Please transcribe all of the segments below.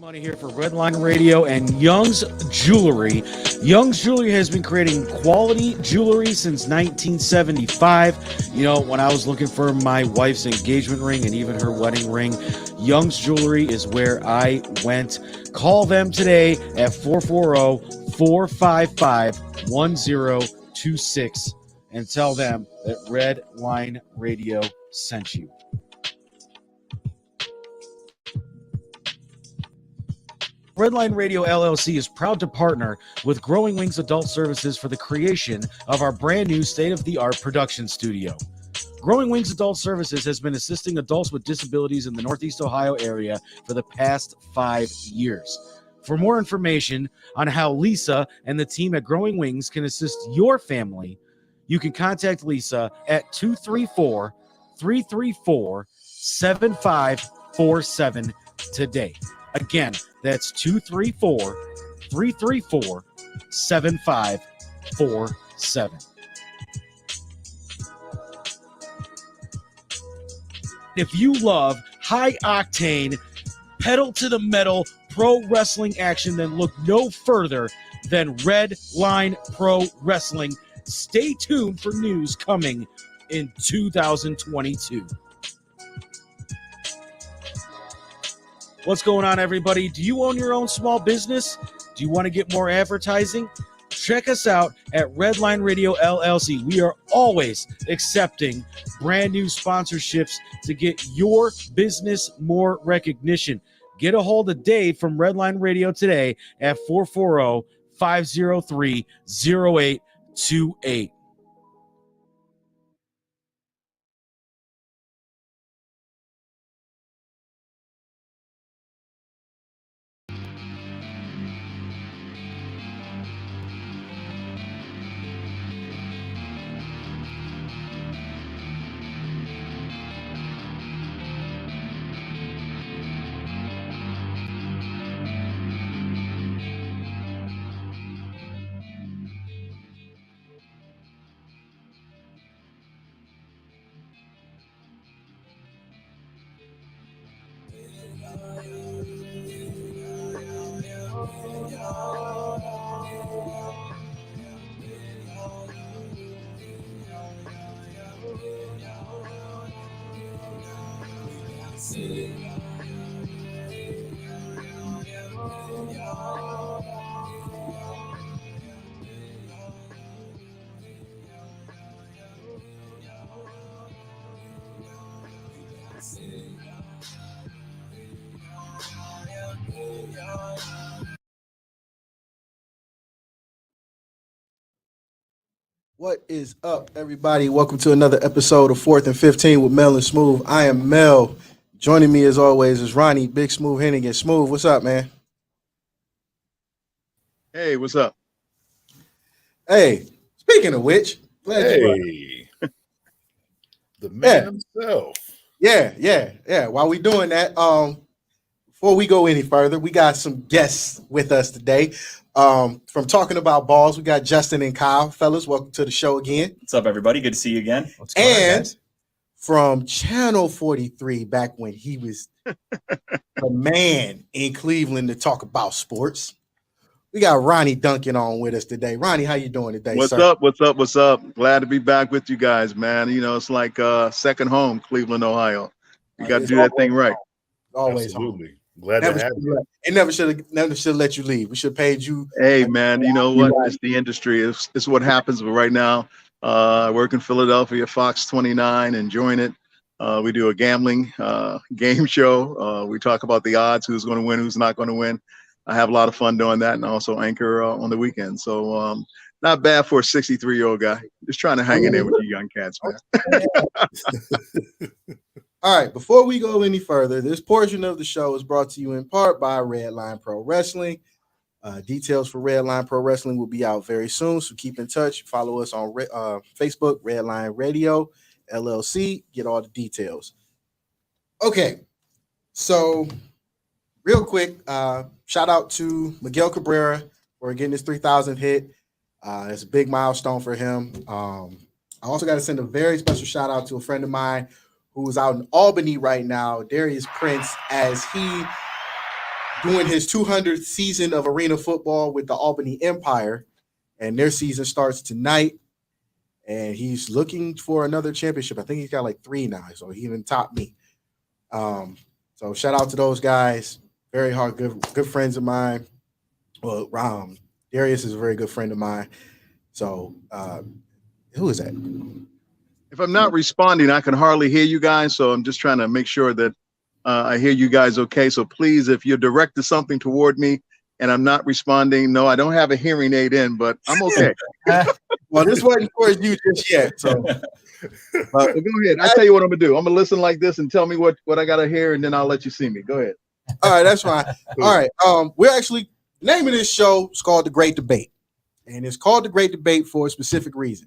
Money here for Redline Radio and Young's Jewelry. Young's Jewelry has been creating quality jewelry since 1975. You know, when I was looking for my wife's engagement ring and even her wedding ring, Young's Jewelry is where I went. Call them today at 440-455-1026 and tell them that Redline Radio sent you. Redline Radio LLC is proud to partner with Growing Wings Adult Services for the creation of our brand new state-of-the-art production studio. Growing Wings Adult Services has been assisting adults with disabilities in the Northeast Ohio area for the past 5 years. For more information on how Lisa and the team at Growing Wings can assist your family, you can contact Lisa at 234-334-7547 today. Again, that's 234-334-7547. If you love high-octane, pedal-to-the-metal pro wrestling action, then look no further than Red Line Pro Wrestling. Stay tuned for news coming in 2022. What's going on, everybody? Do you own your own small business? Do you want to get more advertising? Check us out at Redline Radio LLC. We are always accepting brand new sponsorships to get your business more recognition. Get a hold of Dave from Redline Radio today at 440-503-0828. What is up, everybody? Welcome to another episode of 4th and 15 with Mel and Smooth. I am Mel. Joining me, as always, is Ronnie, Big Smooth Hennigan. Smooth, what's up, man? Hey, what's up? Hey, speaking of which, glad you are. The man himself. Yeah. While we doing that, before we go any further, we got some guests with us today. From Talking About Balls, we got Justin and Kyle. Fellas, welcome to the show again. What's up, everybody? Good to see you again. What's going on, guys? From Channel 43, back when he was the man in Cleveland to talk about sports, we got Ronnie Duncan on with us today. Ronnie, how you doing today, What's sir? What's up? Glad to be back with you guys, man. You know, it's like second home, Cleveland, Ohio. You got to do that thing right. Always. Absolutely. Home. Glad to have you. It never should let you leave. We should have paid you. Hey, man, you know what? It's the industry. It's what happens. But right now, I work in Philadelphia, Fox 29, enjoying it. We do a gambling game show. We talk about the odds, who's going to win, who's not going to win. I have a lot of fun doing that, and also anchor on the weekend. So not bad for a 63-year-old guy. Just trying to hang in there with you young cats, man. All right, before we go any further, this portion of the show is brought to you in part by Redline Pro Wrestling. Details for Redline Pro Wrestling will be out very soon, so keep in touch. Follow us on Facebook, Redline Radio LLC. Get all the details. Okay, so real quick, shout out to Miguel Cabrera for getting his 3,000th hit. It's a big milestone for him. I also got to send a very special shout out to a friend of mine who's out in Albany right now, Darius Prince, as he doing his 200th season of arena football with the Albany Empire, and their season starts tonight. And he's looking for another championship. I think he's got like 3 now, so he even topped me. So shout out to those guys. Very hard, good friends of mine. Well, Darius is a very good friend of mine. So who is that? If I'm not responding, I can hardly hear you guys. So I'm just trying to make sure that I hear you guys okay. So please, if you're directed something toward me and I'm not responding, no, I don't have a hearing aid in, but I'm okay. Well, this wasn't for you just yet. So go ahead. I'll tell you what I'm going to do. I'm going to listen like this and tell me what I got to hear, and then I'll let you see me. Go ahead. All right, that's fine. All right. We're actually naming this show is called The Great Debate. And it's called The Great Debate for a specific reason.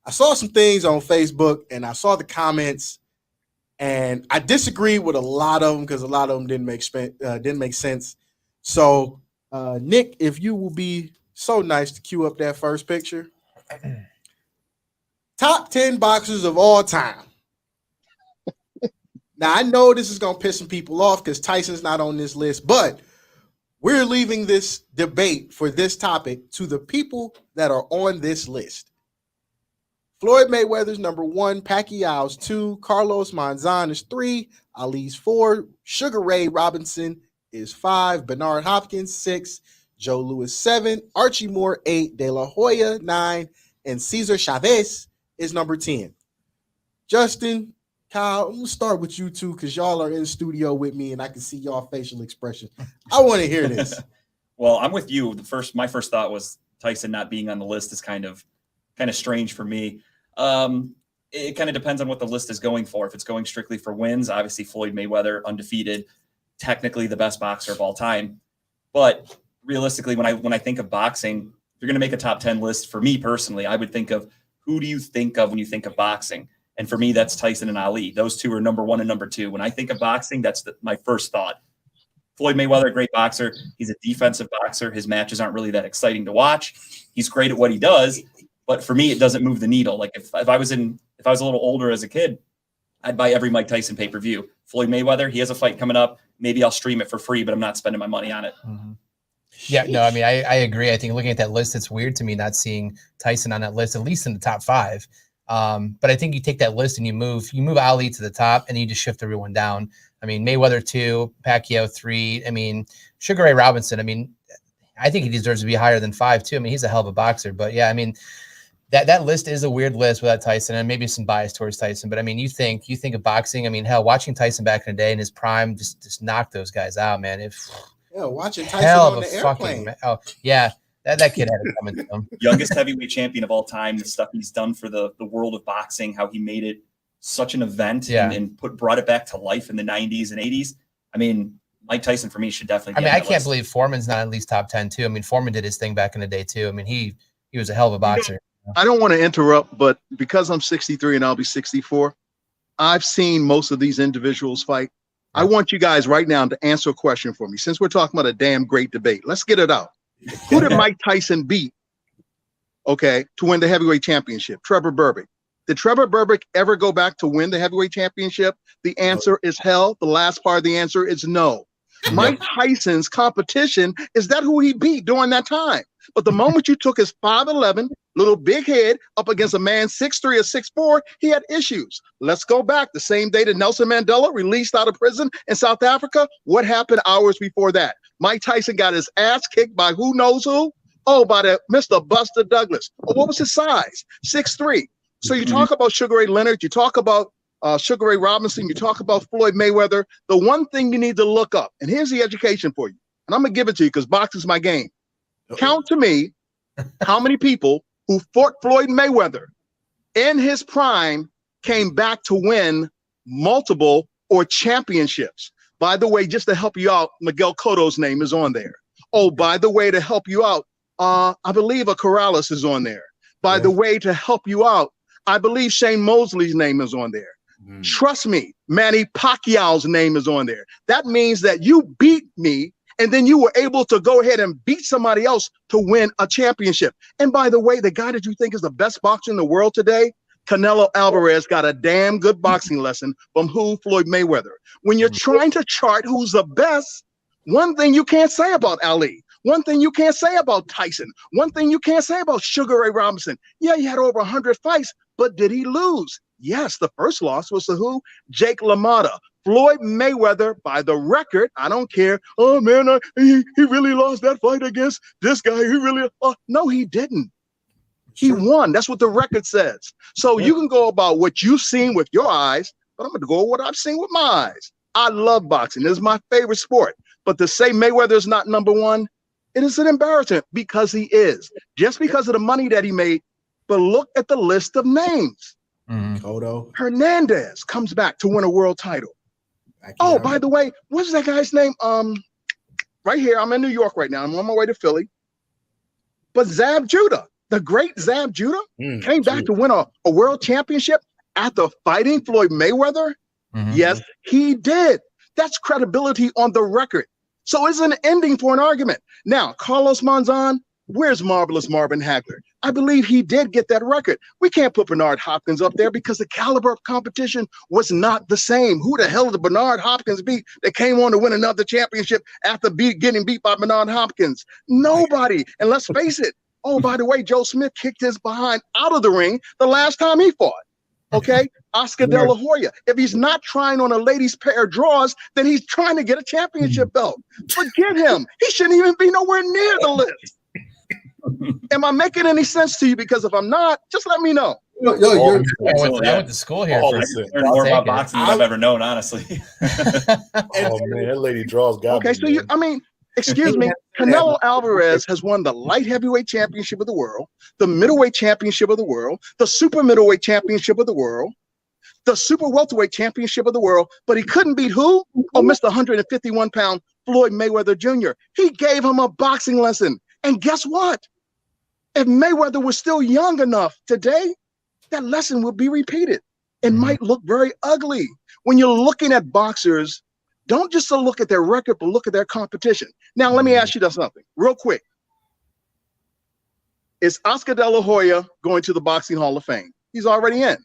I saw some things on Facebook and I saw the comments, and I disagree with a lot of them because a lot of them didn't make sense. So, Nick, if you will be so nice to cue up that first picture. Top 10 boxers of all time. Now, I know this is going to piss some people off because Tyson's not on this list, but we're leaving this debate for this topic to the people that are on this list. Floyd Mayweather's number 1, Pacquiao's 2, Carlos Monzon is 3, Ali's 4, Sugar Ray Robinson is 5, Bernard Hopkins 6, Joe Louis 7, Archie Moore 8, De La Hoya 9, and Cesar Chavez is number 10. Justin, Kyle, I'm gonna start with you two because y'all are in the studio with me and I can see y'all facial expressions. I want to hear this. Well, I'm with you. My first thought was Tyson not being on the list is kind of strange for me. It kind of depends on what the list is going for. If it's going strictly for wins, obviously Floyd Mayweather, undefeated, technically the best boxer of all time. But realistically, when I think of boxing, if you're going to make a top 10 list, for me personally, I would think of who do you think of when you think of boxing? And for me, that's Tyson and Ali. Those two are number 1 and number 2. When I think of boxing, that's my first thought. Floyd Mayweather, great boxer. He's a defensive boxer. His matches aren't really that exciting to watch. He's great at what he does. But for me, it doesn't move the needle. Like if I was a little older as a kid, I'd buy every Mike Tyson pay-per-view. Floyd Mayweather, he has a fight coming up. Maybe I'll stream it for free, but I'm not spending my money on it. Mm-hmm. Yeah, no, I mean, I agree. I think looking at that list, it's weird to me not seeing Tyson on that list, at least in the top 5. But I think you take that list and you move Ali to the top and you just shift everyone down. I mean, Mayweather 2, Pacquiao 3. I mean, Sugar Ray Robinson, I mean, I think he deserves to be higher than 5 too. I mean, he's a hell of a boxer, but yeah, I mean, that list is a weird list without Tyson, and maybe some bias towards Tyson. But I mean, you think of boxing. I mean, hell, watching Tyson back in the day in his prime just knocked those guys out, man. Watching Tyson on the airplane. That kid had it coming to him. Youngest heavyweight champion of all time. The stuff he's done for the world of boxing, how he made it such an event and brought it back to life in the 90s and 80s. I mean, Mike Tyson for me should definitely. I can't believe Foreman's not at least top 10 too. I mean, Foreman did his thing back in the day too. I mean, he was a hell of a boxer. I don't want to interrupt, but because I'm 63 and I'll be 64, I've seen most of these individuals fight. I want you guys right now to answer a question for me. Since we're talking about a damn great debate, let's get it out. Who did Mike Tyson beat, to win the heavyweight championship? Trevor Berbick. Did Trevor Berbick ever go back to win the heavyweight championship? The answer is hell. The last part of the answer is no. Mike Tyson's competition is that who he beat during that time. But the moment you took his 5'11", little big head up against a man 6'3" or 6'4", he had issues. Let's go back the same day that Nelson Mandela released out of prison in South Africa. What happened hours before that? Mike Tyson got his ass kicked by who knows who? Oh, by the Mr. Buster Douglas. Oh, what was his size? 6'3". So you talk about Sugar Ray Leonard, you talk about Sugar Ray Robinson, you talk about Floyd Mayweather. The one thing you need to look up, and here's the education for you, and I'm going to give it to you because boxing's my game. Count to me how many people who fought Floyd Mayweather in his prime came back to win multiple or championships. By the way, just to help you out, Miguel Cotto's name is on there. Oh, by the way, to help you out, I believe a Corrales is on there. By the way, to help you out, I believe Shane Mosley's name is on there. Trust me, Manny Pacquiao's name is on there. That means that you beat me, and then you were able to go ahead and beat somebody else to win a championship. And by the way, the guy that you think is the best boxer in the world today, Canelo Alvarez, got a damn good boxing lesson from who? Floyd Mayweather. When you're trying to chart who's the best, One thing you can't say about Ali. One thing you can't say about Tyson. One thing you can't say about Sugar Ray Robinson. Yeah, he had over 100 fights, but did he lose? Yes, the first loss was to who? Jake LaMotta. Floyd Mayweather, by the record, I don't care. Oh, man, he really lost that fight against this guy. He really, no, he didn't. He won. That's what the record says. So you can go about what you've seen with your eyes, but I'm going to go with what I've seen with my eyes. I love boxing. It is my favorite sport. But to say Mayweather is not number one, it is an embarrassment because he is. Just because of the money that he made, but look at the list of names. Cotto Hernandez comes back to win a world title. Oh, by the way, what's that guy's name? Right here, I'm in New York right now. I'm on my way to Philly. But Zab Judah, the great Zab Judah, came back to win a world championship after fighting Floyd Mayweather. Yes, he did. That's credibility on the record. So it's an ending for an argument. Now, Carlos Monzon, where's Marvelous Marvin Hagler? I believe he did get that record. We can't put Bernard Hopkins up there because the caliber of competition was not the same. Who the hell did Bernard Hopkins beat that came on to win another championship after getting beat by Bernard Hopkins? Nobody. And let's face it. Oh, by the way, Joe Smith kicked his behind out of the ring the last time he fought. Okay, Oscar De La Hoya. If he's not trying on a ladies' pair of drawers, then he's trying to get a championship belt. Forget him. He shouldn't even be nowhere near the list. Am I making any sense to you? Because if I'm not, just let me know. Yo, I went to school here. I learned more about boxing than I've ever known, honestly. Oh man, that lady draws God. Okay, so excuse me, Canelo Alvarez has won the light heavyweight championship of the world, the middleweight championship of the world, the super middleweight championship of the world, the super welterweight championship of the world, but he couldn't beat who? Oh, Mr. 151-pound Floyd Mayweather Jr. He gave him a boxing lesson. And guess what? If Mayweather was still young enough today, that lesson would be repeated. It might look very ugly. When you're looking at boxers, don't just look at their record, but look at their competition. Now, let me ask you something real quick. Is Oscar De La Hoya going to the Boxing Hall of Fame? He's already in.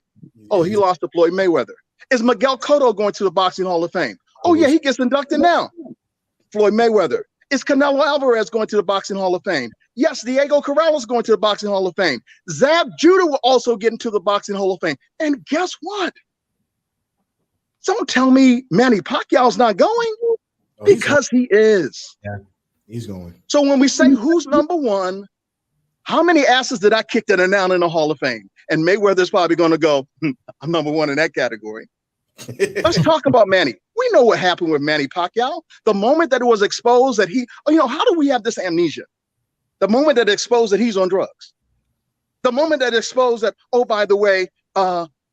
Oh, he lost to Floyd Mayweather. Is Miguel Cotto going to the Boxing Hall of Fame? Oh, yeah, he gets inducted now. Floyd Mayweather. Is Canelo Alvarez going to the Boxing Hall of Fame? Yes, Diego Corrales going to the Boxing Hall of Fame. Zab Judah will also get into the Boxing Hall of Fame. And guess what? Don't tell me Manny Pacquiao's not going, because he is. Yeah, he's going. So when we say who's number one, how many asses did I kick that are now in the Hall of Fame? And Mayweather's probably going to go, I'm number one in that category. Let's talk about Manny. We know what happened with Manny Pacquiao. The moment that it was exposed that how do we have this amnesia? The moment that it exposed that he's on drugs. The moment that it exposed that, oh, by the way,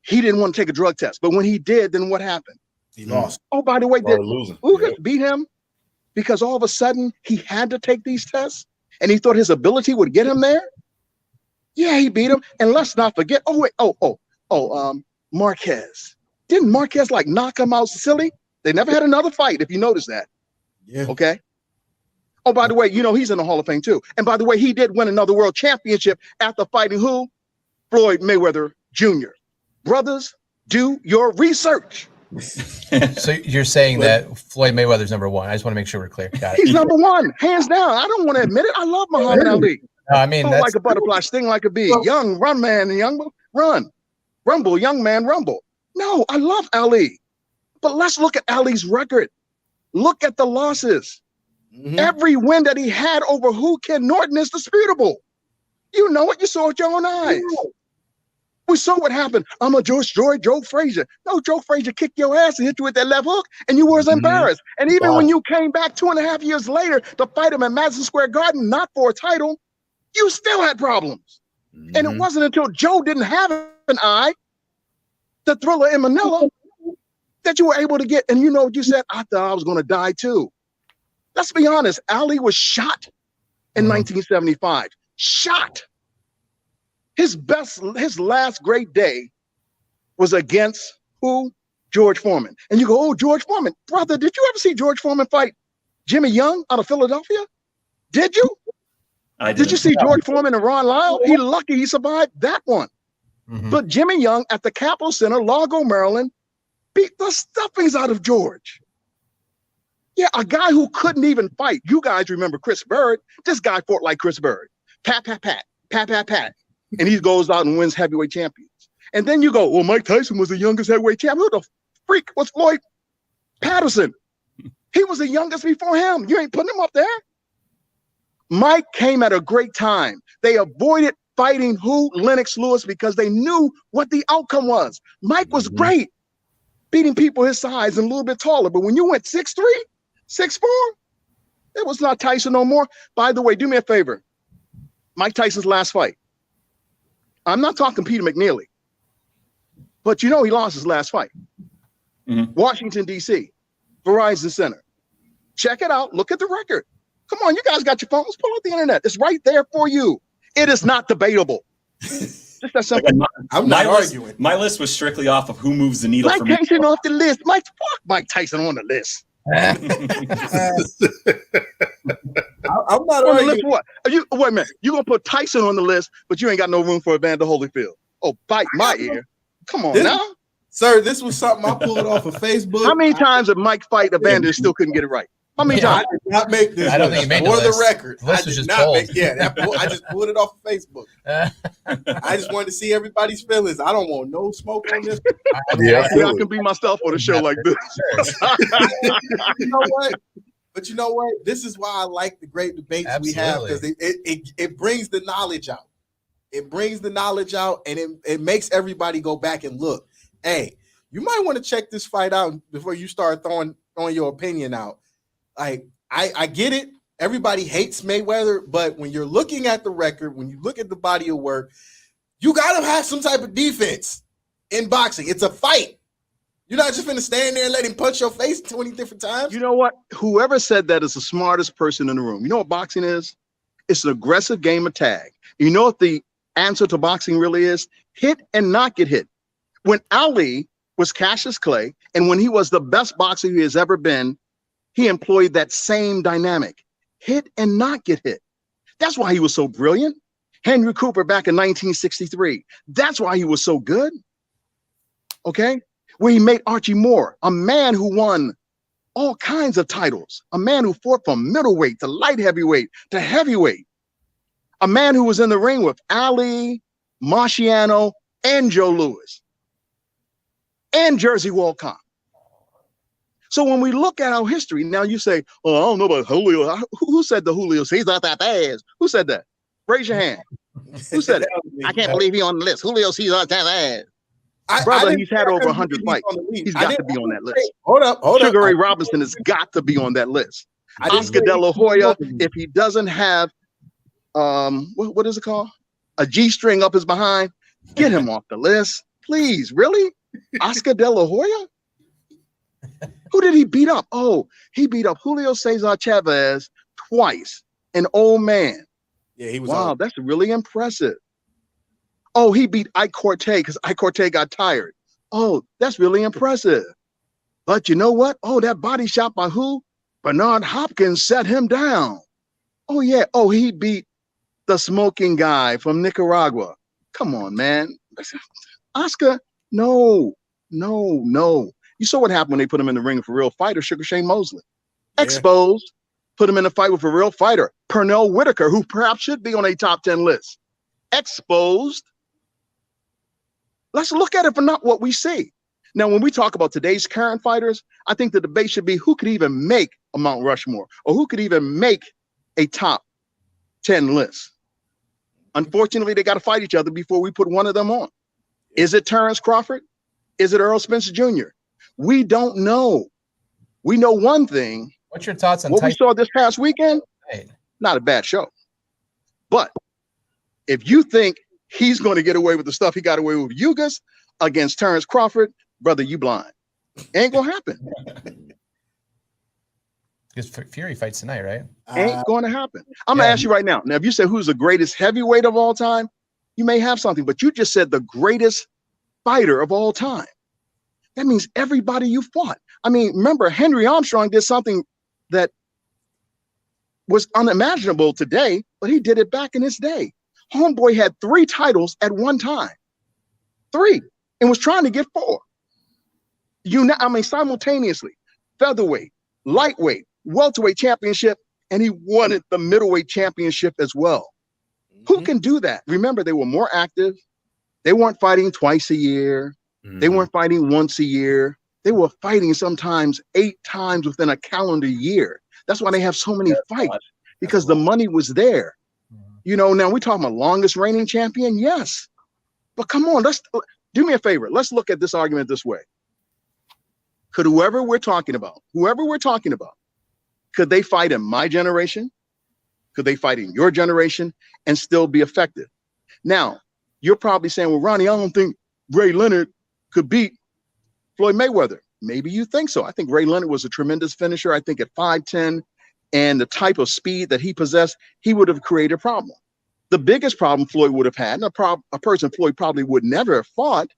he didn't want to take a drug test. But when he did, then what happened? He lost. Oh, by the way, losing. Ugas beat him because all of a sudden he had to take these tests and he thought his ability would get him there. Yeah, he beat him. And let's not forget, Marquez. Didn't Marquez knock him out silly? They never had another fight, if you notice that. Yeah. Okay. Oh, by the way, he's in the Hall of Fame too. And by the way, he did win another world championship after fighting who? Floyd Mayweather Jr. Brothers, do your research. So you're saying that Floyd Mayweather's number one. I just want to make sure we're clear. Got it. He's number one, hands down. I don't want to admit it. I love Muhammad Ali. No, I mean, that's like a butterfly, sting like a bee. Young, run, man, young, run. Rumble, young man, rumble. No, I love Ali. But let's look at Ali's record. Look at the losses. Every win that he had over who? Ken Norton is disputable. You know it. You saw it with your own eyes. We saw what happened. I'm a Joe Frazier. No, Joe Frazier kicked your ass and hit you with that left hook, and you was embarrassed. And even when you came back 2.5 years later to fight him at Madison Square Garden, not for a title, you still had problems. And it wasn't until Joe didn't have an eye, the Thriller in Manila, that you were able to get. And you know what you said? I thought I was going to die too. Let's be honest. Ali was shot in 1975. Shot. His last great day was against who? George Foreman. And you go, oh, George Foreman. Brother, did you ever see George Foreman fight Jimmy Young out of Philadelphia? Did you? I did. Did you see George Foreman and Ron Lyle? He lucky he survived that one. But Jimmy Young at the Capitol Center, Largo, Maryland, beat the stuffings out of George. Yeah, a guy who couldn't even fight. You guys remember Chris Bird? This guy fought like Chris Bird. Pat, pat, pat, pat, pat, pat. And he goes out and wins heavyweight champions. And then you go, well, Mike Tyson was the youngest heavyweight champion. Who the freak was Floyd Patterson? He was the youngest before him. You ain't putting him up there. Mike came at a great time. They avoided fighting Lennox Lewis, because they knew what the outcome was. Mike was great, beating people his size and a little bit taller. But when you went 6'3", 6'4", it was not Tyson no more. By the way, do me a favor. Mike Tyson's last fight. I'm not talking Peter McNeely, but he lost his last fight. Washington, D.C., Verizon Center. Check it out. Look at the record. Come on, you guys got your phones. Pull out the internet. It's right there for you. It is not debatable. Just that simple. I'm not arguing. My list was strictly off of who moves the needle Mike for me. Tyson off the list. Mike Tyson on the list. I'm not On the arguing. list what? Wait a minute. You're going to put Tyson on the list, but you ain't got no room for Evander Holyfield. Oh, bite my ear. Come on now. Sir, this was something I pulled off of Facebook. How many times did Mike fight Evander and still couldn't get it right? How many I times? did not make this. I don't think you made for the the list. record. The list I was did just not pulled. I just pulled it off of Facebook. I just wanted to see everybody's feelings. I don't want no smoke on this. I can be myself on a show like this. You know what? But you know what? This is why I like the great debates we have, because it brings the knowledge out. It brings the knowledge out, and it makes everybody go back and look. Hey, you might want to check this fight out before you start throwing your opinion out. Like, I get it. Everybody hates Mayweather, but when you're looking at the record, when you look at the body of work, you got to have some type of defense in boxing. It's a fight. You're not just going to stand there and let him punch your face 20 different times. You know what? Whoever said that is the smartest person in the room. You know what boxing is? It's an aggressive game of tag. You know what the answer to boxing really is? Hit and not get hit. When Ali was Cassius Clay, and when he was the best boxer he has ever been, he employed that same dynamic. Hit and not get hit. That's why he was so brilliant. Henry Cooper back in 1963. That's why he was so good. Okay? Where he made Archie Moore, a man who won all kinds of titles, a man who fought from middleweight to light heavyweight to heavyweight, a man who was in the ring with Ali, Marciano, and Joe Louis, and Jersey Walcott. So when we look at our history, now you say, oh, I don't know about Julio. Who said the Julio? He's not that bad. Who said that? Raise your hand. Who said it? I can't believe he's on the list. Julio Cesar Chavez. Brother, he's had over 100 fights. He's got to be on that list. Hold up. Sugar Ray Robinson has got to be on that list. Oscar De La Hoya, if he doesn't have, what is it called? A G-string up his behind, get him off the list. Please, really? Oscar De La Hoya? Who did he beat up? Oh, he beat up Julio Cesar Chavez twice, an old man. Yeah, he was. Wow, that's really impressive. Oh, he beat Ike Corte because Ike Corte got tired. Oh, that's really impressive. But you know what? Oh, that body shot by who? Bernard Hopkins set him down. Oh, yeah. Oh, he beat the smoking guy from Nicaragua. Come on, man. Oscar, no. You saw what happened when they put him in the ring with a real fighter, Sugar Shane Mosley. Yeah. Exposed, put him in a fight with a real fighter, Pernell Whitaker, who perhaps should be on a top 10 list. Exposed. Let's look at it for not what we see. Now, when we talk about today's current fighters, I think the debate should be who could even make a Mount Rushmore or who could even make a top 10 list. Unfortunately, they got to fight each other before we put one of them on. Is it Terrence Crawford? Is it Earl Spencer Jr.? We don't know. We know one thing. What's your thoughts on what we saw this past weekend? Right. Not a bad show. But if you think he's going to get away with the stuff he got away with Yugas against Terrence Crawford, brother, you blind. Ain't going to happen. Because Fury fights tonight, right? Ain't going to happen. I'm going to ask you right now. Now, if you say who's the greatest heavyweight of all time, you may have something, but you just said the greatest fighter of all time. That means everybody you fought. I mean, remember, Henry Armstrong did something that was unimaginable today, but he did it back in his day. Homeboy had 3 titles at one time. 3, and was trying to get 4. Simultaneously. Featherweight, lightweight, welterweight championship, and he won the middleweight championship as well. Who can do that? Remember, they were more active. They weren't fighting twice a year. They weren't fighting once a year. They were fighting sometimes 8 times within a calendar year. That's why they have so many fights, because the money was there. You know, now we're talking about longest reigning champion. Yes. But come on, let's do me a favor. Let's look at this argument this way. Could whoever we're talking about, could they fight in my generation? Could they fight in your generation and still be effective? Now, you're probably saying, well, Ronnie, I don't think Ray Leonard could beat Floyd Mayweather. Maybe you think so. I think Ray Leonard was a tremendous finisher. I think at 5'10", and the type of speed that he possessed, he would have created a problem. The biggest problem Floyd would have had, and a person Floyd probably would never have fought,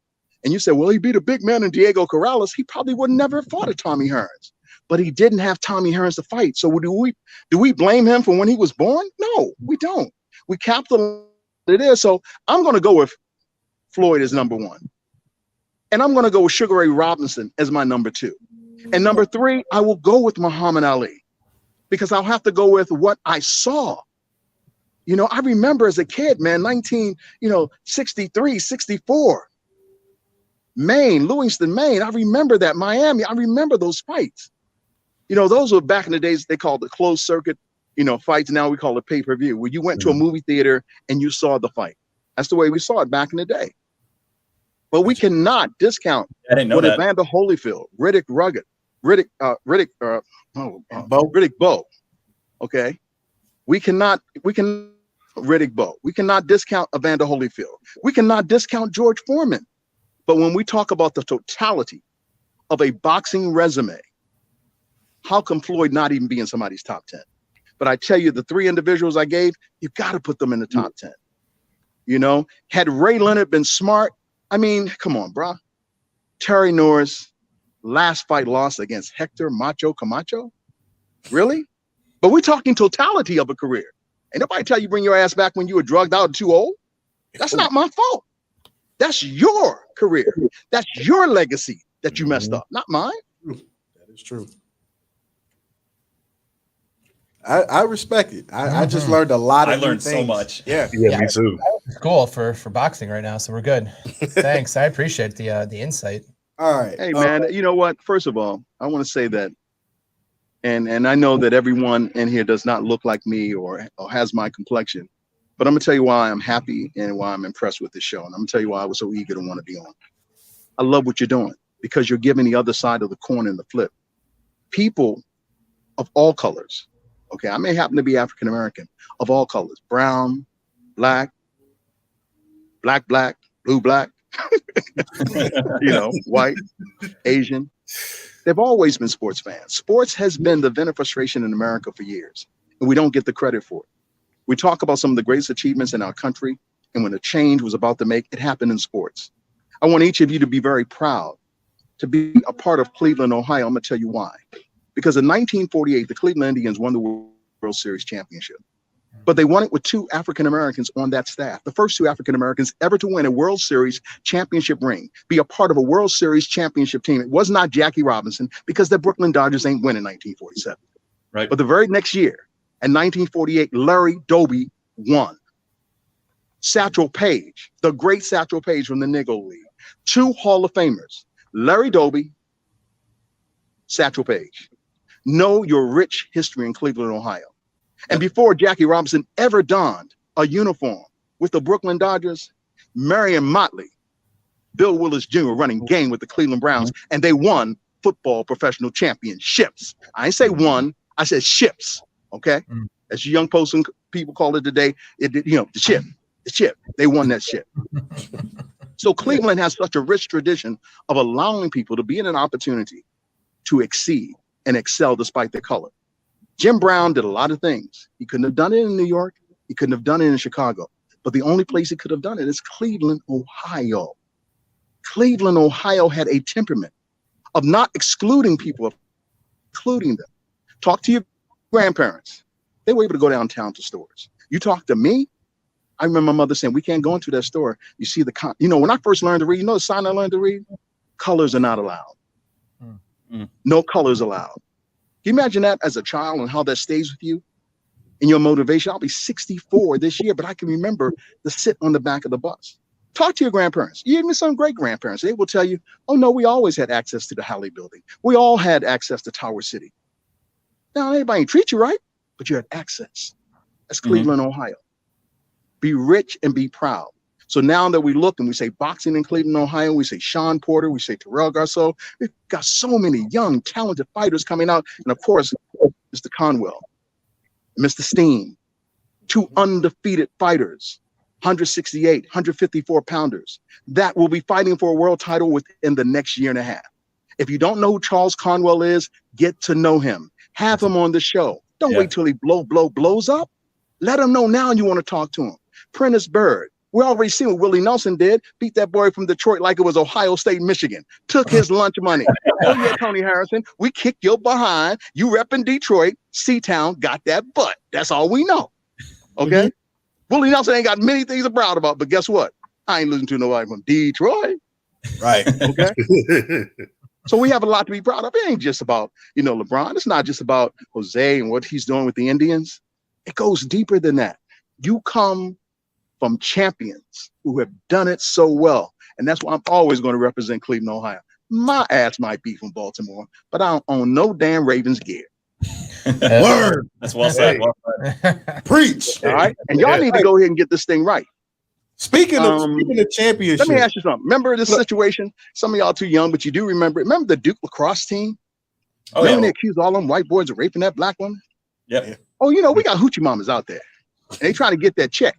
and you say, well, he beat a big man in Diego Corrales, he probably would never have fought a Tommy Hearns. But he didn't have Tommy Hearns to fight. So do we blame him for when he was born? No, we don't. We capitalize it is. So I'm going to go with Floyd as number 1. And I'm going to go with Sugar Ray Robinson as my number 2. And number 3, I will go with Muhammad Ali, because I'll have to go with what I saw. You know, I remember as a kid, man, 63, 64. Maine, Lewiston, Maine. I remember that. Miami. I remember those fights. You know, those were back in the days, they called it closed circuit, fights. Now we call it pay-per-view, where you went to a movie theater and you saw the fight. That's the way we saw it back in the day. But we cannot discount what Evander Holyfield, Riddick Bowe. Okay. Riddick Bowe. We cannot discount Evander Holyfield. We cannot discount George Foreman. But when we talk about the totality of a boxing resume, how can Floyd not even be in somebody's top 10? But I tell you, the 3 individuals I gave, you've got to put them in the top 10. You know, had Ray Leonard been smart, I mean, come on, bro. Terry Norris, last fight lost against Hector Macho Camacho. Really? But we're talking totality of a career. Ain't nobody tell you bring your ass back when you were drugged out and too old. That's not my fault. That's your career. That's your legacy that you messed up, not mine. That is true. I respect it. I just learned a lot of I learned things. so much. Yeah, me too. It's cool for boxing right now, so we're good. Thanks. I appreciate the insight. All right. Hey, man, you know what? First of all, I want to say that, and I know that everyone in here does not look like me or has my complexion, but I'm going to tell you why I'm happy and why I'm impressed with this show. And I'm going to tell you why I was so eager to want to be on. I love what you're doing, because you're giving the other side of the coin and the flip. People of all colors. Okay, I may happen to be African American, of all colors, brown, black, blue, black, white, Asian. They've always been sports fans. Sports has been the vent of frustration in America for years, and we don't get the credit for it. We talk about some of the greatest achievements in our country, and when a change was about to make, it happened in sports. I want each of you to be very proud to be a part of Cleveland, Ohio. I'm going to tell you why. Because in 1948, the Cleveland Indians won the World Series championship. But they won it with 2 African Americans on that staff. The first 2 African Americans ever to win a World Series championship ring, be a part of a World Series championship team. It was not Jackie Robinson, because the Brooklyn Dodgers ain't win in 1947. Right. But the very next year, in 1948, Larry Doby won. Satchel Paige, the great Satchel Paige from the Negro League. 2 Hall of Famers, Larry Doby, Satchel Paige. Know your rich history in Cleveland, Ohio. And before Jackie Robinson ever donned a uniform with the Brooklyn Dodgers, Marion Motley, Bill Willis Jr. running game with the Cleveland Browns, and they won football professional championships. I ain't say one, I said ships, okay? As young posting people call it today, the chip. They won that ship. So Cleveland has such a rich tradition of allowing people to be in an opportunity to exceed and excel despite their color. Jim Brown did a lot of things. He couldn't have done it in New York. He couldn't have done it in Chicago. But the only place he could have done it is Cleveland, Ohio. Cleveland, Ohio had a temperament of not excluding people, including them. Talk to your grandparents. They were able to go downtown to stores. You talk to me, I remember my mother saying, we can't go into that store. You see when I first learned to read, the sign I learned to read? Colors are not allowed. No colors allowed. you imagine that as a child and how that stays with you and your motivation? I'll be 64 this year, but I can remember the sit on the back of the bus. Talk to your grandparents, even some great grandparents. They will tell you, oh, no, we always had access to the Halley building. We all had access to Tower City. Now, everybody ain't treat you right, but you had access. That's Cleveland, Ohio. Be rich and be proud. So now that we look and we say boxing in Cleveland, Ohio, we say Sean Porter, we say Terrell Garceau, we've got so many young, talented fighters coming out. And of course, Mr. Conwell, Mr. Steen, 2 undefeated fighters, 168, 154 pounders that will be fighting for a world title within the next year and a half. If you don't know who Charles Conwell is, get to know him. Have him on the show. Don't wait till he blows up. Let him know now you want to talk to him. Prentice Bird. We already seen what Willie Nelson did. Beat that boy from Detroit like it was Ohio State, Michigan. Took his lunch money. Oh yeah, Tony Harrison, we kicked your behind. You repping Detroit. C-Town got that butt. That's all we know. Okay? Willie Nelson ain't got many things to be proud about, but guess what? I ain't losing to nobody from Detroit. Right. Okay? So we have a lot to be proud of. It ain't just about, LeBron. It's not just about Jose and what he's doing with the Indians. It goes deeper than that. You come from champions who have done it so well. And that's why I'm always going to represent Cleveland, Ohio. My ass might be from Baltimore, but I don't own no damn Ravens gear. Word. That's well said. Preach. All right. And y'all need to go ahead and get this thing right. Speaking of championship, let me ask you something. Remember this situation? Some of y'all too young, but you do remember it. Remember the Duke lacrosse team? Oh, Remember they accused all them white boys of raping that black woman? Yep. Oh, we got hoochie mamas out there. And they trying to get that check.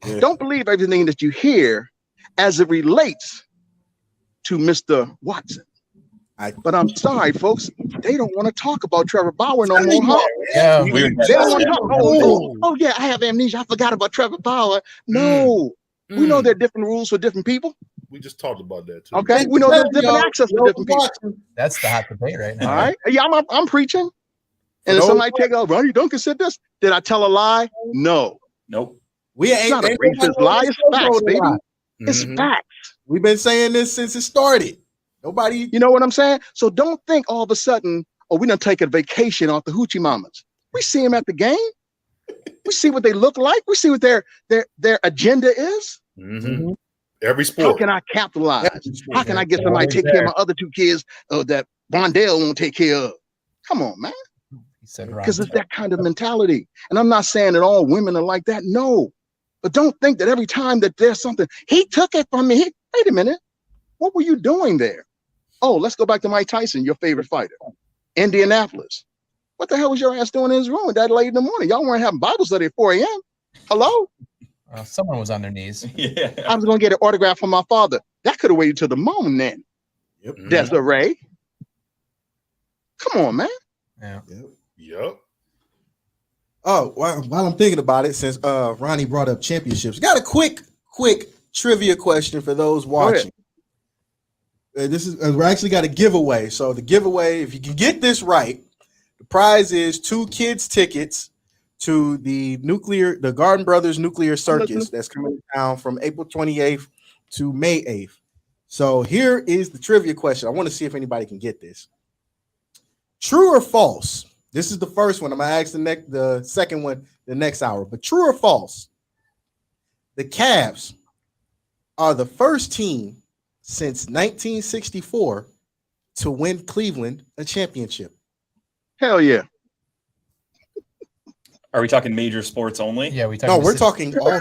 Yeah. Don't believe everything that you hear as it relates to Mr. Watson. But I'm sorry, folks. They don't want to talk about Trevor Bauer no more, huh? Yeah. They don't want to talk. Oh, yeah, I have amnesia. I forgot about Trevor Bauer. No. We know there are different rules for different people. We just talked about that too. Okay. We know there's different access for different people. That's the hot debate right now. All right. Yeah, I'm preaching. And if somebody take out, Ronnie Duncan said this. Did I tell a lie? No. Nope. It's not a racist lie. It's facts, baby. It's facts. We've been saying this since it started. Nobody. You know what I'm saying? So don't think all of a sudden, we're going to take a vacation off the hoochie mamas. We see them at the game. We see what they look like. We see what their agenda is. Mm-hmm. Every sport. How can I capitalize? How can I get somebody to take care of my other 2 kids that Bondale won't take care of? Come on, man. Because it's that kind of mentality. And I'm not saying that all women are like that. No. But don't think that every time that there's something, he took it from me. Wait a minute. What were you doing there? Oh, let's go back to Mike Tyson, your favorite fighter. Indianapolis. What the hell was your ass doing in his room that late in the morning? Y'all weren't having Bible study at 4 a.m. Hello? Someone was on their knees. Yeah. I was going to get an autograph from my father. That could have waited till the morning then. Yep. Desiree. Come on, man. Yeah. Yep. Oh, while I'm thinking about it, since Ronnie brought up championships, got a quick trivia question for those watching. We're actually got a giveaway. So the giveaway, if you can get this right, the prize is 2 kids tickets to the Garden Brothers Nuclear Circus that's coming down from April 28th to May 8th. So here is the trivia question. I want to see if anybody can get this. True or false? This is the first one. I'm gonna ask the second one the next hour. But true or false? The Cavs are the first team since 1964 to win Cleveland a championship. Hell yeah. Are we talking major sports only? Yeah, we're talking all.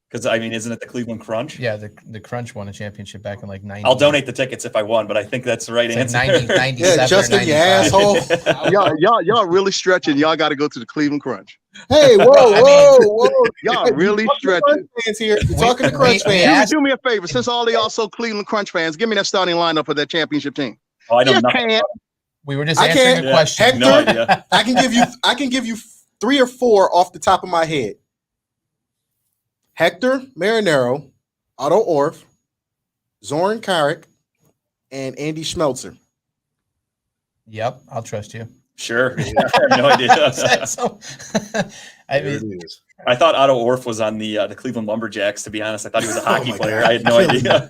Because isn't it the Cleveland Crunch? Yeah, the Crunch won a championship back in like 90. I'll donate the tickets if I won, but I think that's the right answer. Like 97 yeah, Justin, you asshole. y'all really stretching. Y'all got to go to the Cleveland Crunch. Hey, whoa. Y'all really stretching. Fans here. You're talking to Crunch fans. Do me a favor. Since all of y'all so Cleveland Crunch fans, give me that starting lineup for that championship team. Oh, I know You nothing. can't. We were just answering a question. Hector, No idea. I can give you 3 or 4 off the top of my head. Hector Marinero, Otto Orff, Zoran Karic, and Andy Schmelzer. Yep, I'll trust you. Sure. I have no idea. So, I thought Otto Orff was on the Cleveland Lumberjacks, to be honest. I thought he was a hockey player. God. I had no idea.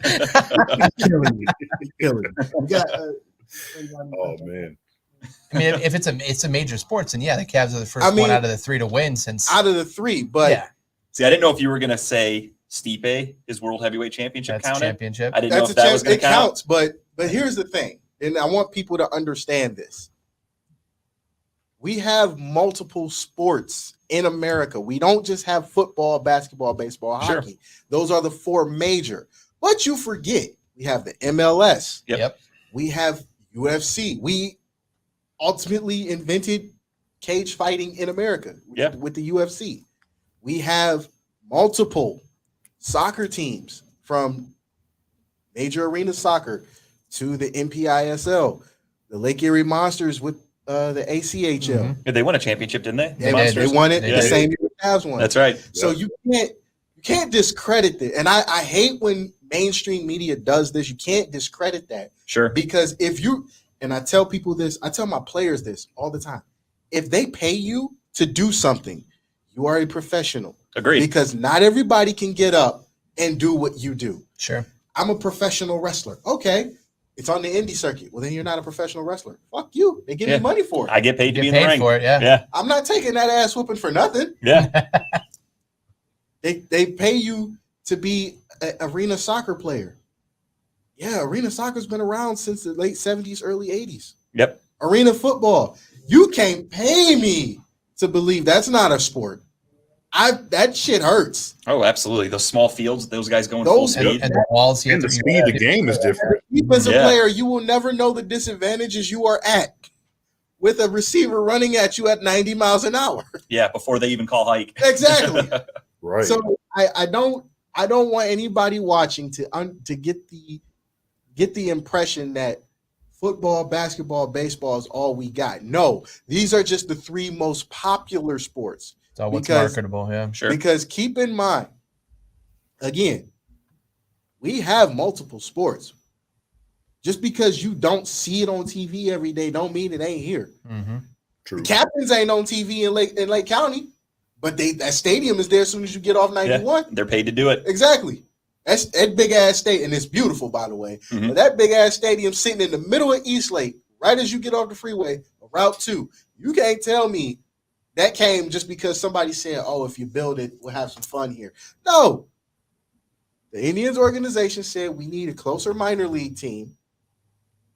Killing me. You got Oh man. I mean, if it's a major sports, and yeah, the Cavs are the first one out of the 3 to win since out of the 3. But yeah, See, I didn't know if you were gonna say Stipe, his world heavyweight championship that's counted. championship. I didn't know if that was gonna it count. counts. But here's the thing, and I want people to understand this. We have multiple sports in America. We don't just have football, basketball, baseball, Sure. hockey. Those are the 4 major. But you forget, we have the MLS. Yep. We have UFC. We ultimately invented cage fighting in America with the UFC. We have multiple soccer teams, from Major Arena Soccer to the NPISL, the Lake Erie Monsters with the ACHL. Yeah, they won a championship, didn't they? They won it They the did. same year the Cavs won. That's right. So you can't discredit it. And I hate when mainstream media does this. You can't discredit that. Sure. Because and I tell people this, I tell my players this all the time. If they pay you to do something, you are a professional. Agreed. Because not everybody can get up and do what you do. Sure. I'm a professional wrestler. Okay. It's on the indie circuit. Well, then you're not a professional wrestler. Fuck you. They give me money for it. I get paid to Get be in the paid ring. for it, yeah. Yeah. I'm not taking that ass whooping for nothing. Yeah. They pay you to be an arena soccer player. Yeah, arena soccer's been around since the late 70s, early 80s. Yep. Arena football. You can't pay me to believe that's not a sport. That shit hurts. Oh, absolutely. Those small fields, those guys going full Those- speed. And the walls, you And have the to speed of the game is different. Defensive Yeah. player, you will never know the disadvantages you are at with a receiver running at you at 90 miles an hour. Yeah, before they even call hike. Exactly. Right. So I don't want anybody watching to get the impression that football, basketball, baseball is all we got. No, these are just the 3 most popular sports. It's all what's Because- marketable, yeah. Sure. Because keep in mind, again, we have multiple sports. Just because you don't see it on TV every day don't mean it ain't here. Mm-hmm. True. The Captains ain't on TV in Lake County, but that stadium is there as soon as you get off 91. They're paid to do it. Exactly. That's that big ass stadium, and it's beautiful, by the way. Mhm. But that big ass stadium sitting in the middle of Eastlake, right as you get off the freeway, Route 2. You can't tell me that came just because somebody said, "Oh, if you build it, we'll have some fun here." No. The Indians organization said we need a closer minor league team,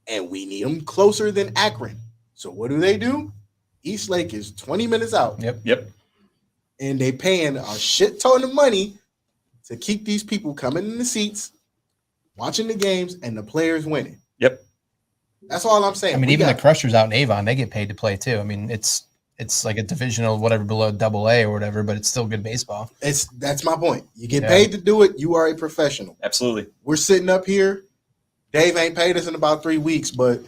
and we need them closer than Akron. So what do? Eastlake is 20 minutes out. Yep. And they paying a shit ton of money to keep these people coming in the seats, watching the games, and the players winning. Yep. That's all I'm saying. I mean, We even the got- Crushers out in Avon, they get paid to play too. I mean, it's like a divisional, whatever, below AA or whatever, but it's still good baseball. that's my point. You get Yeah. paid to do it, you are a professional. Absolutely. We're sitting up here. Dave ain't paid us in about 3 weeks, but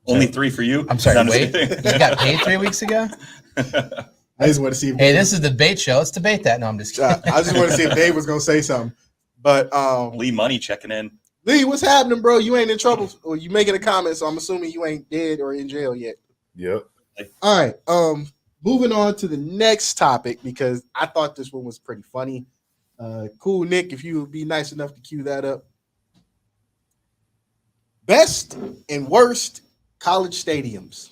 Only 3 for you. I'm sorry, No, I'm wait. just You kidding. got paid 3 weeks ago? I just want to see if Hey, this is the debate show. Let's debate that. No, I'm just kidding. I just want to see if Dave was gonna say something. But Lee Money checking in. Lee, what's happening, bro? You ain't in trouble, or you making a comment, so I'm assuming you ain't dead or in jail yet. Yep. All right. Moving on to the next topic because I thought this one was pretty funny. Cool, Nick, if you would be nice enough to cue that up. Best and worst college stadiums.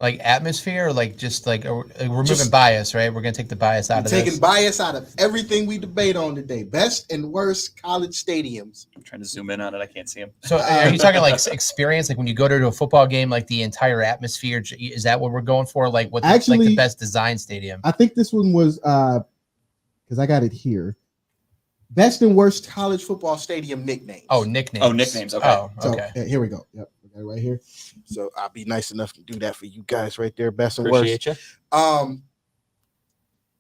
Like atmosphere, or like just like we're removing Just- bias, right? We're gonna take the bias out of Taking this. bias out of everything we debate on today. Best and worst college stadiums. I'm trying to zoom in on it. I can't see him. So are you talking like experience, like when you go to a football game, like the entire atmosphere? Is that what we're going for? Like what? Like Actually- the best design stadium? I think this one was because I got it here. Best and worst college football stadium nicknames. Oh, nicknames. Oh, nicknames, okay. Oh, So, okay. here we go. Yep, we got it right here. So I'll be nice enough to do that for you guys right there. Best and worst. Appreciate you.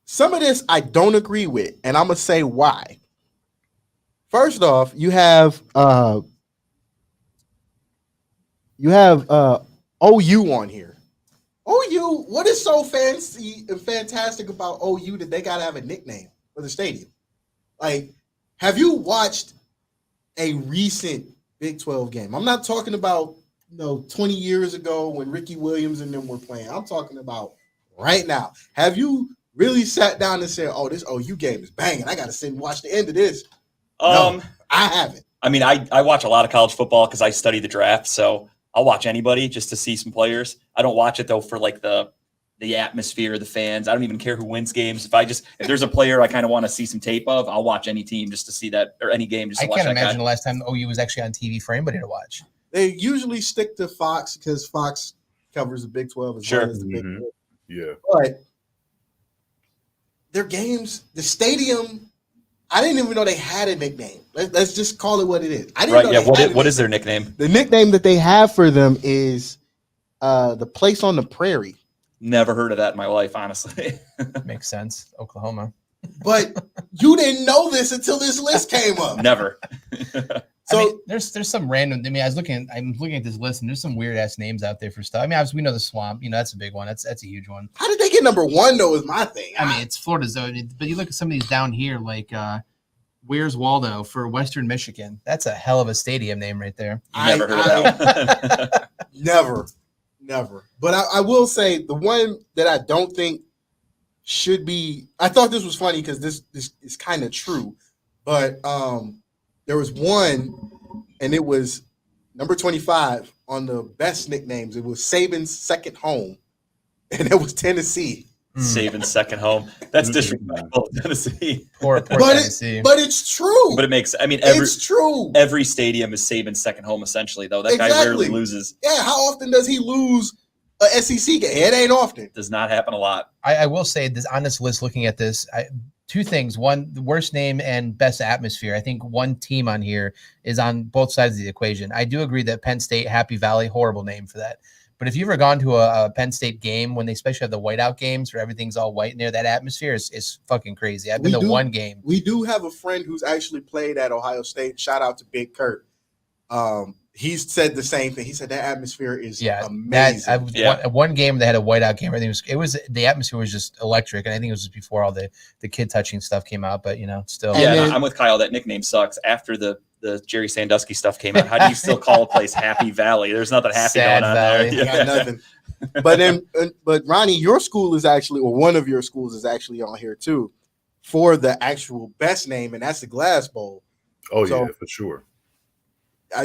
Some of this I don't agree with, and I'm gonna say why. First off, you have OU on here. OU, what is so fancy and fantastic about OU that they gotta have a nickname for the stadium? Like, have you watched a recent Big 12 game? I'm not talking about 20 years ago when Ricky Williams and them were playing. I'm talking about right now. Have you really sat down and said, "Oh, this OU game is banging. I got to sit and watch the end of this"? No, I haven't. I mean, I watch a lot of college football because I study the draft, so I'll watch anybody just to see some players. I don't watch it though for like the atmosphere, the fans. I don't even care who wins games. If there's a player I kind of want to see some tape of, I'll watch any team just to see that, or any game just to I watch can't that imagine guy. the last time OU was actually on TV for anybody to watch. They usually stick to Fox because Fox covers the Big 12 as well as the Big 12. Yeah. But their games, the stadium, I didn't even know they had a nickname. Let's just call it what it is. I didn't know Right? Yeah. they What is their nickname? The nickname that they have for them is the place on the prairie. Never heard of that in my life, honestly. Makes sense. Oklahoma. But you didn't know this until this list came up. Never. So I mean, there's some random. I mean, I'm looking at this list, and there's some weird ass names out there for stuff. I mean, obviously we know the Swamp. You know, that's a big one. That's a huge one. how did they get number one though? Is my thing. I mean, it's Florida's though. But you look at some of these down here, like Where's Waldo for Western Michigan. That's a hell of a stadium name right there. Never heard of that one. Never. But I will say the one that I don't think should be. I thought this was funny because this is kind of true, but there was one, and it was number 25 on the best nicknames. It was Saban's second home, and it was Tennessee. Saban's second home. That's disrespectful to Tennessee. Poor Tennessee. But it's true. But it makes. I mean, it's true. Every stadium is Saban's second home. Essentially, though, that guy rarely loses. Yeah. How often does he lose a SEC game? It ain't often. Does not happen a lot. I will say this on this list. Looking at this, two things. One, the worst name and best atmosphere. I think one team on here is on both sides of the equation. I do agree that Penn State, Happy Valley, horrible name for that. But if you've ever gone to a Penn State game when they especially have the whiteout games where everything's all white in there, that atmosphere is fucking crazy. I've been to one game. We do have a friend who's actually played at Ohio State. Shout out to Big Kurt. He's said the same thing. He said that atmosphere is amazing. One game they had a whiteout game. Everything was the atmosphere was just electric, and I think it was just before all the kid touching stuff came out. But still, I'm with Kyle. That nickname sucks. After the Jerry Sandusky stuff came out, how do you still call a place Happy Valley? There's nothing happy Sad going on Valley. there. Got nothing. But Ronnie, your school is actually, or one of your schools is actually on here too, for the actual best name, and that's the Glass Bowl. Oh yeah, for sure.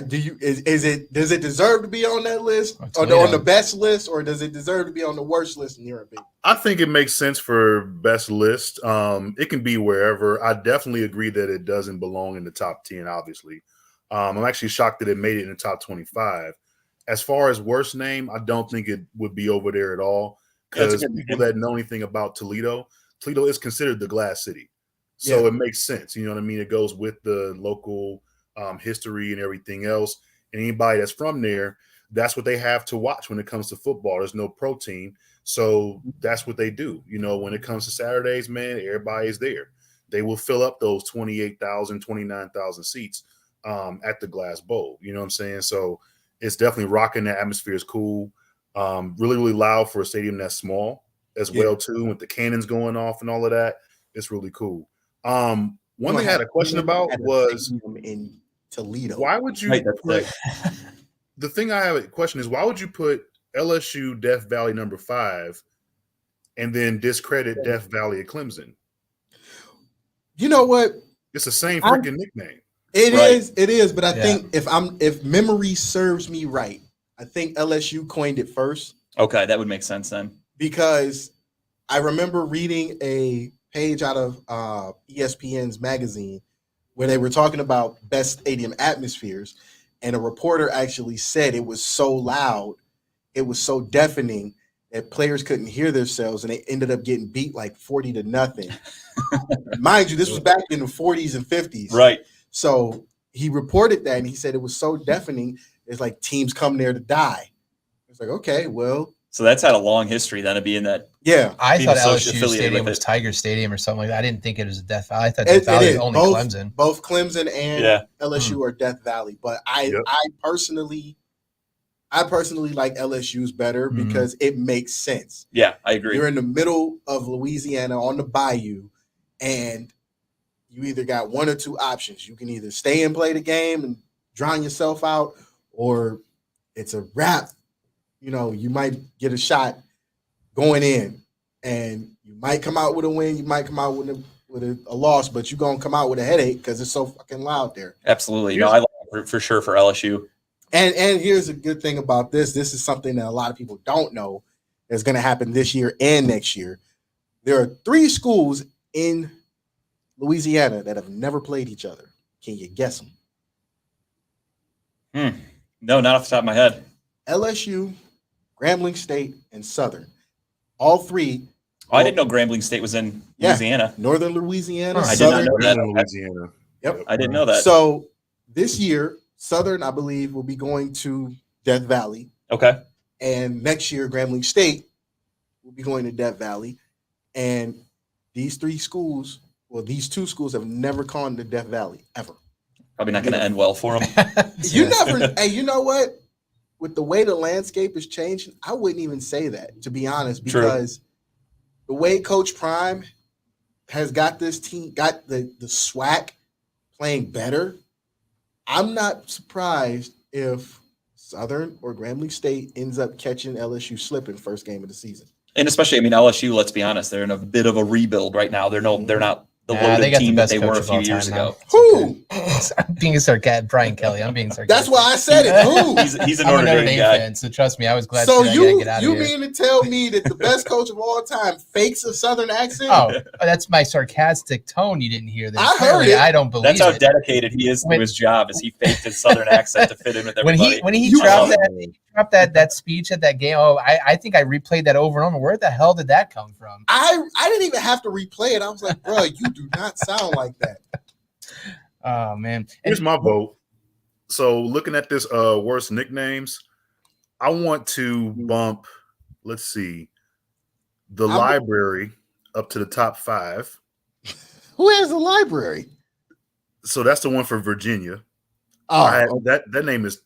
Does it deserve to be on that list, or on the best list, or does it deserve to be on the worst list in your opinion? I think it makes sense for best list. It can be wherever. I definitely agree that it doesn't belong in the top 10. Obviously, I'm actually shocked that it made it in the top 25. As far as worst name, I don't think it would be over there at all because people that know anything about Toledo is considered the Glass City, so it makes sense. You know what I mean? It goes with the local history and everything else. And anybody that's from there, that's what they have to watch when it comes to football. There's no protein. So that's what they do. When it comes to Saturdays, man, everybody's there. They will fill up those 28,000, 29,000 seats at the Glass Bowl. You know what I'm saying? So it's definitely rocking. The atmosphere is cool. Really, really loud for a stadium that's small as well, too, with the cannons going off and all of that. It's really cool. One thing I had a question about was in Toledo. Why would you put the thing I have a question is why would you put LSU Death Valley number 5 and then discredit Death Valley at Clemson? You know what? It's the same freaking nickname. It is, but I think if memory serves me right, I think LSU coined it first. Okay, that would make sense then. Because I remember reading a page out of ESPN's magazine where they were talking about best stadium atmospheres, and a reporter actually said it was so loud, it was so deafening that players couldn't hear themselves, and they ended up getting beat like 40-0. Mind you, this was back in the 40s and 50s. Right. So he reported that, and he said it was so deafening, it's like teams come there to die. It's like, okay, well. So that's had a long history then of being that. Yeah. I thought LSU Stadium was Tiger Stadium or something like that. I didn't think it was Death Valley. I thought Death Valley was only Clemson. Both Clemson and LSU are Death Valley. But I personally like LSU's better because it makes sense. Yeah, I agree. You're in the middle of Louisiana on the bayou, and you either got one or two options. You can either stay and play the game and drown yourself out, or it's a wrap. You might get a shot going in, and you might come out with a win. You might come out with with a loss, but you're gonna come out with a headache because it's so fucking loud there. Absolutely. No, I like it for sure for LSU. And here's a good thing about this. This is something that a lot of people don't know is going to happen this year and next year. There are 3 schools in Louisiana that have never played each other. Can you guess them? No, not off the top of my head. LSU, Grambling State, and Southern. All 3. Oh, I didn't know Grambling State was in Louisiana. Northern Louisiana. I did Southern. not know that. Louisiana. Yep. I didn't know that. So this year, Southern, I believe, will be going to Death Valley. Okay. And next year, Grambling State will be going to Death Valley. And these 2 schools have never gone to Death Valley, ever. Probably not going to end well for them. You never, hey, you know what? With the way the landscape is changing, I wouldn't even say that, to be honest, because the way Coach Prime has got this team, got the SWAC playing better, I'm not surprised if Southern or Grambling State ends up catching LSU slipping first game of the season. And especially, I mean, LSU, let's be honest, they're in a bit of a rebuild right now. They're not the loaded team that they were a few years ago. Who? I'm being sarcastic. Brian Kelly. I'm being sarcastic. That's why I said it. Who? He's an I'm a Notre Dame guy. fan, so trust me, I was glad So to get out of you here. mean to tell me that the best coach of all time fakes a Southern accent? Oh, that's my sarcastic tone. You didn't hear that. I heard Clearly, it. I don't believe That's how it. dedicated he is to his job. Is he faked his Southern accent to fit in with everybody? When he You- dropped that speech at that game, I think I replayed that over and over. Where the hell did that come from? I didn't even have to replay it. I was like, bro, you do not sound like that. Oh man, Here's my vote. So looking at this worst nicknames, I want to bump, let's see, the library up to the top 5. Who has a library? So that's the one for Virginia. Oh, That name is,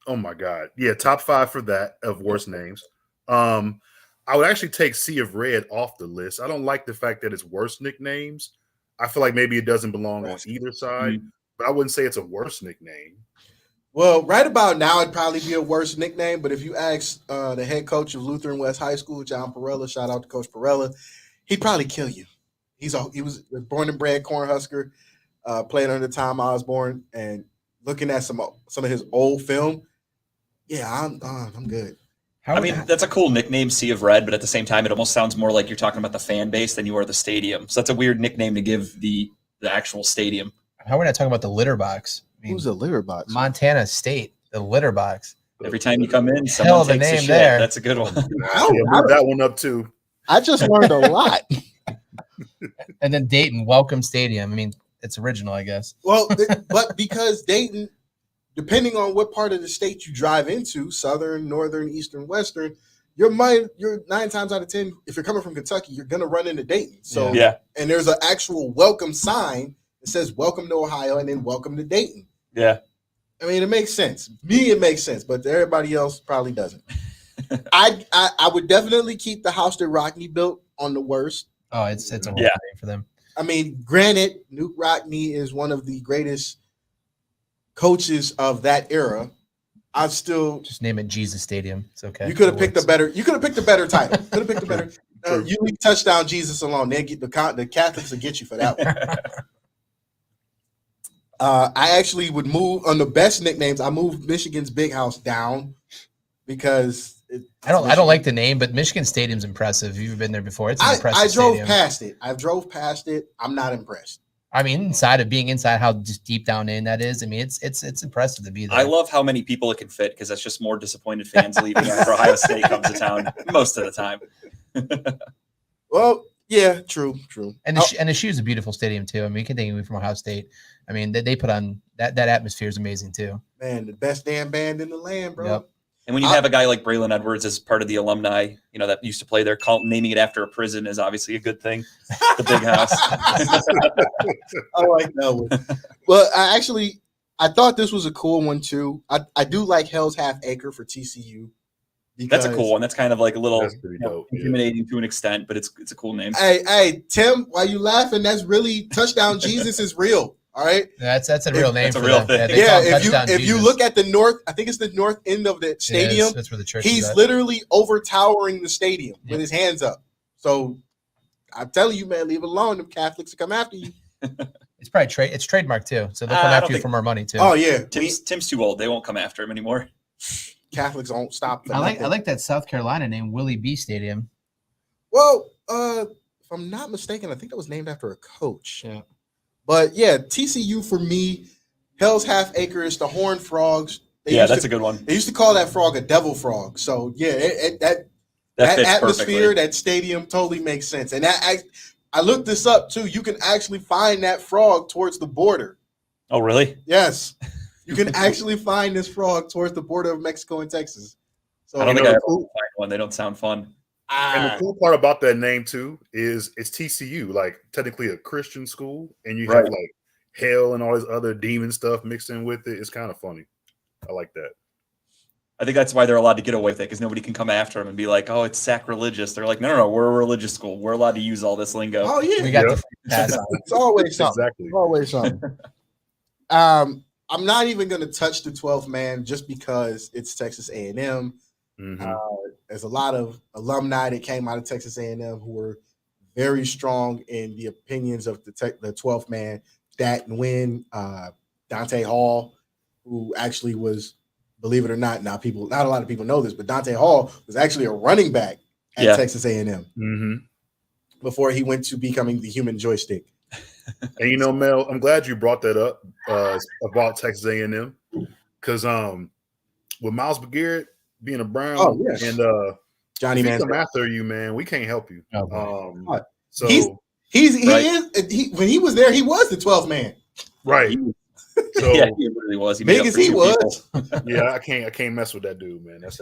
oh my God. Yeah, top 5 for that of worst names. I would actually take Sea of Red off the list. I don't like the fact that it's worst nicknames. I feel like maybe it doesn't belong on either side, but I wouldn't say it's a worst nickname. well, right about now, it'd probably be a worse nickname. But if you ask the head coach of Lutheran West High School, John Perella, shout out to Coach Perella, he'd probably kill you. He was born and bred Cornhusker, played under Tom Osborne, and looking at some of his old film, yeah, I'm good. I mean, that's a cool nickname, Sea of Red, but at the same time, it almost sounds more like you're talking about the fan base than you are the stadium. So that's a weird nickname to give the actual stadium. how are we not talking about the litter box? I mean, Who's a litter box? Montana State, the litter box. Every time you come in, Hell someone of a takes a name shit. there. That's a good one. Yeah, move that one up too. I just learned a lot. And then Dayton, Welcome Stadium. I mean, it's original, I guess. Well, but because Dayton, depending on what part of the state you drive into, southern, northern, eastern, western, you're 9 times out of 10, if you're coming from Kentucky, you're gonna run into Dayton. So Yeah. and there's an actual welcome sign that says "Welcome to Ohio" and then "Welcome to Dayton." Yeah. I mean, it makes sense. Me, it makes sense, but to everybody else probably doesn't. I would definitely keep the house that Rockney built on the worst. Oh, it's a horrible Yeah. name for them. I mean, granted, Nuke Rockney is one of the greatest coaches of that era. I still Just name it Jesus Stadium. It's okay. you could have It picked a works. better. You could have picked a better title. Could have picked a better. You leave touchdown Jesus alone. They get the Catholics will get you for that one. I actually would move on the best nicknames. I moved Michigan's Big House down because I don't like the name, but Michigan Stadium's impressive. You've been there before. It's an impressive I drove stadium. past it. I drove past it. I'm not impressed. I mean, being inside, how just deep down in that is. I mean, it's impressive to be there. I love how many people it can fit because that's just more disappointed fans leaving after Ohio State comes to town most of the time. Well, yeah, true. And the Shoe is a beautiful stadium too. I mean, you can take it from Ohio State. I mean, they put on that atmosphere is amazing too. Man, the best damn band in the land, bro. Yep. And when you have a guy like Braylon Edwards as part of the alumni, that used to play there, naming it after a prison is obviously a good thing. The Big House. I like that one. Well, I thought this was a cool one too. I do like Hell's Half Acre for TCU. That's a cool one. That's kind of like a little That's pretty dope. Yeah. intimidating to an extent, but it's a cool name. Hey, Tim, why you laughing? That's really touchdown Jesus is real. All right. That's a real name. That's a for real them. thing. they call him Yeah, Touchdown if you Jesus. look at the north, I think it's the north end of the Yeah, stadium. that's where the church He's is at. literally over towering the stadium with his hands up. So I'm telling you, man, leave it alone. Them Catholics will come after you. It's probably it's trademark too, so they'll come after you for more money too. Oh yeah, Tim's too old. They won't come after him anymore. Catholics won't stop. I like that South Carolina name, Willie B Stadium. Well, if I'm not mistaken, I think that was named after a coach. Yeah. But yeah, TCU for me, Hell's Half Acre is the Horned Frogs. That's a good one. They used to call that frog a devil frog. So yeah, that fits atmosphere, perfectly. that stadium totally makes sense. And I looked this up too. You can actually find that frog towards the border. Oh, really? Yes, you can actually find this frog towards the border of Mexico and Texas. So I don't think I ever find one. They don't sound fun. And the cool part about that name too is it's TCU, like technically a Christian school, and you have like hell and all this other demon stuff mixed in with it. It's kind of funny. I like that. I think that's why they're allowed to get away with it, because nobody can come after them and be like, "Oh, it's sacrilegious." They're like, "No, we're a religious school. We're allowed to use all this lingo." Oh yeah, We got the pass on. it's always something. Exactly. It's always something. I'm not even going to touch the 12th man just because it's Texas A&M. There's a lot of alumni that came out of Texas A&M who were very strong in the opinions of the 12th man. Dat and Win, Dante Hall, who actually was, believe it or not, not a lot of people know this, but Dante Hall was actually a running back at Texas A&M before he went to becoming the human joystick. And you know, Mel, I'm glad you brought that up about Texas A&M, because with Miles Beguerd being a Brown and Johnny if he Manziel come after you, man, we can't help you. So he when he was there, he was the 12th man. Right. So yeah, he really was. He big as he was. Yeah, I can't mess with that dude, man. That's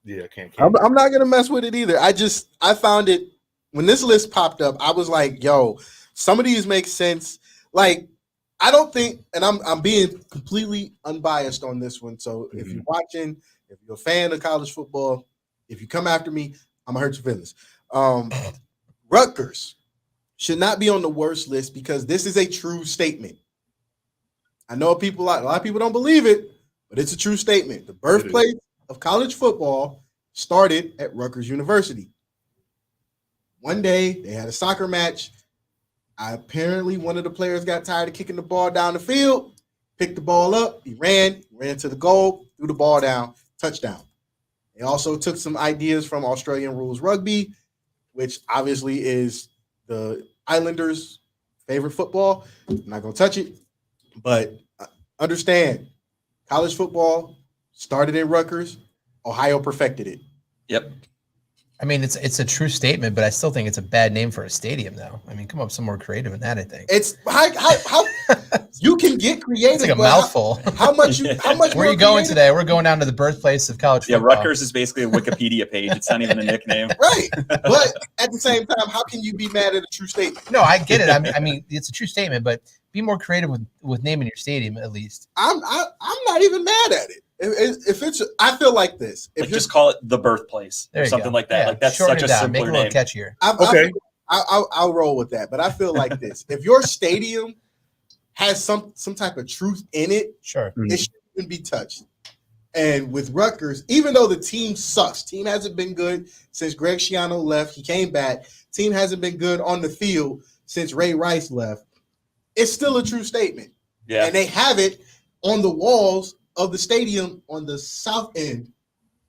yeah, I can't. I'm not gonna mess with it either. I found it when this list popped up. I was like, yo, some of these make sense. Like, I don't think, and I'm being completely unbiased on this one. So if you're watching, if you're a fan of college football, if you come after me, I'm gonna hurt your feelings. Rutgers should not be on the worst list because this is a true statement. I know a lot of people don't believe it, but it's a true statement. The birthplace of college football started at Rutgers University. One day they had a soccer match. Apparently one of the players got tired of kicking the ball down the field, picked the ball up, he ran to the goal, threw the ball down, touchdown. They also took some ideas from Australian rules rugby, which obviously is the Islanders' favorite football. I'm not going to touch it, but understand, college football started at Rutgers. Ohio perfected it. Yep. I mean, it's a true statement, but I still think it's a bad name for a stadium, though. I mean, come up with some more creative than that, I think. It's how you can get creative. It's like a mouthful. How much? Where are you going today? We're going down to the birthplace of college football. Yeah, Rutgers is basically a Wikipedia page. It's not even a nickname. Right. But at the same time, how can you be mad at a true statement? No, I get it. I mean, it's a true statement, but be more creative with naming your stadium at least. I'm not even mad at it. If it's, I feel like this. If Like just call it the birthplace or something like that. Yeah, like that's shorten such a it down, simpler make it a little name. catchier. Okay. I'll roll with that. But I feel like this. If your stadium has some type of truth in it, Sure, it shouldn't even be touched. And with Rutgers, even though the team sucks, team hasn't been good since Greg Schiano left. He came back. Team hasn't been good on the field since Ray Rice left. It's still a true statement. Yeah. And they have it on the walls of the stadium on the south end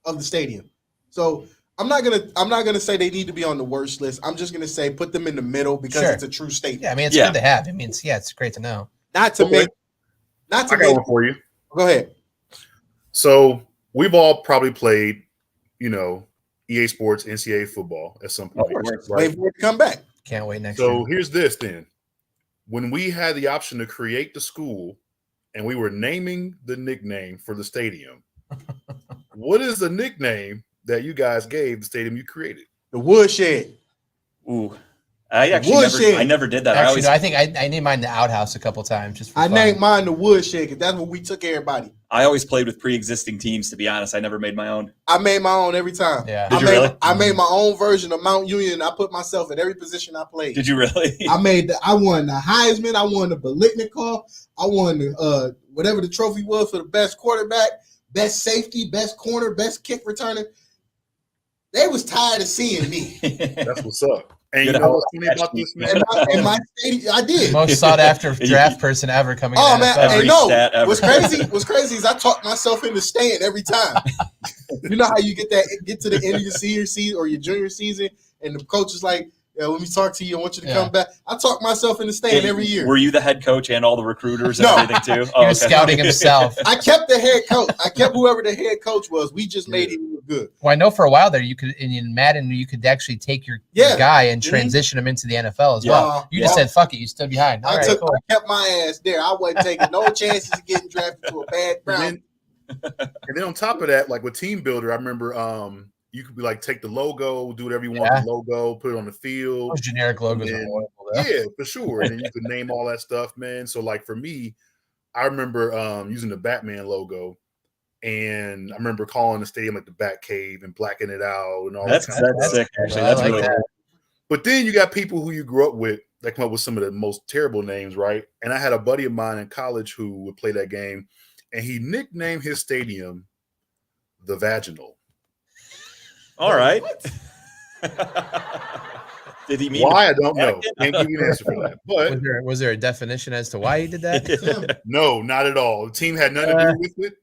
of the stadium. So I'm not gonna say they need to be on the worst list. I'm just gonna say put them in the middle because it's a true statement. Yeah, I mean it's good to have. I mean, it's great to know. Not to make. I got one for you. Go ahead. So we've all probably played, EA Sports NCAA football at some point. Wait for it to come back. Can't wait next year. So here's this then. When we had the option to create the school and we were naming the nickname for the stadium, what is the nickname that you guys gave the stadium you created? The Woodshed. Ooh. I never did that. Actually, I think I named mine the Outhouse a couple times. Just for I fun. named mine the Woodshed because that's what we took everybody. I always played with pre-existing teams, to be honest. I never made my own. I made my own every time. Yeah. Did you really? I made my own version of Mount Union. I put myself at every position I played. Did you really? I won the Heisman. I won the Biletnikoff. I won the whatever the trophy was for the best quarterback, best safety, best corner, best kick returner. They was tired of seeing me. That's what's up. And Good you know how- what's funny about this, man? In my stadium, I did. Most sought after draft person ever coming. Oh in the man, NFL. Every hey, no. stat ever. What's crazy is I talked myself into staying every time. You know how you get to the end of your senior season or your junior season, and the coach is like, "Yeah, let me talk to you. I want you to come back." I talk myself into staying every year. Were you the head coach and all the recruiters and No. everything too? He was scouting himself. I kept the head coach. I kept whoever the head coach was. We just made him look good. Well, I know for a while there, you could in Madden, you could actually take your guy and transition him into the NFL as well. You just said, "Fuck it," you stood behind. All right, cool. I kept my ass there. I wasn't taking no chances of getting drafted to a bad Brown. And then on top of that, like with Team Builder, I remember you could be like take the logo, do whatever you want with the logo, put it on the field. Those generic logos are horrible, though. Yeah, for sure. And then you could name all that stuff, man. So like for me, I remember using the Batman logo, and I remember calling the stadium like the Bat Cave and blacking it out and all That's that. sick. Actually, that's really cool. But then you got people who you grew up with that come up with some of the most terrible names, right? And I had a buddy of mine in college who would play that game, and he nicknamed his stadium the Vaginal. All right. Did he mean why? I don't know. Can't give you an answer for that. But was there a definition as to why he did that? No, not at all. The team had nothing to do with it.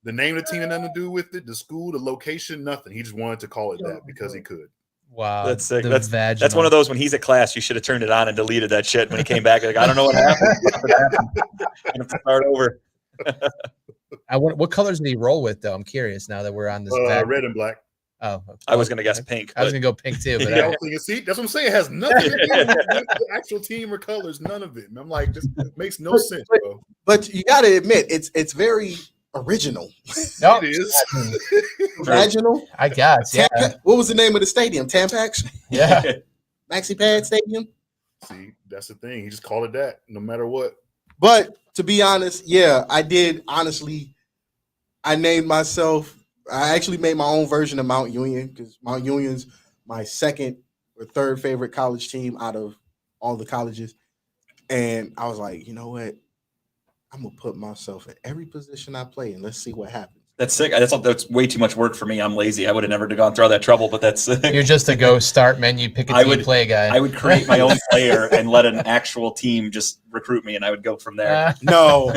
The name of the team had nothing to do with it. The school, the location, nothing. He just wanted to call it that because he could. Wow, that's sick. That's one of those when he's at class, you should have turned it on and deleted that shit when he came back. Like, I don't know what happened. I have to start over. What colors did he roll with, though? I'm curious now that we're on this. Red and black. Oh, I was going to guess pink. I was going to go pink too. But see, that's what I'm saying. It has nothing to do with the actual team or colors. None of it. And I'm like, this makes no sense, bro. But you got to admit, it's very original. No, it is. Original. I guess. Yeah. What was the name of the stadium? Tampax. Yeah. Maxi Pad Stadium. See, that's the thing. He just called it that, no matter what. But to be honest, yeah, I did. Honestly, I named myself. I actually made my own version of Mount Union because Mount Union's my second or third favorite college team out of all the colleges. And I was like, you know what? I'm going to put myself at every position I play and let's see what happens. That's sick. That's way too much work for me. I'm lazy. I would have never gone through all that trouble, but that's You're just a go start menu, pick a team, play guy. I would create my own player and let an actual team just recruit me, and I would go from there. No.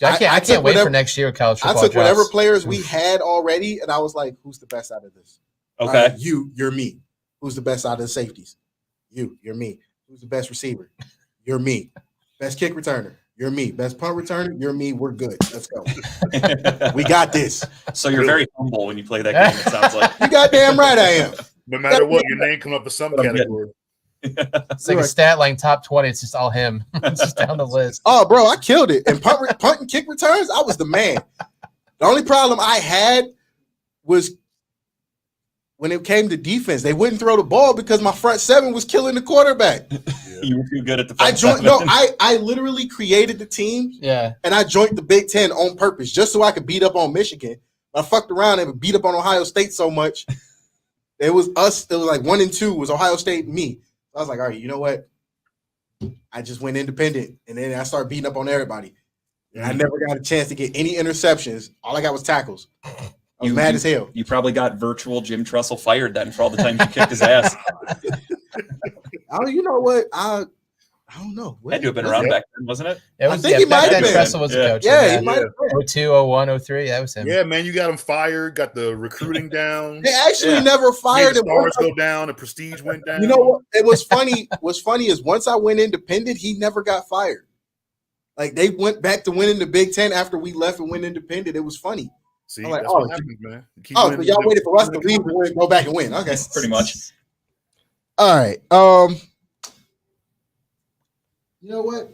I can't wait for next year college football. I took whatever players we had already, and I was like, who's the best out of this? Okay. You're me. Who's the best out of the safeties? You're me. Who's the best receiver? You're me. Best kick returner? You're me. Best punt returner? You're me. We're good. Let's go. We got this. So you're very humble when you play that game, it sounds like. You goddamn right I am. No matter what, your name come up with some category. It's like a stat line top 20. It's just all him. It's just down the list. Oh, bro, I killed it. And punt and kick returns, I was the man. The only problem I had was when it came to defense, they wouldn't throw the ball because my front seven was killing the quarterback. You were too good at the I joined. No, I literally created the team. Yeah, and I joined the Big Ten on purpose just so I could beat up on Michigan. I fucked around and beat up on Ohio State so much. It was us. It was like 1 and 2 was Ohio State and me. I was like, all right, you know what? I just went independent, and then I started beating up on everybody. And I never got a chance to get any interceptions. All I got was tackles. I was mad as hell. You probably got virtual Jim Tressel fired then for all the times you kicked his ass. Oh, you know what? I don't know. Had to have been around back then, wasn't it? I think he might have been. Tressel was a coach. Yeah, he might have been. 02, 01, 03. That was him. Yeah, man, you got him fired. Got the recruiting down. They actually never fired him. Stars go down. The prestige went down. You know what? It was funny. What's funny is once I went independent, he never got fired. Like they went back to winning the Big Ten after we left and went independent. It was funny. See, like, that's what happens, man. So y'all waited for us to leave and go back and win. Okay, pretty much. All right. You know what?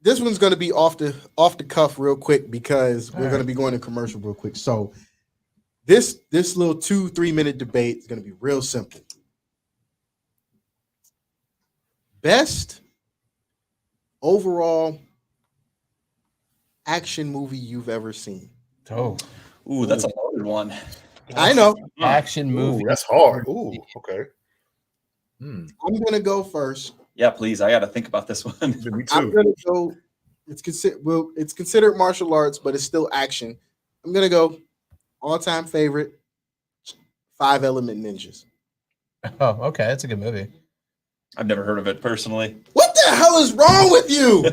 This one's going to be off the cuff real quick because we're going to be going to commercial real quick. So this little 2-3 minute debate is going to be real simple. Best overall action movie you've ever seen. Ooh, that's a loaded one. I know. Action movie. Ooh, that's hard. Ooh, okay. I'm going to go first. Yeah, please. I got to think about this one. Me too. I'm going to go. It's considered martial arts, but it's still action. I'm going to go all-time favorite, 5 Element Ninjas. Oh, okay, that's a good movie. I've never heard of it personally. What the hell is wrong with you?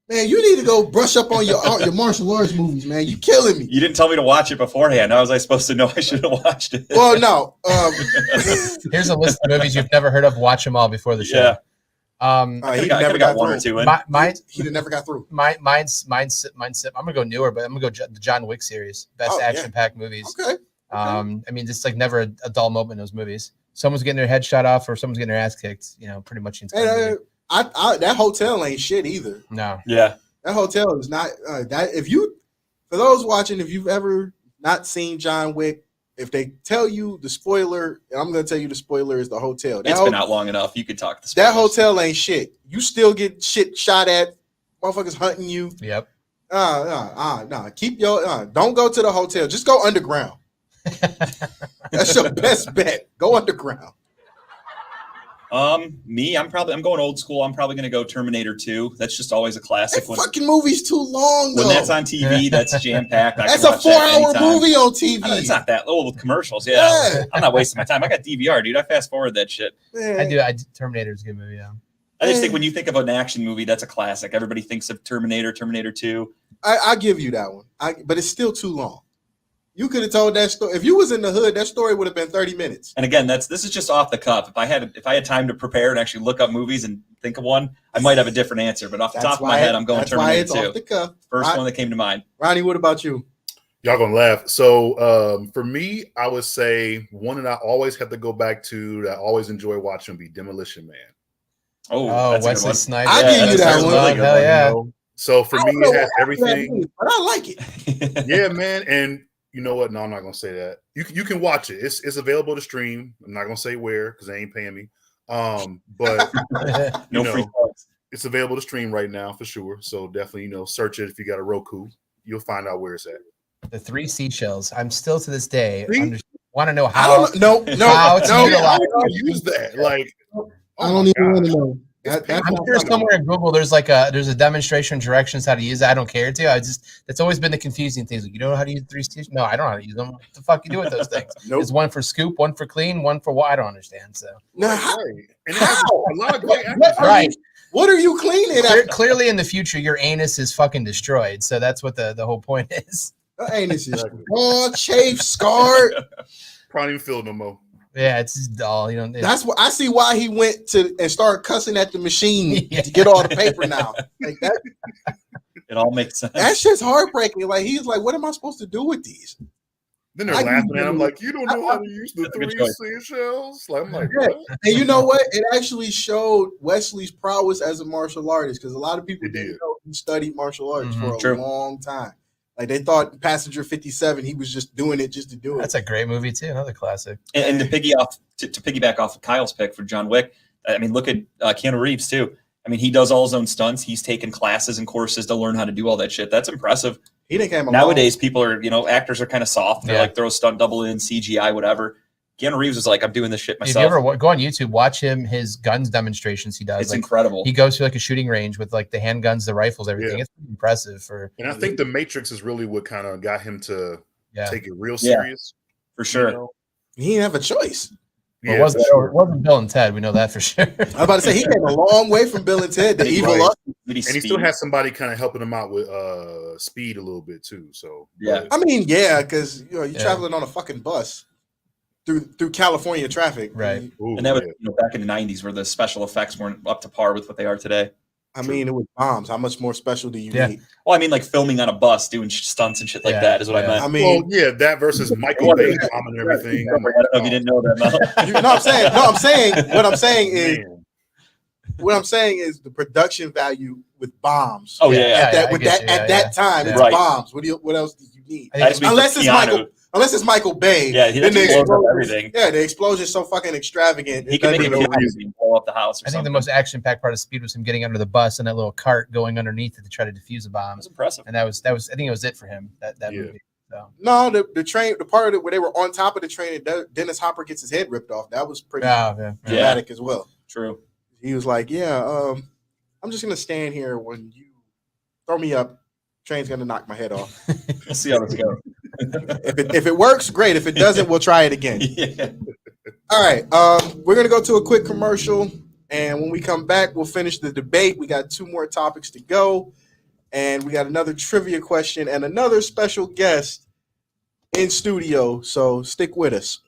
Man, you need to go brush up on your martial arts movies, man. You killing me. You didn't tell me to watch it beforehand. How was I supposed to know I should have watched it? Well, no. Here's a list of movies you've never heard of. Watch them all before the show. Yeah. He I never got got one through. or two in. He never got through. Mine's. I'm gonna go newer, but I'm gonna go the John Wick series. Best action-packed movies. Okay. I mean, just like never a dull moment in those movies. Someone's getting their head shot off, or someone's getting their ass kicked. You know, pretty much. And, that hotel ain't shit either. No. Yeah. That hotel is not that. For those watching, if you've ever not seen John Wick, if they tell you the spoiler, and I'm going to tell you the spoiler is the hotel. It's been out long enough. You could talk the That spoilers. hotel ain't shit. You still get shit shot at. Motherfuckers hunting you. Yep. Keep your don't go to the hotel. Just go underground. That's your best bet. Go underground. I'm going old school. I'm probably going to go Terminator 2. That's just always a classic. That fucking movie's too long, though. When that's on TV, that's jam-packed. That's a 4-hour movie on TV. It's not that old with commercials. Yeah. I'm not wasting my time. I got DVR, dude. I fast forward that shit. Man. I do. Terminator's a good movie, yeah. I just think when you think of an action movie, that's a classic. Everybody thinks of Terminator 2. I give you that one. But it's still too long. You could have told that story. If you was in the hood, that story would have been 30 minutes. And again, this is just off the cuff. If I had time to prepare and actually look up movies and think of one, I might have a different answer. But off the top of my head, I'm going Terminator 2. Off the cuff. First one that came to mind. Ronnie, what about you? Y'all gonna laugh. So for me, I would say one that I always have to go back to that I always enjoy watching would be Demolition Man. Oh, that's Wesley Snipes. I give you that one. Really Hell yeah. You know? So for me, it has everything. But I like it. Yeah, man. And you know what? No, I'm not gonna say that. You can watch it. It's available to stream. I'm not gonna say where because they ain't paying me. But No free plugs. it's available to stream right now for sure. So definitely, search it if you got a Roku. You'll find out where it's at. The 3 seashells. I'm still to this day See? want to know I how. don't know. No, How to no. utilize- I use that. Like, I don't even want to know. That- I'm sure somewhere in Google there's a demonstration directions how to use it. I don't care to. That's always been the confusing thing. Like, you don't know how to use 3 stations? No, I don't know how to use them. What the fuck you do with those things? Nope. There's one for scoop, one for clean, one for what? I don't understand. So Now, right. And it has a lot of great actors. right. what are you cleaning at? Clearly in the future your anus is fucking destroyed. So that's what the whole point is. Anus is all chafed, scarred. Probably even feel no more. Yeah, it's just dull. That's what I see why he went to and started cussing at the machine Yeah. to get all the paper now. Like that, It all makes sense. that shit's heartbreaking. Like he's like, what am I supposed to do with these? Then they're I laughing can- at him like, you don't know how to use the That's a good 3 choice. seashells. Like, I'm like, Yeah. what? And you know what? It actually showed Wesley's prowess as a martial artist because a lot of people It didn't did. know he studied martial arts Mhm. for a True. long time. Like they thought Passenger 57, he was just doing it just to do it. That's a great movie too. Another classic. And to piggyback off of Kyle's pick for John Wick, I mean, look at Keanu Reeves too. I mean, he does all his own stunts. He's taken classes and courses to learn how to do all that shit. That's impressive. He didn't came along. Nowadays, people are, actors are kind of soft. They're Yeah. like throw a stunt double in, CGI, whatever. Keanu Reeves is like, I'm doing this shit If you myself. ever go on YouTube, watch his guns demonstrations he does. It's Like, incredible. he goes to like a shooting range with like the handguns, the rifles, everything. Yeah. It's pretty impressive for And I think The Matrix is really what kind of got him to yeah. take it real Yeah. serious. for sure. You know? He didn't have a choice. Well, Yeah, it wasn't, for sure. it wasn't Bill and Ted. We know that for sure. I was about to say he came a long way from Bill and Ted, the evil Right. up. Did he And he speed? still has somebody kind of helping him out with speed a little bit too. So Yeah. I mean, yeah, because you're Yeah. traveling on a fucking bus through California traffic. Right. Ooh, And that was yeah. back in the 90s where the special effects weren't up to par with what they are today. I mean, it was bombs. How much more special do you Yeah. need? Well, I mean, like filming on a bus, doing stunts and shit like Yeah, that is what yeah. I meant. I Well, mean, yeah, that versus Michael Bay bombing everything. I don't know if you didn't know that, Mel. you know what I'm saying? No, I'm saying what I'm saying is Man. what I'm saying is the production value with bombs. Oh, yeah. Yeah. At that, I with get that you, at yeah, that time, it's Right. bombs. What else do you need? I That think just means Unless it's Keanu. Michael Bay. Yeah, he then the blows up explosion- everything. Yeah, the explosion's so fucking extravagant. He it can make doesn't a even kid reason. and blow up the house or I think the something. most action-packed part of Speed was him getting under the bus and that little cart going underneath it to try to defuse the That bombs. was impressive. And that was I think it was it for him. That Yeah. movie. So No, the train, the part of it where they were on top of the train and Dennis Hopper gets his head ripped off. That was pretty yeah. Yeah. dramatic as well. True. He was like, "Yeah, I'm just gonna stand here when you throw me up. Train's gonna knock my head off. We'll see how this goes. If it works, great. If it doesn't, we'll try it again." Yeah. All right. We're gonna go to a quick commercial, and when we come back, we'll finish the debate. We got 2 more topics to go, and we got another trivia question and another special guest in studio. So stick with us.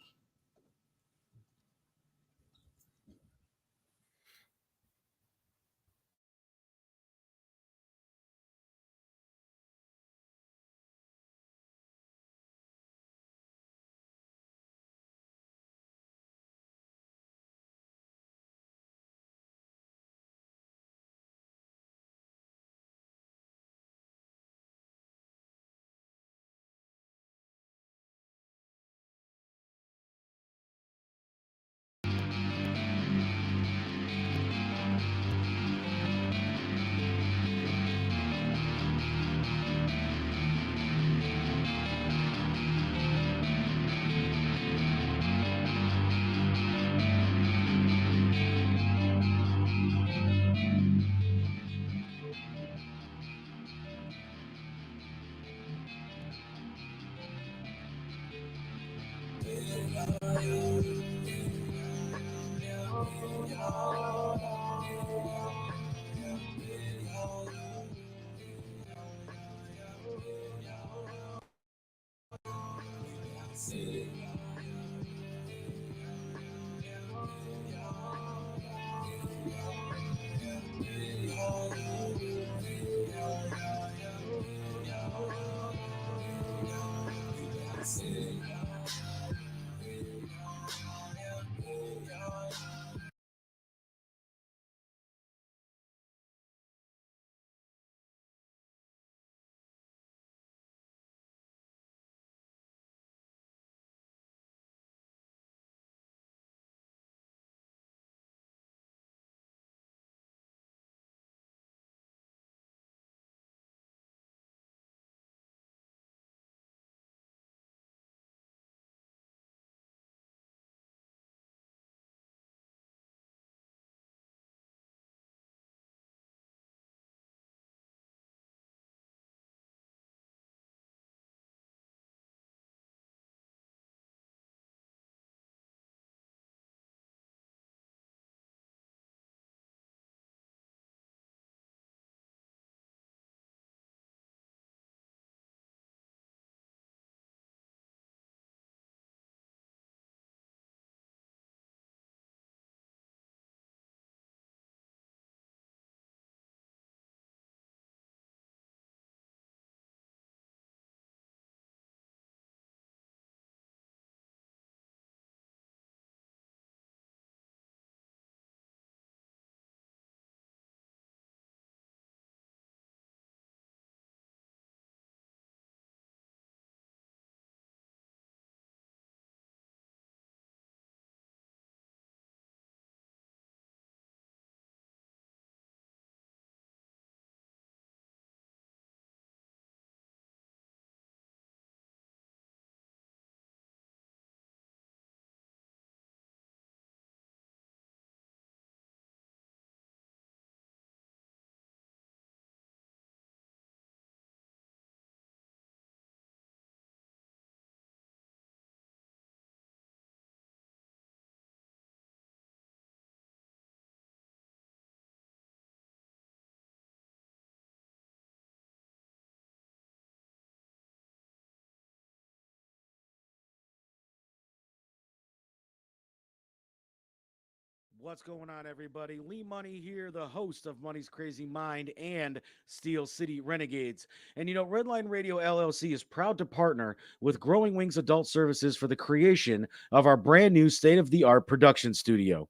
What's going on, everybody? Lee Money here, the host of Money's Crazy Mind and Steel City Renegades. And you know, Redline Radio LLC is proud to partner with Growing Wings Adult Services for the creation of our brand new state of the art production studio.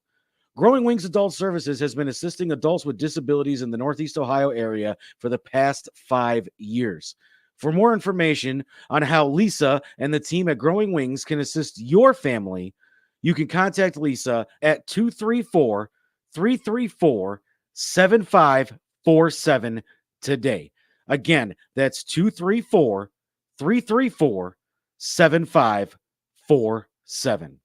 Growing Wings Adult Services has been assisting adults with disabilities in the Northeast Ohio area for the past 5 years. For more information on how Lisa and the team at Growing Wings can assist your family, you can contact Lisa at 234 334 7547 today. Again, that's 234 334 7547.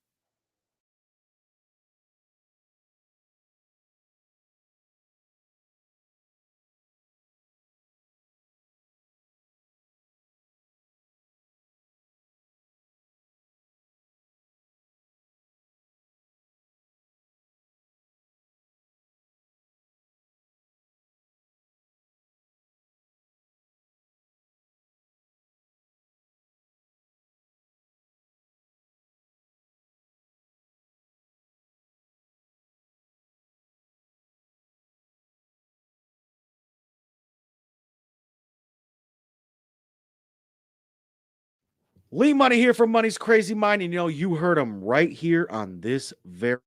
Lee Money here from Money's Crazy Mind, and you heard him right here on this very.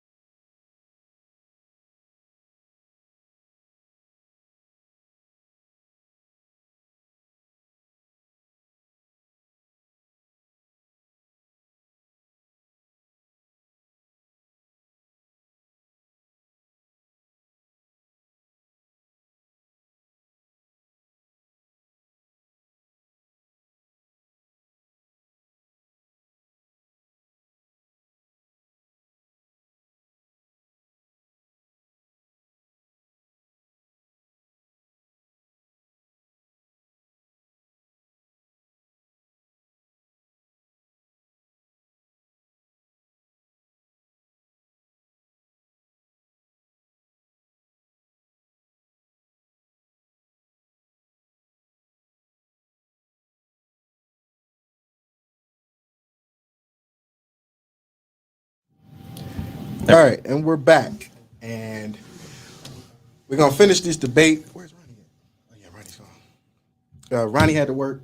All right, and we're back, and we're gonna finish this debate. Where's Ronnie at? Oh yeah, Ronnie's gone. Ronnie had to work,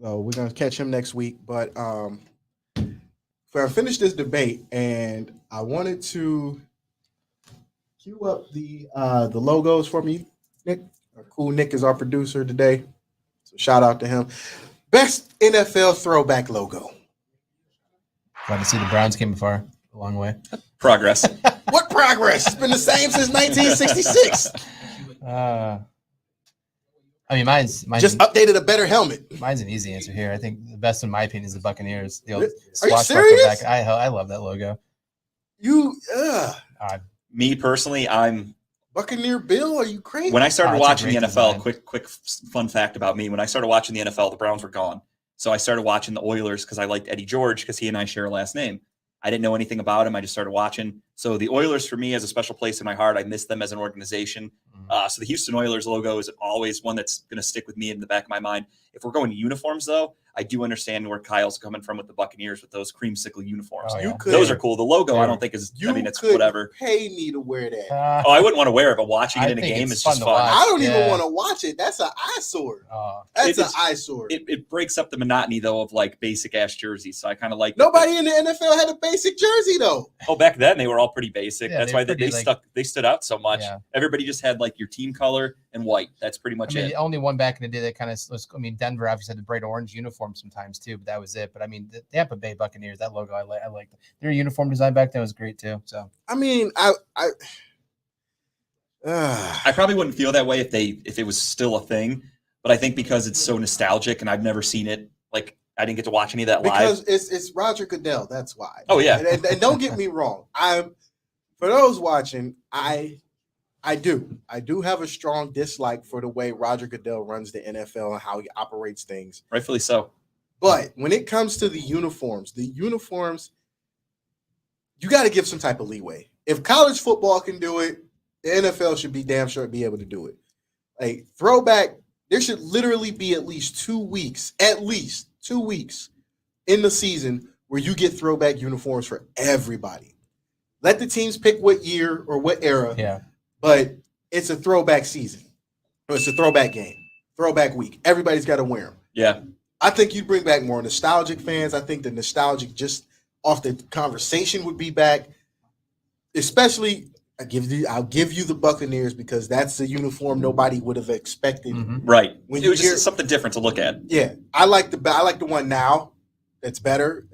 so we're gonna catch him next week. But we're gonna finish this debate, and I wanted to cue up the logos for me. Nick, cool. Nick is our producer today, so shout out to him. Best NFL throwback logo. Glad to see the Browns came far, a long way. Progress. What progress? It's been the same since 1966. I mean, mine's Just updated a better helmet. mine's an easy answer here. I think the best, in my opinion, is the Buccaneers. The old Are you swashbuckler serious? back. I love that logo. Me personally, I'm Buccaneer Bill, are you crazy? when I started Oh, it's a watching the great NFL. design. Quick fun fact about me: when I started watching the NFL, the Browns were gone. So I started watching the Oilers because I liked Eddie George because he and I share a last name. I didn't know anything about him. I just started watching. So the Oilers for me has a special place in my heart. I miss them as an organization. So the Houston Oilers logo is always one that's going to stick with me in the back of my mind. If we're going to uniforms, though, I do understand where Kyle's coming from with the Buccaneers with those creamsicle uniforms. Oh, yeah. Those are cool. The logo, I Yeah. don't think is. You I mean, it's could whatever. pay me to wear that. Oh, I wouldn't want to wear it, but watching I it in a think game it's is fun just to fun. watch. I don't even Yeah. want to watch it. That's an eyesore. Oh, That's It an is- eyesore. It breaks up the monotony though of like basic ass jerseys. So I kind of like Nobody in the NFL had a basic jersey though. Oh, back then they were all pretty basic. Yeah, That's they're why pretty, they stood out so much. Yeah. Everybody just had like your team color and white. That's pretty I much mean, it. the only one back in the day that kind of was, I mean, Denver obviously had the bright orange uniform sometimes too, but that was it. But I mean, the Tampa Bay Buccaneers, that logo, I like. Their uniform design back then was great too. So I mean, I probably wouldn't feel that way if it was still a thing, but I think because it's so nostalgic and I've never seen it, like I didn't get to watch any of that live. because it's Roger Goodell. That's why. Oh, yeah. And don't get me wrong. For those watching, I do have a strong dislike for the way Roger Goodell runs the NFL and how he operates things. Rightfully so. But when it comes to the uniforms, you got to give some type of leeway. If college football can do it, the NFL should be damn sure be able to do it. Like throwback, there should literally be at least 2 weeks in the season where you get throwback uniforms for everybody. Let the teams pick what year or what era, yeah, but it's a throwback season. Or it's a throwback game, throwback week. Everybody's got to wear them. Yeah. I think you'd bring back more nostalgic fans. I think the nostalgic just off the conversation would be back. Especially, I'll give you the Buccaneers because that's a uniform nobody would have expected. Right. When It you was hear- just something different to look at. Yeah, I like the one now. That's better.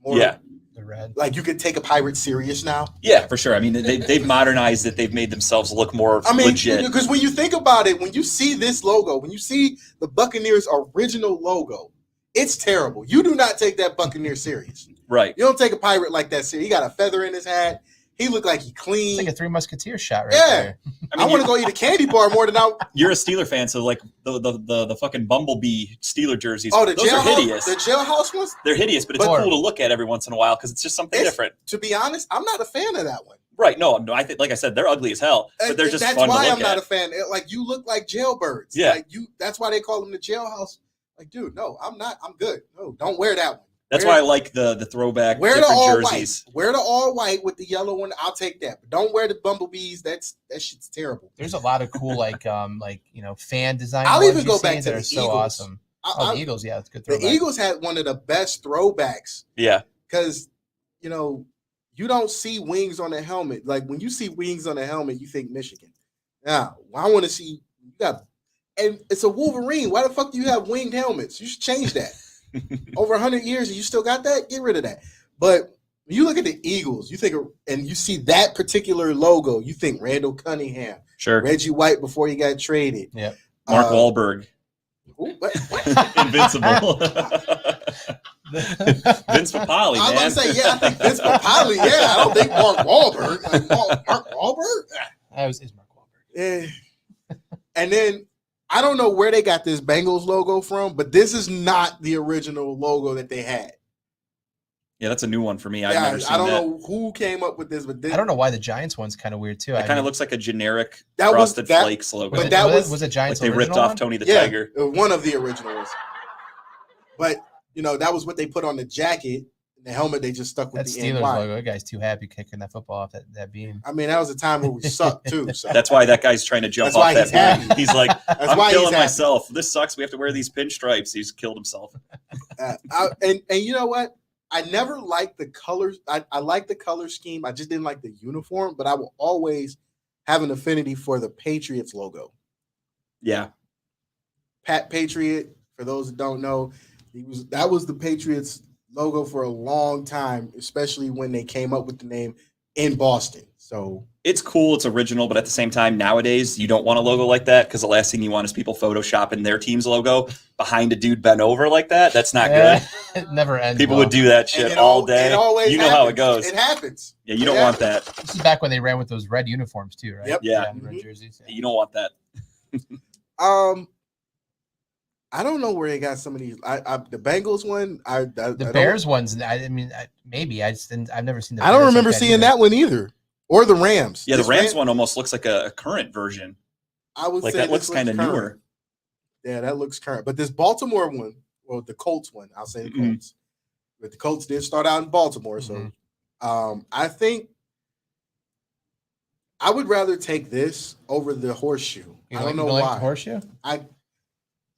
More, Yeah. the red. like you could take a pirate serious now. Yeah, for sure. I mean, they've modernized it. They've made themselves look more I mean, legit. because when you think about it, when you see this logo, when you see the Buccaneers original logo, it's terrible. You do not take that Buccaneer serious. Right. You don't take a pirate like that serious. He got a feather in his hat. He looked like he It's clean. like a Three Musketeers shot right Yeah. there. I want to go eat a candy bar more than I. You're a Steeler fan, so like the fucking Bumblebee Steeler jerseys. Oh, the those are hideous. jailhouse ones. They're hideous, but it's But- cool to look at every once in a while because it's just something It's- different. To be honest, I'm not a fan of that one. Right? No, I think, like I said, they're ugly as hell, but they're just That's fun to why look I'm not at. a fan. Like you look like jailbirds. Yeah. Like you. That's why they call them the jailhouse. Like, dude, no, I'm not. I'm good. No, don't wear that one. That's Wear- why I like the throwback Wear the different all jerseys. white. Wear the all white with the yellow one. I'll take that. But don't wear the bumblebees. That shit's terrible. There's a lot of cool fan design. I'll ones even you go see back to that the are so Eagles. awesome. The Eagles, yeah, it's good. The Eagles had one of the best throwbacks. Yeah, because you don't see wings on the helmet. Like when you see wings on the helmet, you think Michigan. Now, I want to see you got, and it's a Wolverine. Why the fuck do you have winged helmets? You should change that. Over 100 years, and you still got that? Get rid of that. But when you look at the Eagles, you think, and you see that particular logo, you think Randall Cunningham, sure. Reggie White before he got traded. Yeah. Mark Wahlberg. What? Invincible. Vince Papale, man. I was going to say, yeah, I think Vince Papale. Yeah, I don't think Mark Wahlberg. Like, Mark Wahlberg? That was Mark Wahlberg. Yeah. And then I don't know where they got this Bengals logo from, but this is not the original logo that they had. Yeah, that's a new one for me. I've never seen I don't that. know who came up with this, but I don't know why the Giants one's kind of weird too. It kind of looks like a generic that Frosted that, Flakes logo. But that was a Giants. Like they ripped off Tony the Tiger. One of the originals. But that was what they put on the jacket. The helmet they just stuck with that the Steelers NY. logo. That guy's too happy kicking that football off that beam. I mean, that was a time where we sucked too. So. That's why that guy's trying to jump That's off why that he's happy. beam. He's like, That's I'm why killing he's happy. myself. This sucks. We have to wear these pinstripes. He's killed himself. And you know what? I never liked the colors. I like the color scheme. I just didn't like the uniform, but I will always have an affinity for the Patriots logo. Yeah. Pat Patriot, for those that don't know, that was the Patriots logo for a long time, especially when they came up with the name in Boston. So it's cool, it's original, but at the same time, nowadays you don't want a logo like that because the last thing you want is people photoshopping their team's logo behind a dude bent over like that. That's not good. It never ends. People would do that shit all day. It always know how it goes. It happens. Yeah, you don't want that. This is back when they ran with those red uniforms too, right? Yep. Yeah. Red jerseys. Yeah. You don't want that. I don't know where they got some of these. The Bengals one, The Bears ones. Maybe I just didn't. I've never seen. I don't remember seeing that one either, or the Rams. Yeah, the Rams one almost looks like a current version. I would like say that looks kind of newer. Yeah, that looks current. But this Baltimore one, well, the Colts one, I'll say the Colts. But the Colts did start out in Baltimore, so I think I would rather take this over the horseshoe. I don't know why. Like the horseshoe?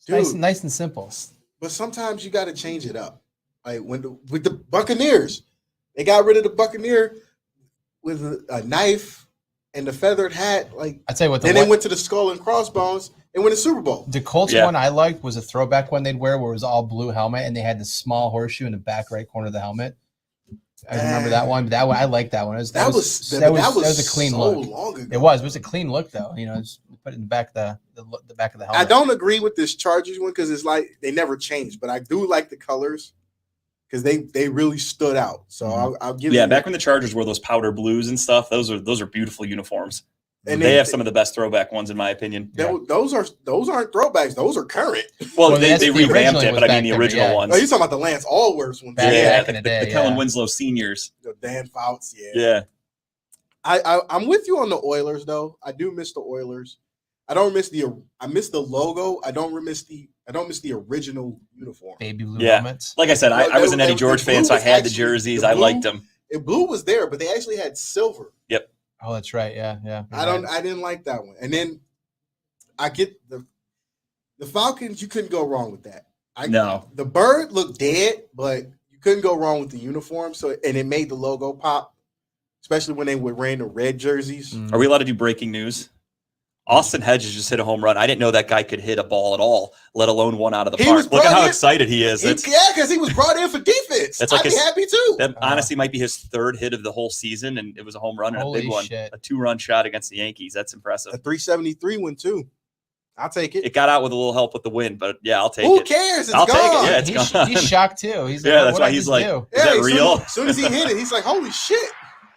Dude, nice and simple. But sometimes you got to change it up. Like with the Buccaneers, they got rid of the Buccaneer with a knife and the feathered hat. Like I tell you what, then they went to the skull and crossbones and win the Super Bowl. The Colts one I liked was a throwback one they'd wear where it was all blue helmet and they had the small horseshoe in the back right corner of the helmet. I remember that one. But that one, I liked that one. That was a clean look. Long ago. It was a clean look though. Just put it in the back of the back of the helmet. I don't agree with this Chargers one because it's like they never changed, but I do like the colors because they really stood out. So I'll give. Yeah, back when the Chargers wore those powder blues and stuff, those are beautiful uniforms. And they have some of the best throwback ones in my opinion. Those aren't throwbacks; those are current. Well, they revamped it, but I mean the original ones. Oh, you're talking about the Lance Allworth ones? Back in the day, the Kellen Winslow seniors, the Dan Fouts. Yeah. I'm with you on the Oilers though. I do miss the Oilers. I miss the logo. I don't miss the original uniform. Baby blue helmets. Like I said, I was an Eddie George fan, so I had the jerseys. I liked them. Blue was there, but they actually had silver. Yep. Oh, that's right. Yeah. I didn't like that one. And then I get the Falcons. You couldn't go wrong with that. No. The bird looked dead, but you couldn't go wrong with the uniform. And it made the logo pop, especially when they were wearing the red jerseys. Are we allowed to do breaking news? Austin Hedges just hit a home run. I didn't know that guy could hit a ball at all, let alone one out of the park. Look at how excited he is. Because he was brought in for defense. I'd be happy too. That honestly might be his third hit of the whole season, and it was a home run and a big one. A 2-run shot against the Yankees. That's impressive. A 373 one too. I'll take it. It got out with a little help with the wind, but yeah, I'll take it. Who cares? It's gone. Take it. Yeah, it's gone. He's shocked too. He's like, that's why he's like, is that real? As soon as he hit it, he's like, holy shit.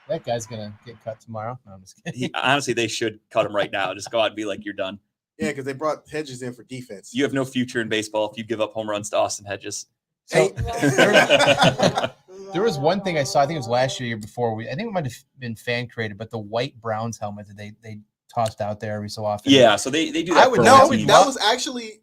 That guy's gonna get cut tomorrow. No, I'm just kidding. Honestly, they should cut him right now. Just go out and be like, you're done. Yeah, because they brought Hedges in for defense. You have no future in baseball if you give up home runs to Austin Hedges. So, there was one thing I saw. I think it was last year before. I think it might have been fan created, but the white Browns helmet that they tossed out there every so often. Yeah, so they do that. That was actually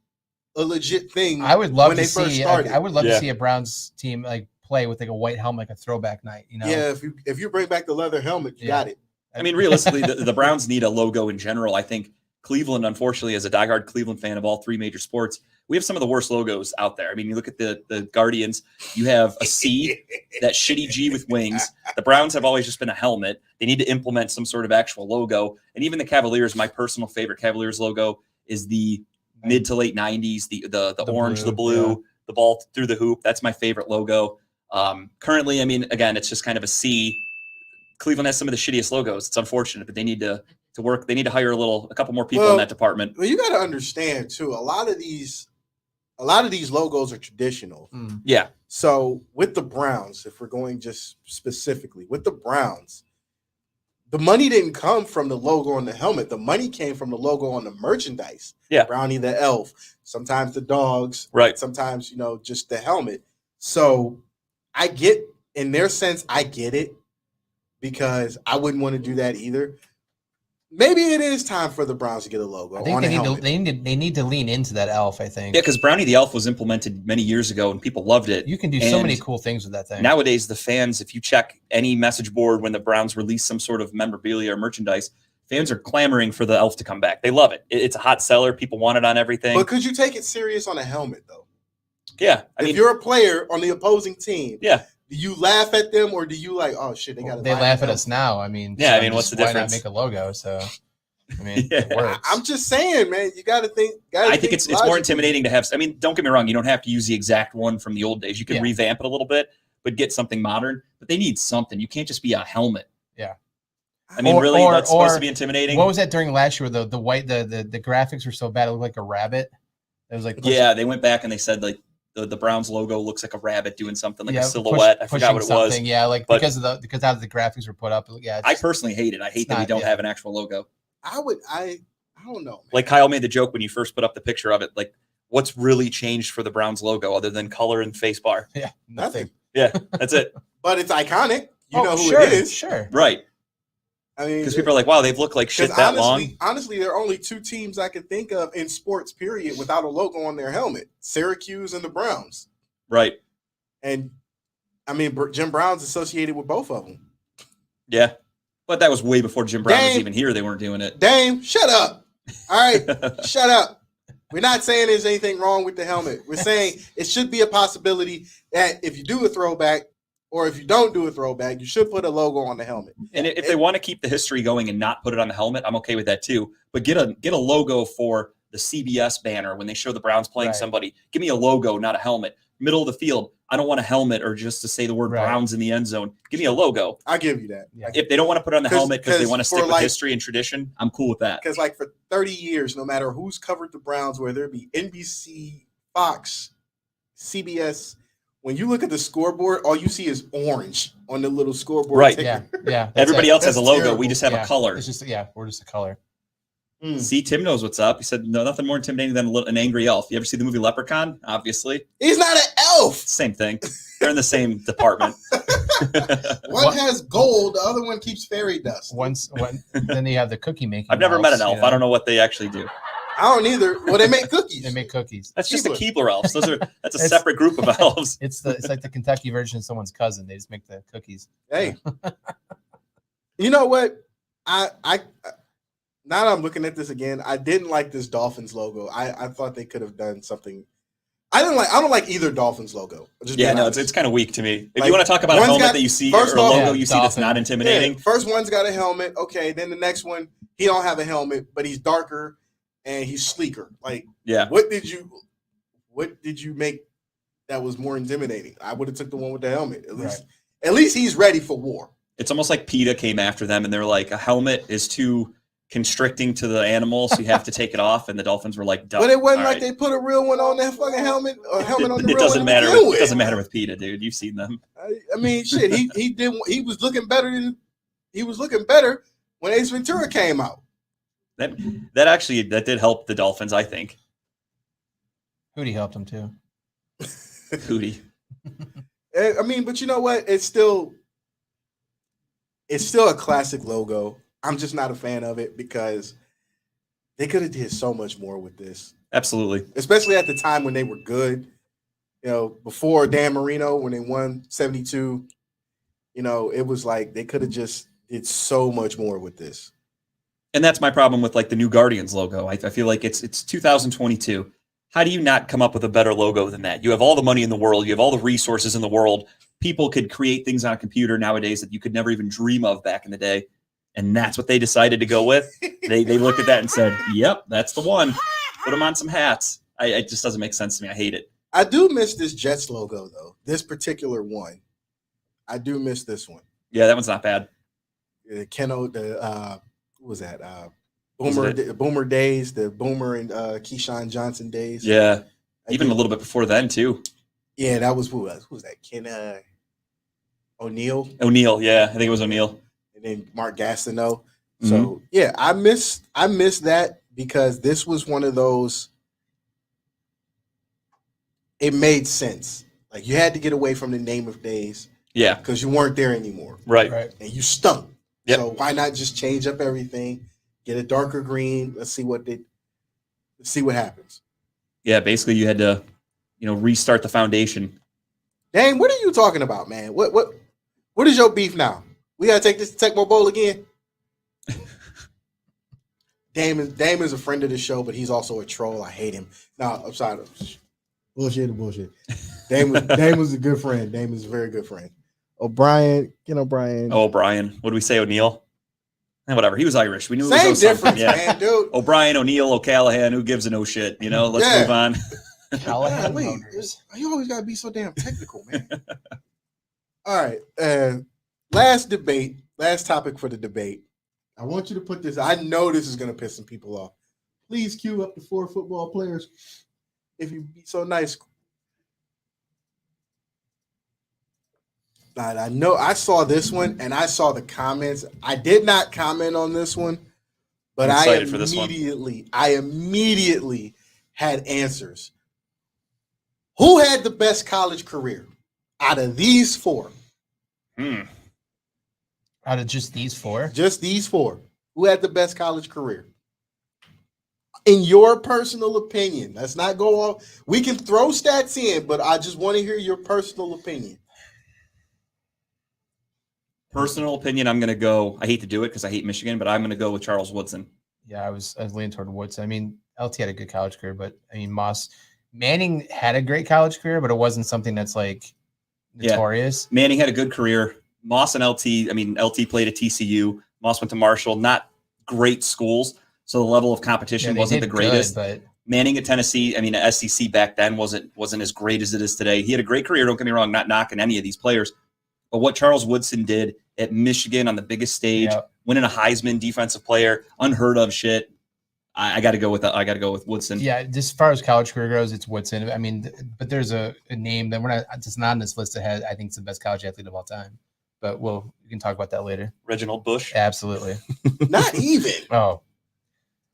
a legit thing. I would love when to they first see. started. I would love to see a Browns team like play with like a white helmet, like a throwback night. Yeah, if you bring back the leather helmet, you got it. I mean, realistically, the Browns need a logo in general. I think Cleveland, unfortunately, as a diehard Cleveland fan of all three major sports, we have some of the worst logos out there. I mean, you look at the Guardians, you have a C, that shitty G with wings. The Browns have always just been a helmet. They need to implement some sort of actual logo. And even the Cavaliers, my personal favorite Cavaliers logo is the mid to late 90s, the orange, blue, the blue, yeah. the ball through the hoop. That's my favorite logo. Currently, I mean, again, it's just kind of a C. Cleveland has some of the shittiest logos. It's unfortunate, but they need to work. They need to hire a couple more people in that department. Well, you got to understand too. A lot of these logos are traditional. Yeah. So with the Browns, if we're going just specifically with the Browns, the money didn't come from the logo on the helmet. The money came from the logo on the merchandise. Yeah. Brownie the elf, sometimes the dogs, right? Sometimes, just the helmet. So I get, in their sense, I get it, because I wouldn't want to do that either. Maybe it is time for the Browns to get a logo. I think they need to lean into that elf, I think. Yeah, because Brownie the Elf was implemented many years ago and people loved it. You can do so many cool things with that thing. Nowadays, the fans, if you check any message board when the Browns release some sort of memorabilia or merchandise, fans are clamoring for the elf to come back. They love it. It's a hot seller. People want it on everything. But could you take it serious on a helmet, though? Yeah. If you're a player on the opposing team, yeah, do you laugh at them, or do you like, oh shit, they got to? They laugh at us now. I mean, yeah. I mean, what's the difference? Why not make a logo? So, I mean, yeah. it works. I'm just saying, man. You got to think. I think it's more intimidating to have. I mean, don't get me wrong. You don't have to use the exact one from the old days. You can revamp it a little bit, but get something modern. But they need something. You can't just be a helmet. Yeah. I mean, really, that's supposed to be intimidating. What was that during last year? The white, the graphics were so bad it looked like a rabbit. It was like they went back and they said like the Browns logo looks like a rabbit doing something like a silhouette. I forgot what it was. Yeah, like because how the graphics were put up. Yeah, I personally hate it. I hate that we don't have an actual logo. I don't know. Man. Like Kyle made the joke when you first put up the picture of it. Like, what's really changed for the Browns logo other than color and face bar? Yeah, nothing. Yeah, that's it. But it's iconic. You know who it is. Sure. Right. I mean, because people are like, wow, they've looked like shit that long. Honestly, there are only two teams I can think of in sports, period, without a logo on their helmet: Syracuse and the Browns. Right. And I mean, Jim Brown's associated with both of them. Yeah. But that was way before Jim Brown was even here. They weren't doing it. Dame, shut up. All right. Shut up. We're not saying there's anything wrong with the helmet. We're saying it should be a possibility that if you do a throwback, or if you don't do a throwback, you should put a logo on the helmet. And if they want to keep the history going and not put it on the helmet, I'm okay with that too. But get a logo for the CBS banner when they show the Browns playing somebody. Give me a logo, not a helmet. Middle of the field. I don't want a helmet or just to say the word Browns in the end zone. Give me a logo. I'll give you that. Yeah. If they don't want to put it on the helmet because they want to stick with history and tradition, I'm cool with that. Because like for 30 years, no matter who's covered the Browns, whether it be NBC, Fox, CBS, when you look at the scoreboard, all you see is orange on the little scoreboard. Right. ticker. Yeah. Everybody else has a logo. Terrible. We just have a color. It's just we're just a color. See, Tim knows what's up. He said, no, nothing more intimidating than an angry elf. You ever see the movie Leprechaun? Obviously. He's not an elf. Same thing. They're in the same department. One has gold. The other one keeps fairy dust. Then you have the cookie making. I've never met an elf. I don't know what they actually do. I don't either. Well, they make cookies. They make cookies. That's just the Keebler elves. That's a separate group of elves. It's like the Kentucky version of someone's cousin. They just make the cookies. Hey. You know what? I now that I'm looking at this again, I didn't like this Dolphins logo. I thought they could have done something. I don't like either Dolphins logo. It's kind of weak to me. If you want to talk about a helmet that you see or a logo you see that's not intimidating. Yeah, first one's got a helmet. Okay, then the next one, he don't have a helmet, but he's darker and he's sleeker. Like, what did you make that was more intimidating? I would have took the one with the helmet. At least he's ready for war. It's almost like PETA came after them and they're like, a helmet is too constricting to the animal, so you have to take it off. And the Dolphins were like, but it wasn't like they put a real one on that fucking helmet or helmet on the it real doesn't one. matter. It doesn't matter with PETA, dude. You've seen them. I mean, shit. He was looking better when Ace Ventura came out. That did help the Dolphins, I think. Hootie helped him too. Hootie. I mean, but you know what? It's still a classic logo. I'm just not a fan of it because they could have did so much more with this. Absolutely. Especially at the time when they were good. You know, before Dan Marino, when they won 72, you know, it was like they could have just did so much more with this. And that's my problem with like the new Guardians logo. I feel like it's 2022. How do you not come up with a better logo than that? You have all the money in the world. You have all the resources in the world. People could create things on a computer nowadays that you could never even dream of back in the day. And that's what they decided to go with. They looked at that and said, yep, that's the one. Put them on some hats. It just doesn't make sense to me. I hate it. I do miss this Jets logo, though. This particular one. I do miss this one. Yeah, that one's not bad. What was that? Boomer days, the Boomer and Keyshawn Johnson days. Yeah, even a little bit before then, too. Yeah, that was who was that? Ken O'Neal. O'Neal, yeah, I think it was O'Neal. And then Mark Gastineau. So yeah, I miss that because this was one of those. It made sense. Like you had to get away from the name of days. Yeah, because you weren't there anymore. Right. And you stunk. Yep. So why not just change up everything? Get a darker green. Let's see what happens. Yeah, basically you had to, restart the foundation. Dang, what are you talking about, man? What is your beef now? We gotta take this to Tecmo Bowl again. Dame is a friend of the show, but he's also a troll. I hate him. No, I'm sorry. Bullshit. Dame was a good friend. Dame is a very good friend. O'Brien. Oh, O'Brien. What do we say, O'Neal? And whatever. He was Irish. We knew Same it was difference, yeah. man, dude. O'Brien, O'Neal, O'Callahan. Who gives a no shit? Let's move on. Callahan Wait, Motors. you always gotta be so damn technical, man. All right. Last topic for the debate. I want you to put this. I know this is gonna piss some people off. Please cue up the 4 football players. If you'd be so nice. I know I saw this one and I saw the comments. I did not comment on this one, but I immediately had answers. Who had the best college career out of these 4? Out of just these 4? Just these 4. Who had the best college career? In your personal opinion. Let's not go on. We can throw stats in, but I just want to hear your personal opinion. Personal opinion, I'm going to go. I hate to do it because I hate Michigan, but I'm going to go with Charles Woodson. Yeah, I was leaning toward Woodson. I mean, LT had a good college career, but I mean, Manning had a great college career, but it wasn't something that's like notorious. Yeah. Manning had a good career. Moss and LT, LT played at TCU. Moss went to Marshall. Not great schools, so the level of competition wasn't the greatest. But Manning at Tennessee, SEC back then wasn't as great as it is today. He had a great career. Don't get me wrong, not knocking any of these players. But what Charles Woodson did at Michigan on the biggest stage, winning a Heisman, defensive player, unheard of shit. I got to go with that. I got to go with Woodson. Yeah, just as far as college career goes, it's Woodson. I mean, but there's a name that it's not on this list that has, I think, it's the best college athlete of all time. But we can talk about that later. Reginald Bush. Absolutely. Not even. Oh,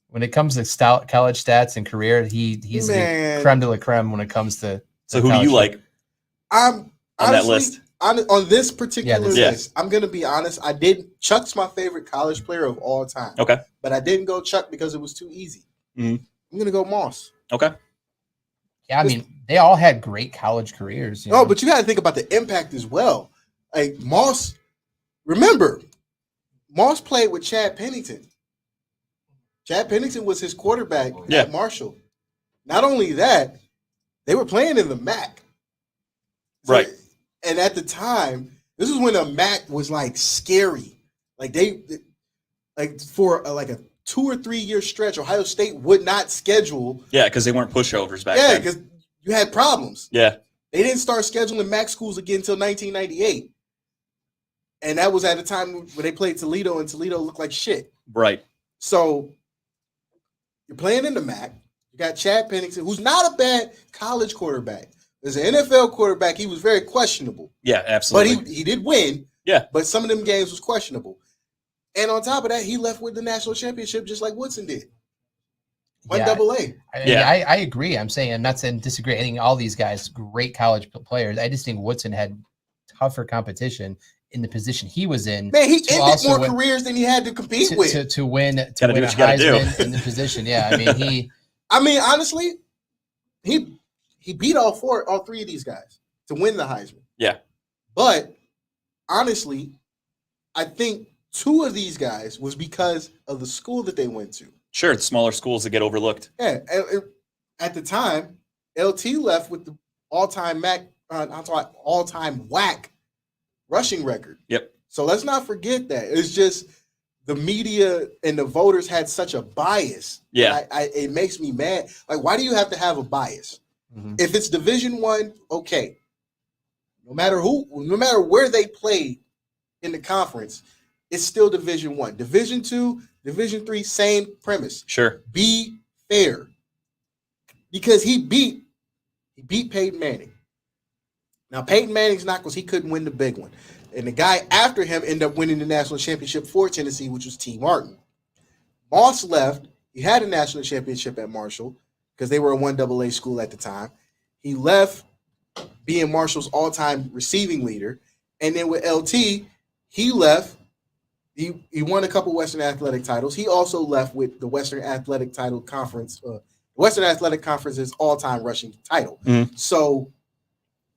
when it comes to college stats and career, he's the creme de la creme when it comes to. So who do you like? I'm on that list. On this particular list, list, I'm going to be honest. Chuck's my favorite college player of all time. Okay. But I didn't go Chuck because it was too easy. I'm going to go Moss. Okay. Yeah, I mean, they all had great college careers. But you got to think about the impact as well. Like Moss, remember, Moss played with Chad Pennington. Chad Pennington was his quarterback at Marshall. Not only that, they were playing in the MAC. Right. And at the time, this is when a MAC was like scary. Like for a 2 or 3 year stretch, Ohio State would not schedule. Yeah, because they weren't pushovers back then. Yeah, because you had problems. Yeah. They didn't start scheduling MAC schools again until 1998. And that was at a time when they played Toledo, and Toledo looked like shit. Right. So you're playing in the MAC. You got Chad Pennington, who's not a bad college quarterback. As an NFL quarterback, he was very questionable. Yeah, absolutely. But he did win. Yeah. But some of them games was questionable. And on top of that, he left with the national championship just like Woodson did. AA. I agree. I'm not saying disagree. I think all these guys, great college players. I just think Woodson had tougher competition in the position he was in. Man, he ended more careers than he had to compete with. To win a Heisman in the position. Yeah, I mean, honestly, he beat all 3 of these guys to win the Heisman. Yeah. But honestly, I think 2 of these guys was because of the school that they went to. Sure, the smaller schools that get overlooked. Yeah, and at the time, LT left with the all-time whack rushing record. Yep. So let's not forget that. It's just the media and the voters had such a bias. Yeah. It makes me mad. Like, why do you have to have a bias? Mhm. If it's Division I, okay. No matter where they play in the conference, it's still Division I. Division II, Division III, same premise. Sure. Be fair. Because he beat Peyton Manning. Now, Peyton Manning's not because he couldn't win the big one. And the guy after him ended up winning the national championship for Tennessee, which was T. Martin. Moss left. He had a national championship at Marshall because they were a 1AA school at the time. He left being Marshall's all-time receiving leader. And then with LT, he left. He won a couple Western Athletic titles. He also left with the Western Athletic Title Conference, Western Athletic Conference's all-time rushing title. Mhm. So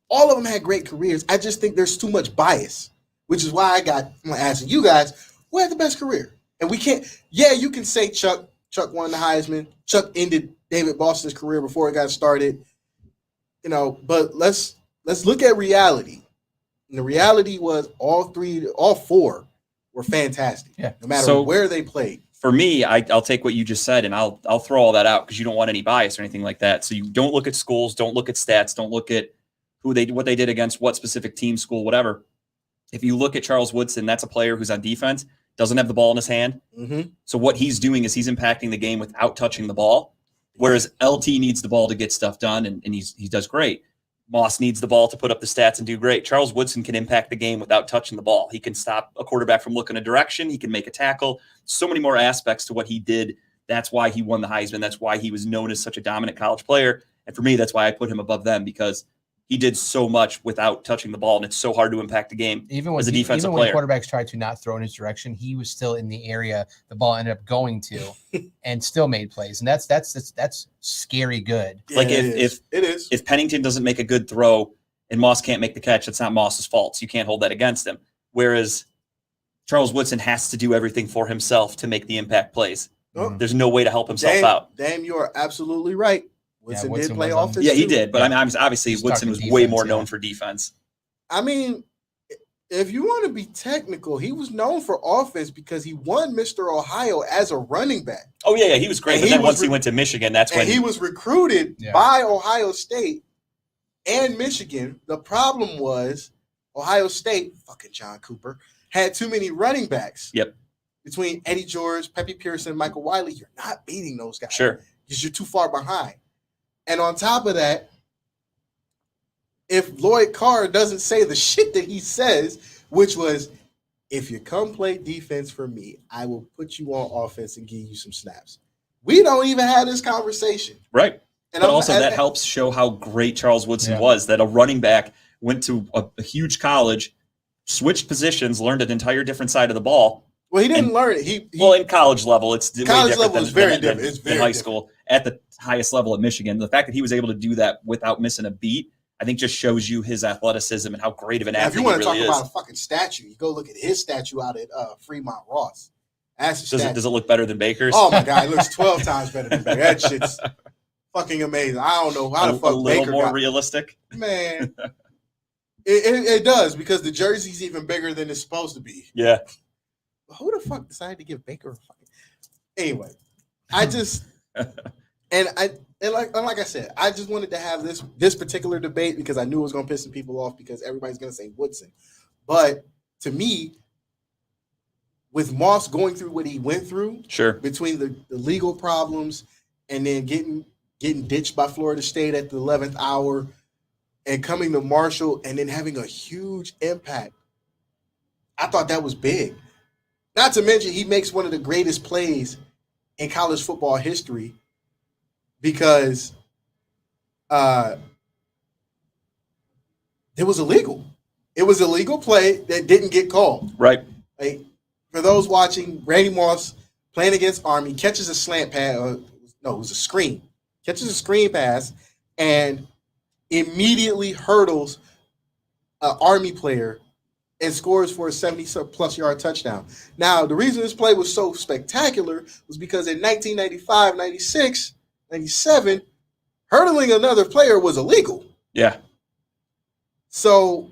all of them had great careers. I just think there's too much bias, which is why I'm asking you guys, who had the best career? And we can't, you can say Chuck won the Heisman. Chuck ended David Boston's career before it got started. But let's look at reality. And the reality was all 4 were fantastic. Yeah. No matter where they played. For me, I'll take what you just said and I'll throw all that out because you don't want any bias or anything like that. So you don't look at schools, don't look at stats, don't look at what they did against what specific team, school, whatever. If you look at Charles Woodson, that's a player who's on defense, doesn't have the ball in his hand. Mm-hmm. So what he's doing is he's impacting the game without touching the ball, whereas LT needs the ball to get stuff done, and he does great. Moss needs the ball to put up the stats and do great. Charles Woodson can impact the game without touching the ball. He can stop a quarterback from looking a direction. He can make a tackle. So many more aspects to what he did. That's why he won the Heisman. That's why he was known as such a dominant college player. And for me, that's why I put him above them, because he did so much without touching the ball, and it's so hard to impact the game as a defensive player. When quarterbacks tried to not throw in his direction, he was still in the area the ball ended up going to, and still made plays. And that's scary good. Like if Pennington doesn't make a good throw and Moss can't make the catch, it's not Moss's fault. So you can't hold that against him. Whereas Charles Woodson has to do everything for himself to make the impact plays. Oh. There's no way to help himself out. Damn, you are absolutely right. Woodson did play was offense. Yeah, he too. did. But I mean, obviously, Woodson was way more known for defense. I mean, if you want to be technical, he was known for offense because he won Mr. Ohio as a running back. Oh, yeah, he was great. And but he then was once he went to Michigan, that's when he was recruited by Ohio State and Michigan. The problem was Ohio State, fucking John Cooper, had too many running backs. Yep. Between Eddie George, Pepe Pearson, and Michael Wiley, you're not beating those guys. Sure. Because you're too far behind. And on top of that, if Lloyd Carr doesn't say the shit that he says, which was, if you come play defense for me, I will put you on offense and give you some snaps. We don't even have this conversation. Right. And but also that helps show how great Charles Woodson was, that a running back went to a huge college, switched positions, learned an entire different side of the ball. Well, he didn't learn it. Well, in college level, it's college level is very different. It's very in high school. At the highest level at Michigan, the fact that he was able to do that without missing a beat, I think just shows you his athleticism and how great of an athlete he really is. If you want to talk about a fucking statue, you go look at his statue out at Fremont Ross. Does it look better than Baker's? Oh my God, it looks 12 times better than Baker. That shit's fucking amazing. I don't know how the fuck Baker got. A little more realistic? Man, it does, because the jersey's even bigger than it's supposed to be. Yeah. Who the fuck decided to give Baker a fucking... Anyway, I just... And like I said, I just wanted to have this particular debate because I knew it was going to piss some people off because everybody's going to say Woodson. But to me, with Moss going through what he went through, sure, between the legal problems and then getting ditched by Florida State at the 11th hour and coming to Marshall and then having a huge impact, I thought that was big. Not to mention he makes one of the greatest plays in college football history, because it was illegal. It was a legal play that didn't get called. Right. Like, for those watching, Randy Moss playing against Army catches a slant pass. No, it was a screen. Catches a screen pass and immediately hurdles an Army player and scores for a 70-plus yard touchdown. Now, the reason this play was so spectacular was because in 1995, 96, 97, hurdling another player was illegal. Yeah. So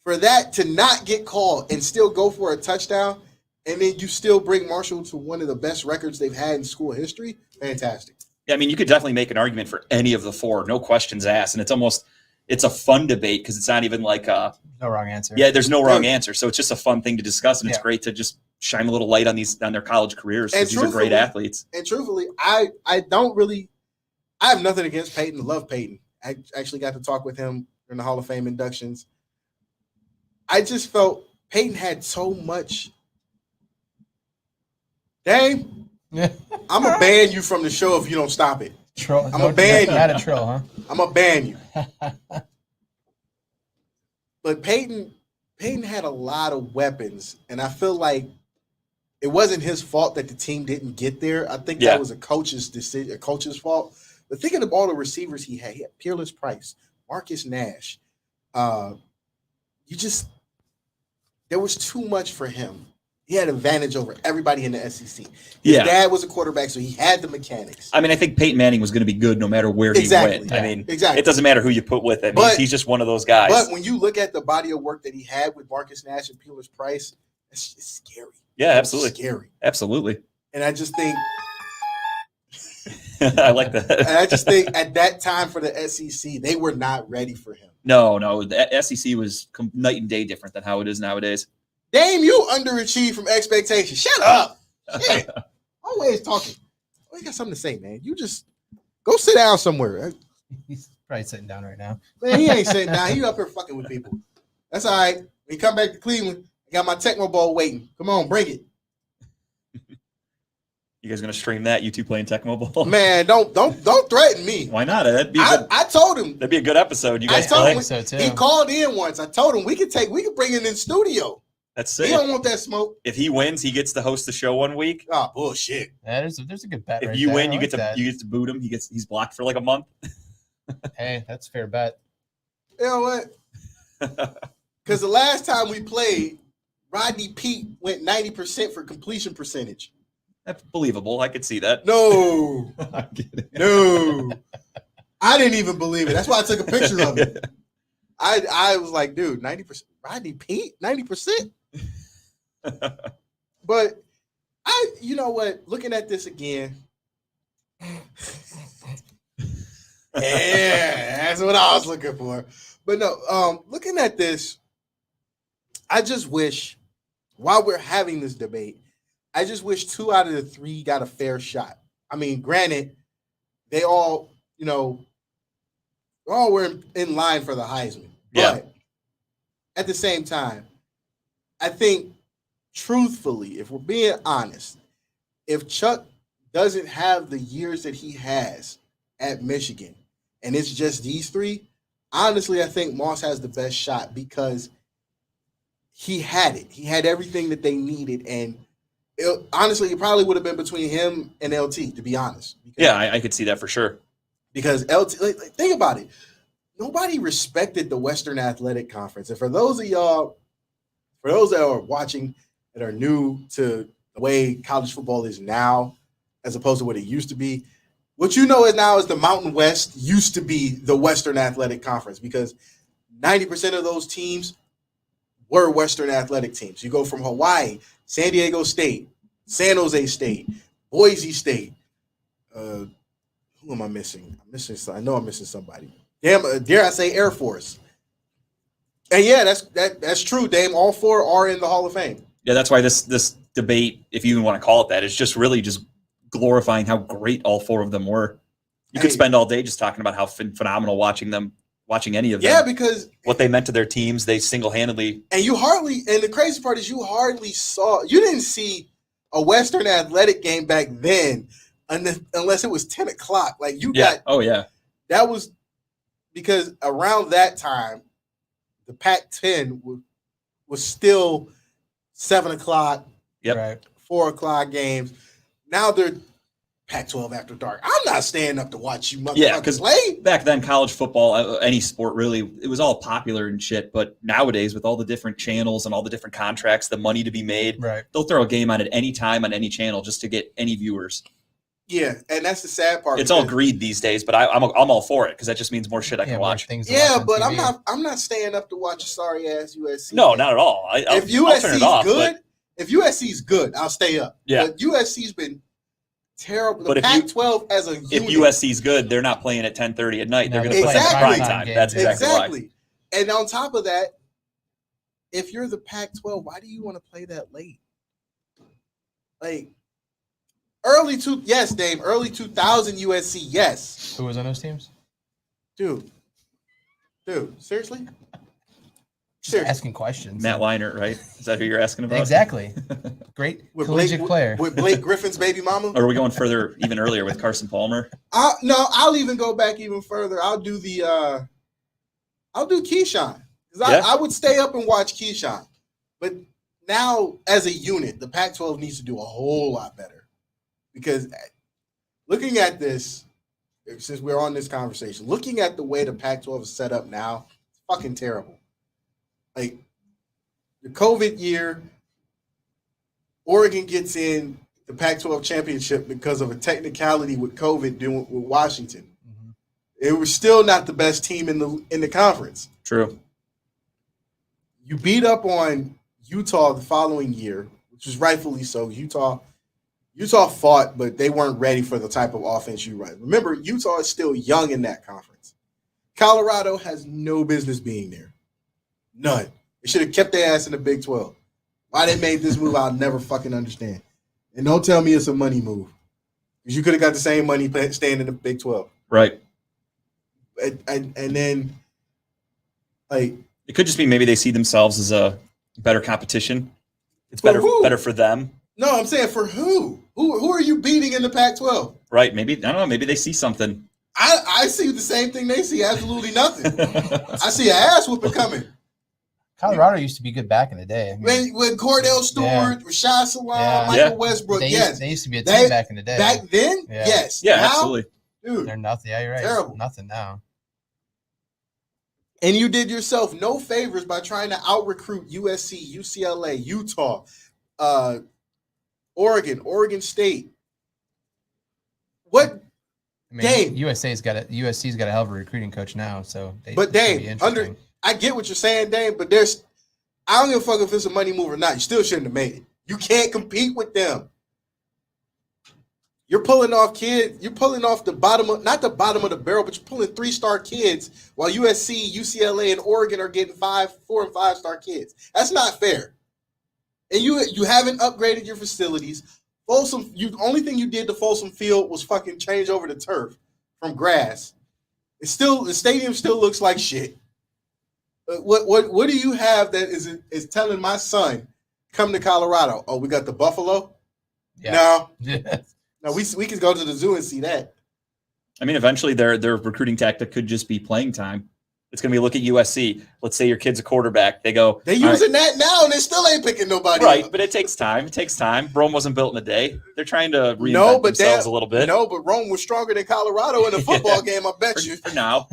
for that to not get called and still go for a touchdown, and then you still bring Marshall to one of the best records they've had in school history, fantastic. Yeah, I mean, you could definitely make an argument for any of the four, no questions asked. And it's a fun debate because it's not even like no wrong answer. Yeah, there's no wrong answer. So it's just a fun thing to discuss, and it's Yeah. great to just shine a little light on their college careers because these are great athletes. And truthfully, I have nothing against Peyton. I love Peyton. I actually got to talk with him during the Hall of Fame inductions. I just felt Peyton had so much. Dame, I'm going to ban you from the show if you don't stop it. Troll. I'm going to ban you. Not a troll, huh? I'm going to ban you. But Peyton had a lot of weapons, and I feel like it wasn't his fault that the team didn't get there. I think that was a coach's decision, a coach's fault. But thinking of all the receivers he had Peerless Price, Marcus Nash. There was too much for him. He had advantage over everybody in the SEC. His dad was a quarterback, so he had the mechanics. I mean, I think Peyton Manning was going to be good no matter where he went. Yeah. I mean, exactly. It doesn't matter who you put with him. He's just one of those guys. But when you look at the body of work that he had with Marcus Nash and Peerless Price, it's scary. Yeah, absolutely. It's scary. Absolutely. And I just think I like that. And I just think at that time for the SEC, they were not ready for him. No, the SEC was night and day different than how it is nowadays. Dame, you underachieved from expectations. Shut up. Shit. Always talking. Oh, you got something to say, man. You just go sit down somewhere. He's probably sitting down right now. Man, he ain't sitting down. He up here fucking with people. That's all right. When you come back to Cleveland, I got my Tecmo Bowl waiting. Come on, bring it. You guys gonna stream that? You two playing Tecmo Bowl? Man, don't threaten me. Why not? That'd be good. I told him. That'd be a good episode. You guys I told play? him so too. he called in once. I told him we could bring it in studio. That's He sick. don't want that smoke. If he wins, he gets to host the show one week. Oh, bullshit. There's a good bet. If right you there. win, I you get like to boot him. He's blocked for like a month. Hey, that's a fair bet. You know what? Because the last time we played, Rodney Pete went 90% for completion percentage. That's believable. I could see that. No. I'm kidding. No. I didn't even believe it. That's why I took a picture of it. I was like, dude, 90%. Rodney Pete? 90%? But you know what? Looking at this again. Yeah, that's what I was looking for. But no, looking at this, I just wish, while we're having this debate, I just wish 2 out of the 3 got a fair shot. I mean, granted, they all, were in line for the Heisman. Yeah. But at the same time, I think, truthfully, if we're being honest, if Chuck doesn't have the years that he has at Michigan, and it's just these 3, honestly, I think Moss has the best shot because he had it. He had everything that they needed, and honestly, it probably would have been between him and LT, to be honest. Yeah, I could see that for sure. Because LT, think about it. Nobody respected the Western Athletic Conference. And for those of y'all, for those that are watching that are new to the way college football is now, as opposed to what it used to be, what you know is now is the Mountain West used to be the Western Athletic Conference because 90% of those teams were Western Athletic teams. You go from Hawaii, San Diego State, San Jose State, Boise State. Who am I missing? I know I'm missing somebody. Dare I say Air Force? And yeah, that's true, Dame. All 4 are in the Hall of Fame. Yeah, that's why this debate, if you even want to call it that, is just really just glorifying how great all 4 of them were. You could spend all day just talking about how phenomenal watching any of them. Yeah, because what they meant to their teams, they single-handedly. And the crazy part is you didn't see a Western Athletic game back then unless it was 10 o'clock. Like that was because around that time, the Pac-10 was still 7 o'clock, Yep. Right. 4 o'clock games. Now they're Pac-12 after dark. I'm not staying up to watch you Yeah, motherfuckers because play. back then, college football, any sport really, it was all popular and shit. But nowadays, with all the different channels and all the different contracts, the money to be made, Right. they'll throw a game on at any time on any channel just to get any viewers. Yeah, and that's the sad part. It's all greed these days, but I'm all for it because that just means more shit I can more watch. things to Yeah, watch on but TV. I'm not staying up to watch a sorry ass USC. No, game. not at all. If I'll turn it off. if USC's good, I'll stay up. Yeah. But USC's been terrible. But The if you- Pac-12 as a if unit. USC's good, they're not playing at 10:30 at night. They're No, going to play at Exactly. prime time. Game. That's exactly why. And on top of that, if you're the Pac-12, why do you want to play that late? Like early 2000 USC, yes. Who was on those teams? Dude, seriously? Just asking questions. Matt Leinart, right? Is that who you're asking about? Exactly. Great With collegiate player. With Blake Griffin's baby mama? Or are we going further, even earlier with Carson Palmer? No, I'll even go back even further. I'll do Keyshawn. Because Yeah. I would stay up and watch Keyshawn. But now, as a unit, the Pac-12 needs to do a whole lot better. Because looking at this, since we're on this conversation, looking at the way the Pac-12 is set up now, it's fucking terrible. Like, the COVID year, Oregon gets in the Pac-12 championship because of a technicality with COVID doing with Washington. Mm-hmm. It was still not the best team in the conference. True. You beat up on Utah the following year, which was rightfully so. Utah fought, but they weren't ready for the type of offense you run. Remember, Utah is still young in that conference. Colorado has no business being there. None. They should have kept their ass in the Big 12. Why they made this move, I'll never fucking understand. And don't tell me it's a money move. Because you could have got the same money staying in the Big 12. Right. And then, like, It could just be maybe they see themselves as a better competition. It's For better who? better for them. no, I'm saying for who? Who are you beating in the Pac-12? Right. Maybe, I don't know, maybe they see something. I see the same thing they see. Absolutely nothing. I see an ass whooping coming. Colorado used to be good back in the day. I mean, When Cordell Stewart, Yeah. Rashad Salam, Yeah. Michael Yeah. Westbrook, they, yes. they used to be a They- team back in the day. Back then, Yeah. yes. Yeah, Now, absolutely. dude. They're nothing. Yeah, you're right. Terrible. Nothing now. And you did yourself no favors by trying to out-recruit USC, UCLA, Utah, Oregon State. What? I mean, Dame. USC's got a hell of a recruiting coach now, so But it should be Dame, interesting. I get what you're saying, Dame, but I don't give a fuck if it's a money move or not. You still shouldn't have made it. You can't compete with them. You're pulling off the bottom of, not the bottom of the barrel, but you're pulling 3-star kids while USC, UCLA, and Oregon are getting 4 and 5-star kids. That's not fair. And you haven't upgraded your facilities. Folsom, only thing you did to Folsom Field was fucking change over the turf from grass. The stadium still looks like shit. What do you have that is telling my son come to Colorado? Oh, we got the buffalo. Yeah. No, we can go to the zoo and see that. I mean, eventually their recruiting tactic could just be playing time. It's going to be look at USC. Let's say your kid's a quarterback. They go, They're "All right." using that now, and they still ain't picking nobody Right, up. but it takes time. It takes time. Rome wasn't built in a day. They're trying to reinvent themselves a little bit. No, but Rome was stronger than Colorado in a football game, I bet you. For now.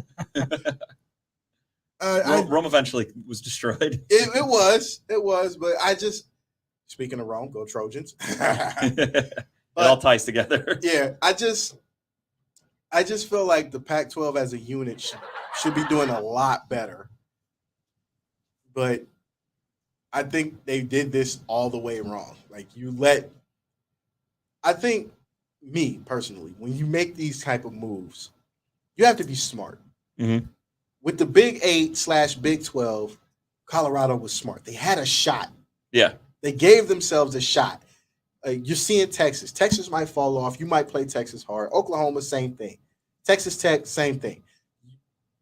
Rome eventually was destroyed. It was, but I just, speaking of Rome, go Trojans. It all ties together. Yeah, I just feel like the Pac-12 as a unit should be doing a lot better. But I think they did this all the way wrong. Like I think me personally, when you make these type of moves, you have to be smart. Mm-hmm. With the Big 8/Big 12, Colorado was smart. They had a shot. Yeah. They gave themselves a shot. You're seeing Texas. Texas might fall off. You might play Texas hard. Oklahoma, same thing. Texas Tech, same thing.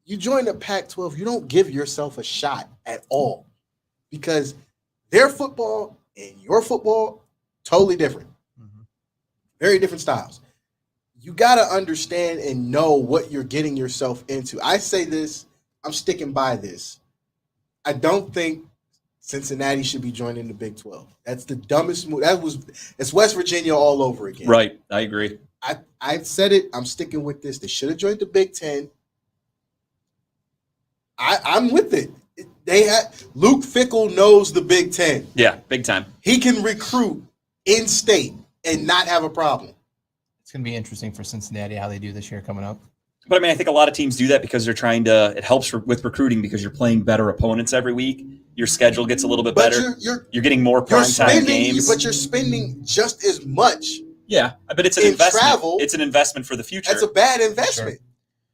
You join the Pac-12, you don't give yourself a shot at all because their football and your football, totally different. Mhm. Very different styles. You got to understand and know what you're getting yourself into. I say this, I'm sticking by this. I don't think Cincinnati should be joining the Big 12. That's the dumbest move. It's West Virginia all over again. Right. I agree. I said it. I'm sticking with this. They should have joined the Big 10. I'm with it. Luke Fickell knows the Big 10. Yeah, big time. He can recruit in state and not have a problem. It's going to be interesting for Cincinnati how they do this year coming up. But I mean, I think a lot of teams do that because they're trying to. It helps with recruiting because you're playing better opponents every week. Your schedule gets a little bit better. You're getting more prime time games. But you're spending just as much. Yeah, but it's an investment. Travel, it's an investment for the future. That's a bad investment.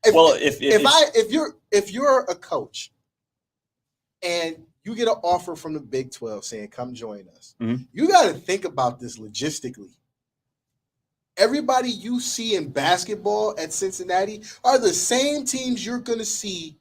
Sure. If you're a coach and you get an offer from the Big 12 saying, come join us, you got to think about this logistically. Everybody you see in basketball at Cincinnati are the same teams you're going to see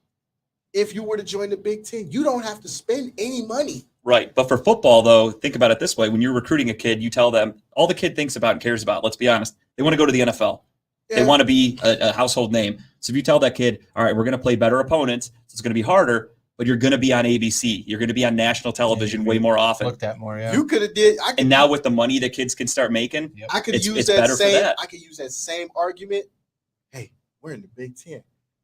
if you were to join the Big 10. You don't have to spend any money. Right. But for football, though, think about it this way. When you're recruiting a kid, you tell them all the kid thinks about and cares about, let's be honest, they want to go to the NFL. Yeah. They want to be a household name. So if you tell that kid, all right, we're going to play better opponents, so it's going to be harder, but you're going to be on ABC. You're going to be on national television way more often. Looked at more, yeah. You could have did. And now with the money that kids can start making, I could use that same argument. Hey, we're in the Big 10.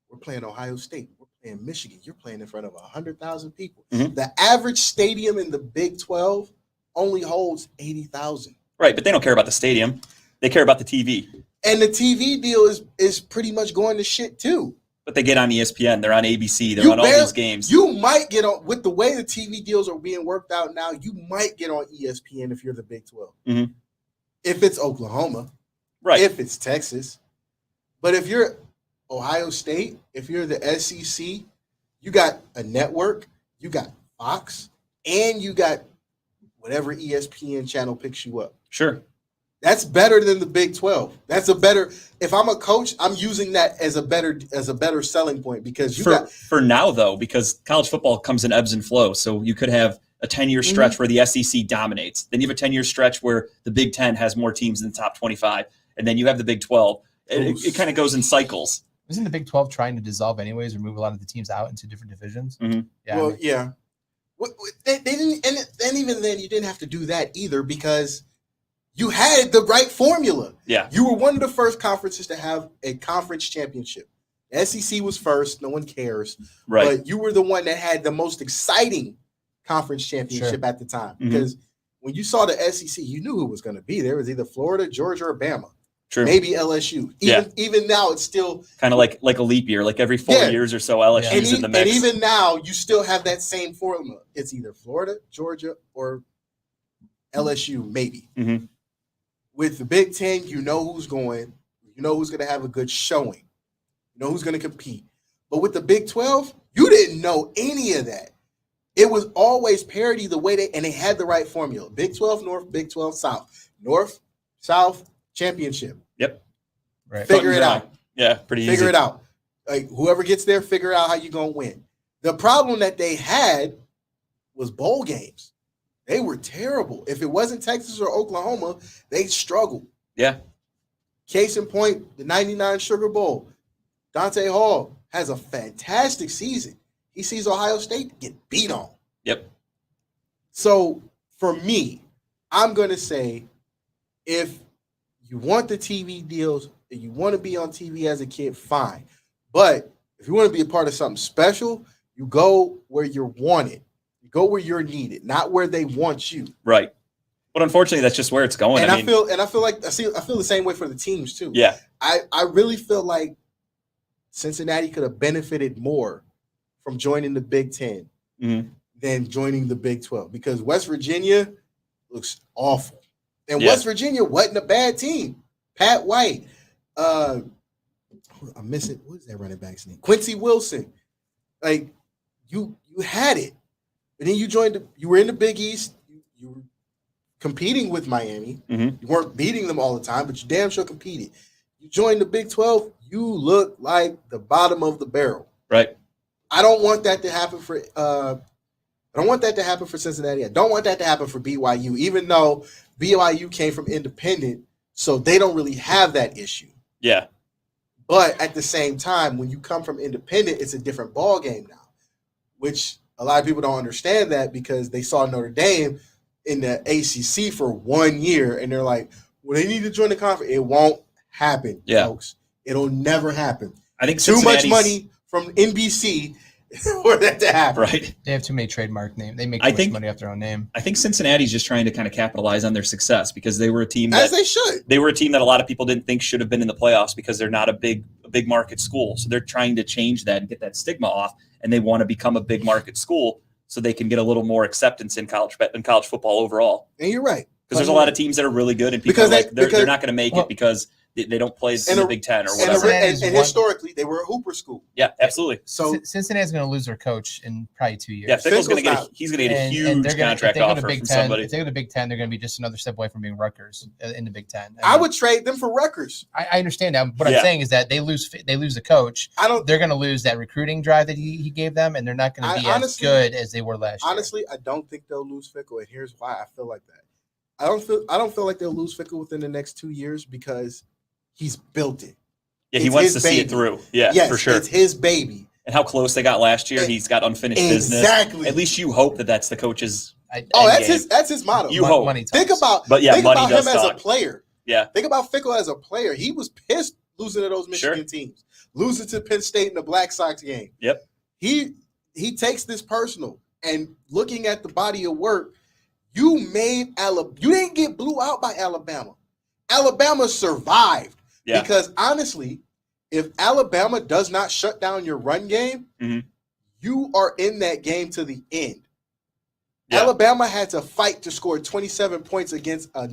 We're playing Ohio State. We're playing Michigan. You're playing in front of 100,000 people. The average stadium in the Big 12 only holds 80,000. Right, but they don't care about the stadium. They care about the TV. And the TV deal is pretty much going to shit too. But they get on ESPN. They're on ABC. They're on all these games. You might get on, with the way the TV deals are being worked out now, you might get on ESPN if you're the Big 12. If it's Oklahoma. Right. If it's Texas. But if you're Ohio State, if you're the SEC, you got a network, you got Fox, and you got whatever ESPN channel picks you up. Sure. That's better than the Big 12. That's a better. If I'm a coach, I'm using that as a better selling point because for now though, because college football comes in ebbs and flows. So you could have a 10-year stretch where the SEC dominates. Then you have a 10-year stretch where the Big 10 has more teams in the top 25, and then you have the Big 12. It kind of goes in cycles. Isn't the Big 12 trying to dissolve anyways, or move a lot of the teams out into different divisions? Yeah. Well, yeah. They didn't, and even then, you didn't have to do that either because you had the right formula. Yeah. You were one of the first conferences to have a conference championship. The SEC was first. No one cares. Right. But you were the one that had the most exciting conference championship at the time because when you saw the SEC, you knew who was going to be there. It was either Florida, Georgia, or Bama. True. Maybe LSU. Even now, it's still kind of like a leap year. Like every 4 years or so, LSU's in the mix. And even now, you still have that same formula. It's either Florida, Georgia, or LSU, maybe. With the Big 10, you know who's going. You know who's going to have a good showing. You know who's going to compete. But with the Big 12, you didn't know any of that. It was always parity the way they had the right formula. Big 12 North, Big 12 South. North, South, championship. Yep. Right. Figure it out. Yeah, pretty easy. Figure it out. Like whoever gets there, figure out how you're going to win. The problem that they had was bowl games. They were terrible. If it wasn't Texas or Oklahoma, they struggled. Yeah. Case in point, the 99 Sugar Bowl. Dante Hall has a fantastic season. He sees Ohio State get beat on. Yep. So for me, I'm going to say if you want the TV deals and you want to be on TV as a kid, fine. But if you want to be a part of something special, you go where you're wanted. You go where you're needed, not where they want you. Right. But unfortunately, that's just where it's going. And I feel the same way for the teams too. Yeah. I really feel like Cincinnati could have benefited more from joining the Big 10 than joining the Big 12 because West Virginia looks awful. And West Virginia wasn't a bad team. Pat White. I'm missing. What is that running back's name? Quincy Wilson. Like, you had it. And then you were in the Big East. You were competing with Miami. You weren't beating them all the time, but you damn sure competed. You joined the Big 12, you look like the bottom of the barrel. Right. I don't want that to happen for Cincinnati. I don't want that to happen for BYU, even though BYU came from independent, so they don't really have that issue. Yeah. But at the same time, when you come from independent, it's a different ball game now, which a lot of people don't understand that because they saw Notre Dame in the ACC for 1 year, and they're like, well, they need to join the conference. It won't happen, folks. It'll never happen. I think too much money from NBC for that to happen. Right. They have too many trademark names. They make too much money off their own name. I think Cincinnati's just trying to kind of capitalize on their success because they were a team as they should. They were a team that a lot of people didn't think should have been in the playoffs because they're not a big market school. So they're trying to change that and get that stigma off, and they want to become a big market school so they can get a little more acceptance in college football overall. And you're right. Because there's a lot of teams that are really good, and people they're not going to make it because they don't play in the Big Ten or whatever. And historically, they were a Hooper school. Yeah, absolutely. So Cincinnati's going to lose their coach in probably 2 years. Yeah, Fickle's going to get a huge contract offer from somebody. If they go to Big Ten, they're going to be just another step away from being Rutgers in the Big Ten. I would trade them for Rutgers. I understand that. What I'm saying is that they lose the coach. They're going to lose that recruiting drive that he gave them, and they're not going to be as good as they were last year. Honestly, I don't think they'll lose Fickle, and here's why I feel like that. I don't feel like they'll lose Fickle within the next 2 years because he's built it. Yeah, he wants to see it through. Yeah, yes, for sure. It's his baby. And how close they got last year. He's got unfinished business. Exactly. At least you hope that that's the coach's that's his motto. You hope. Money talks. Think about him as a player. Yeah. Think about Fickle as a player. He was pissed losing to those Michigan teams. Losing to Penn State in the Black Sox game. Yep. He takes this personal. And looking at the body of work, you didn't get blew out by Alabama. Alabama survived. Yeah. Because honestly, if Alabama does not shut down your run game, you are in that game to the end. Yeah. Alabama had to fight to score 27 points against a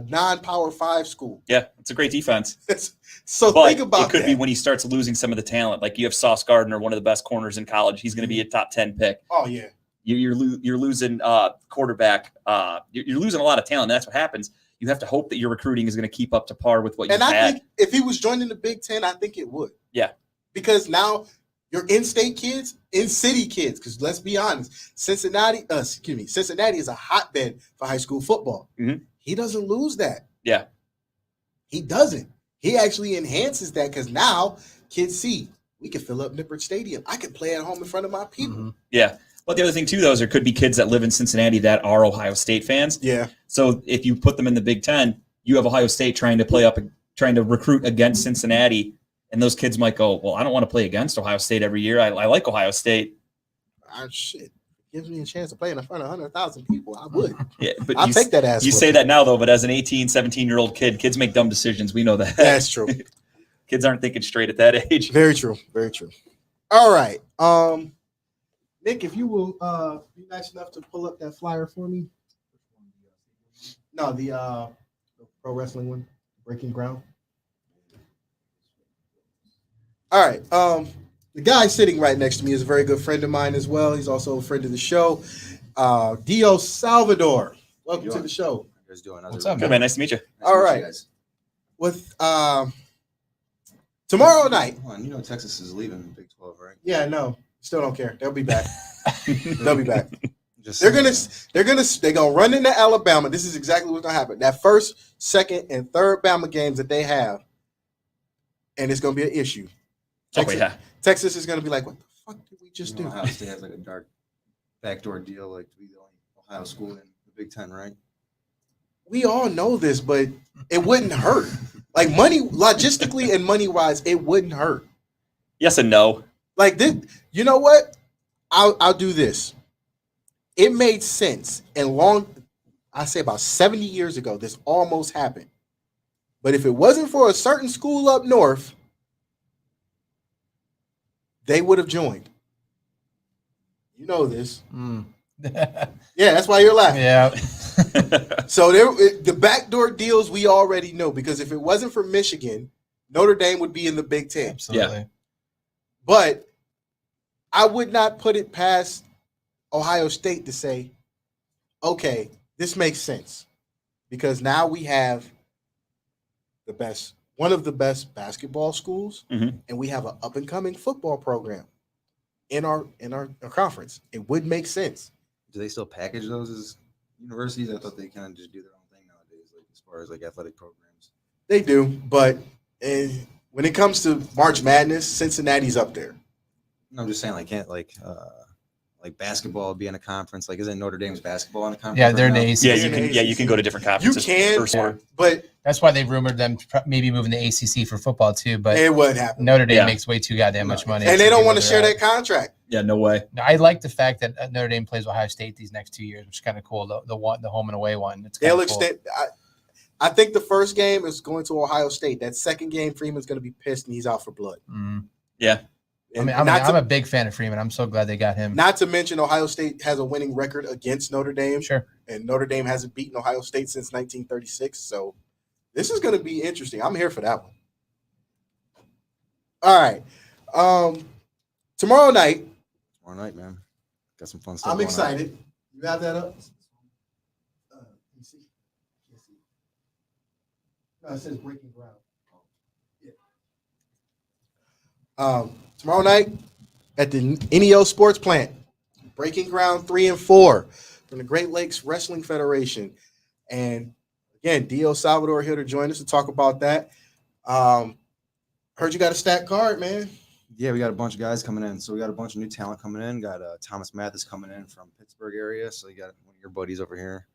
non-Power 5 school. Yeah, it's a great defense. Think about it. Could be when he starts losing some of the talent. Like you have Sauce Gardner, one of the best corners in college. He's going to be a top 10 pick. Oh, yeah. You're losing quarterback. You're losing a lot of talent. That's what happens. You have to hope that your recruiting is going to keep up to par with what you had. And I think if he was joining the Big Ten, I think it would. Yeah. Because now your in-state kids, in-city kids, because let's be honest, Cincinnati is a hotbed for high school football. Mm-hmm. He doesn't lose that. Yeah. He doesn't. He actually enhances that because now kids see, we can fill up Nippert Stadium. I can play at home in front of my people. Mm-hmm. Yeah. But the other thing, too, though, is there could be kids that live in Cincinnati that are Ohio State fans. Yeah. So if you put them in the Big Ten, you have Ohio State trying to recruit against Cincinnati, and those kids might go, well, I don't want to play against Ohio State every year. I like Ohio State. Shit. Gives me a chance to play in front of 100,000 people. I would. Yeah, but I'll take that ass. You say that now, though, but as an 18, 17-year-old kid, kids make dumb decisions. We know that. That's true. Kids aren't thinking straight at that age. Very true. Very true. All right. Nick, if you will be nice enough to pull up that flyer for me. No, the pro wrestling one, Breaking Ground. All right. The guy sitting right next to me is a very good friend of mine as well. He's also a friend of the show. Dio Salvador. Welcome to the show. How you guys doing? What's up, Good, man. Nice to meet you. All right. With tomorrow night. You know Texas is leaving the Big 12, right? Yeah, no. Still don't care. They'll be back. They'll be back. They're gonna run into Alabama. This is exactly what's gonna happen. That first, second, and third Bama games that they have, and it's gonna be an issue. Texas is gonna be like, what the fuck did we just do? Ohio State has like a dark backdoor deal, like to be the only Ohio school in the Big Ten, right? We all know this, but it wouldn't hurt. Like money, logistically and money wise, it wouldn't hurt. Yes and no. Like this, you know what? I'll do this. It made sense I say about 70 years ago, this almost happened. But if it wasn't for a certain school up north, they would have joined. You know this. Yeah, that's why you're laughing. Yeah. So the backdoor deals we already know, because if it wasn't for Michigan, Notre Dame would be in the Big Ten. Absolutely. Yeah. But I would not put it past Ohio State to say, okay, this makes sense. Because now we have one of the best basketball schools, and we have an up-and-coming football program in our conference. It would make sense. Do they still package those as universities? I thought they kind of just do their own thing nowadays, like as far as like athletic programs. They do, but when it comes to March Madness, Cincinnati's up there. No, I'm just saying, like, can't like basketball would be in a conference. Like, isn't Notre Dame's basketball in a conference? Yeah, they're in right the now? ACC. You can go to different You conferences. can, for sure. but That's why they rumored them maybe moving the ACC for football too. But it wouldn't happen. Notre Dame Yeah. makes way too goddamn much money, And they don't be want where to share they're that contract. Yeah, no way. at. I like the fact that Notre Dame plays Ohio State these next 2 years, which is kind of cool. The home and away one. It's They'll cool. extend. I think the first game is going to Ohio State. That second game, Freeman's going to be pissed and he's out for blood. Mhm. Yeah. And I'm not a big fan of Freeman. I'm so glad they got him. Not to mention, Ohio State has a winning record against Notre Dame. Sure. And Notre Dame hasn't beaten Ohio State since 1936. So this is going to be interesting. I'm here for that one. All right. Tomorrow night. Tomorrow night, man. Got some fun stuff. I'm going on. excited. You have that up? No, it says breaking ground. Tomorrow night at the NEO Sports Plant, breaking ground 3 and 4 from the Great Lakes Wrestling Federation. And again, Dio Salvador here to join us to talk about that. Heard you got a stacked card, man. Yeah, we got a bunch of guys coming in. So we got a bunch of new talent coming in. Got Thomas Mathis coming in from Pittsburgh area. So you got one of your buddies over here.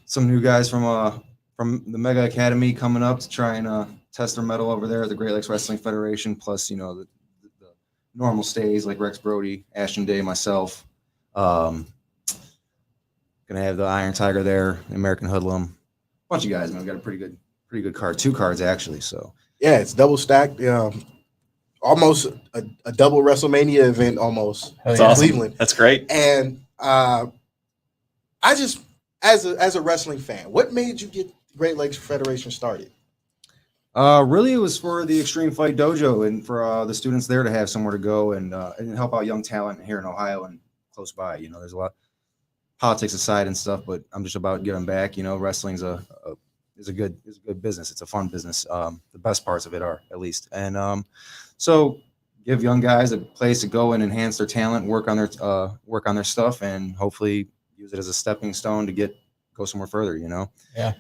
Some new guys from the Mega Academy coming up to try and test their mettle over there at the Great Lakes Wrestling Federation. Plus, you know, the normal stays like Rex Brody, Ashton Day, myself. Gonna have the Iron Tiger there, the American Hoodlum. Bunch of guys, man. We got a pretty good card. 2 cards actually. So Yeah, it's double stacked. Almost a double WrestleMania event almost. Hell That's yeah. awesome. Cleveland. That's great. And I just, as a wrestling fan, what made you get Great Lakes Federation started? Really, it was for the Extreme Fight Dojo and for the students there to have somewhere to go and help out young talent here in Ohio and close by. You know, there's a lot politics aside and stuff, but I'm just about giving back. You know, wrestling's is a good business. It's a fun business. The best parts of it are, at least, and so give young guys a place to go and enhance their talent, work on their stuff, and hopefully use it as a stepping stone to go somewhere further. You know. Yeah.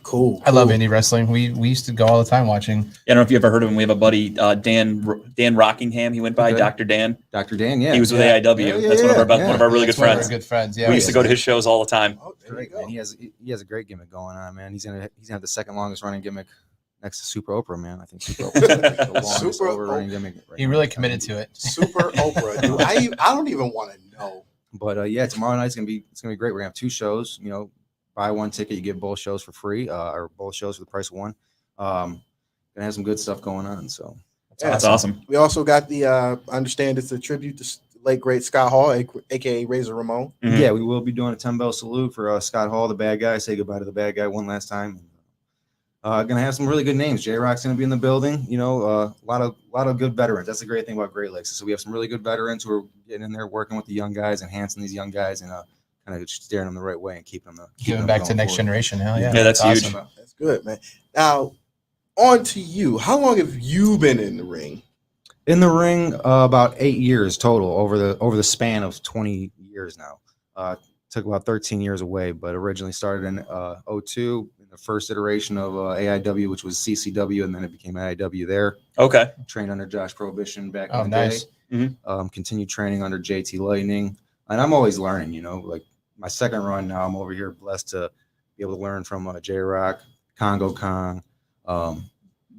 Cool. I love indie wrestling. We used to go all the time watching. I don't know if you ever heard of him. We have a buddy, Dan Rockingham. He went by Okay. Dr. Dan. Dr. Dan, yeah. He was with Yeah. AIW. Yeah, That's one of yeah. our really good That's one of our friends. Good friends. Yeah. We used to go to his shows all the time. Oh, there you Great, go. man. He has a great gimmick going on, man. He's gonna have the second longest running gimmick next to Super Oprah, man. I think Super Oprah is the longest Super overrunning gimmick. Right He now. really committed to it. Super Oprah. Dude, I don't even want to know. But yeah, tomorrow night's gonna be great. We're gonna have 2 shows. You know, buy 1 ticket, you get both shows for free, or both shows for the price of 1. Gonna have some good stuff going on. So Yeah, That's awesome. We also got the I understand it's a tribute to late great Scott Hall, aka Razor Ramon. Mhm. yeah, we will be doing a 10-bell salute for Scott Hall, the bad guy. Say goodbye to the bad guy one last time. Gonna have some really good names. J-Rock's gonna be in the building. You know, a lot of good veterans. That's the great thing about Great Lakes. So we have some really good veterans who are getting in there, working with the young guys, enhancing these young guys, and kind of steering them the right way and keeping them Giving back to going next forward. generation. Hell yeah. Yeah, that's huge. awesome. That's good, man. Now, on to you. How long have you been in the ring? In the ring, about 8 years total over the span of 20 years now. Took about 13 years away, but originally started in 02 in the first iteration of AIW, which was CCW, and then it became AIW there. Okay. Trained under Josh Prohibition back Oh, in the nice. day. Continued training under JT Lightning, and I'm always learning. You know, like my second run now, I'm over here blessed to be able to learn from J-Rock, Congo Kong,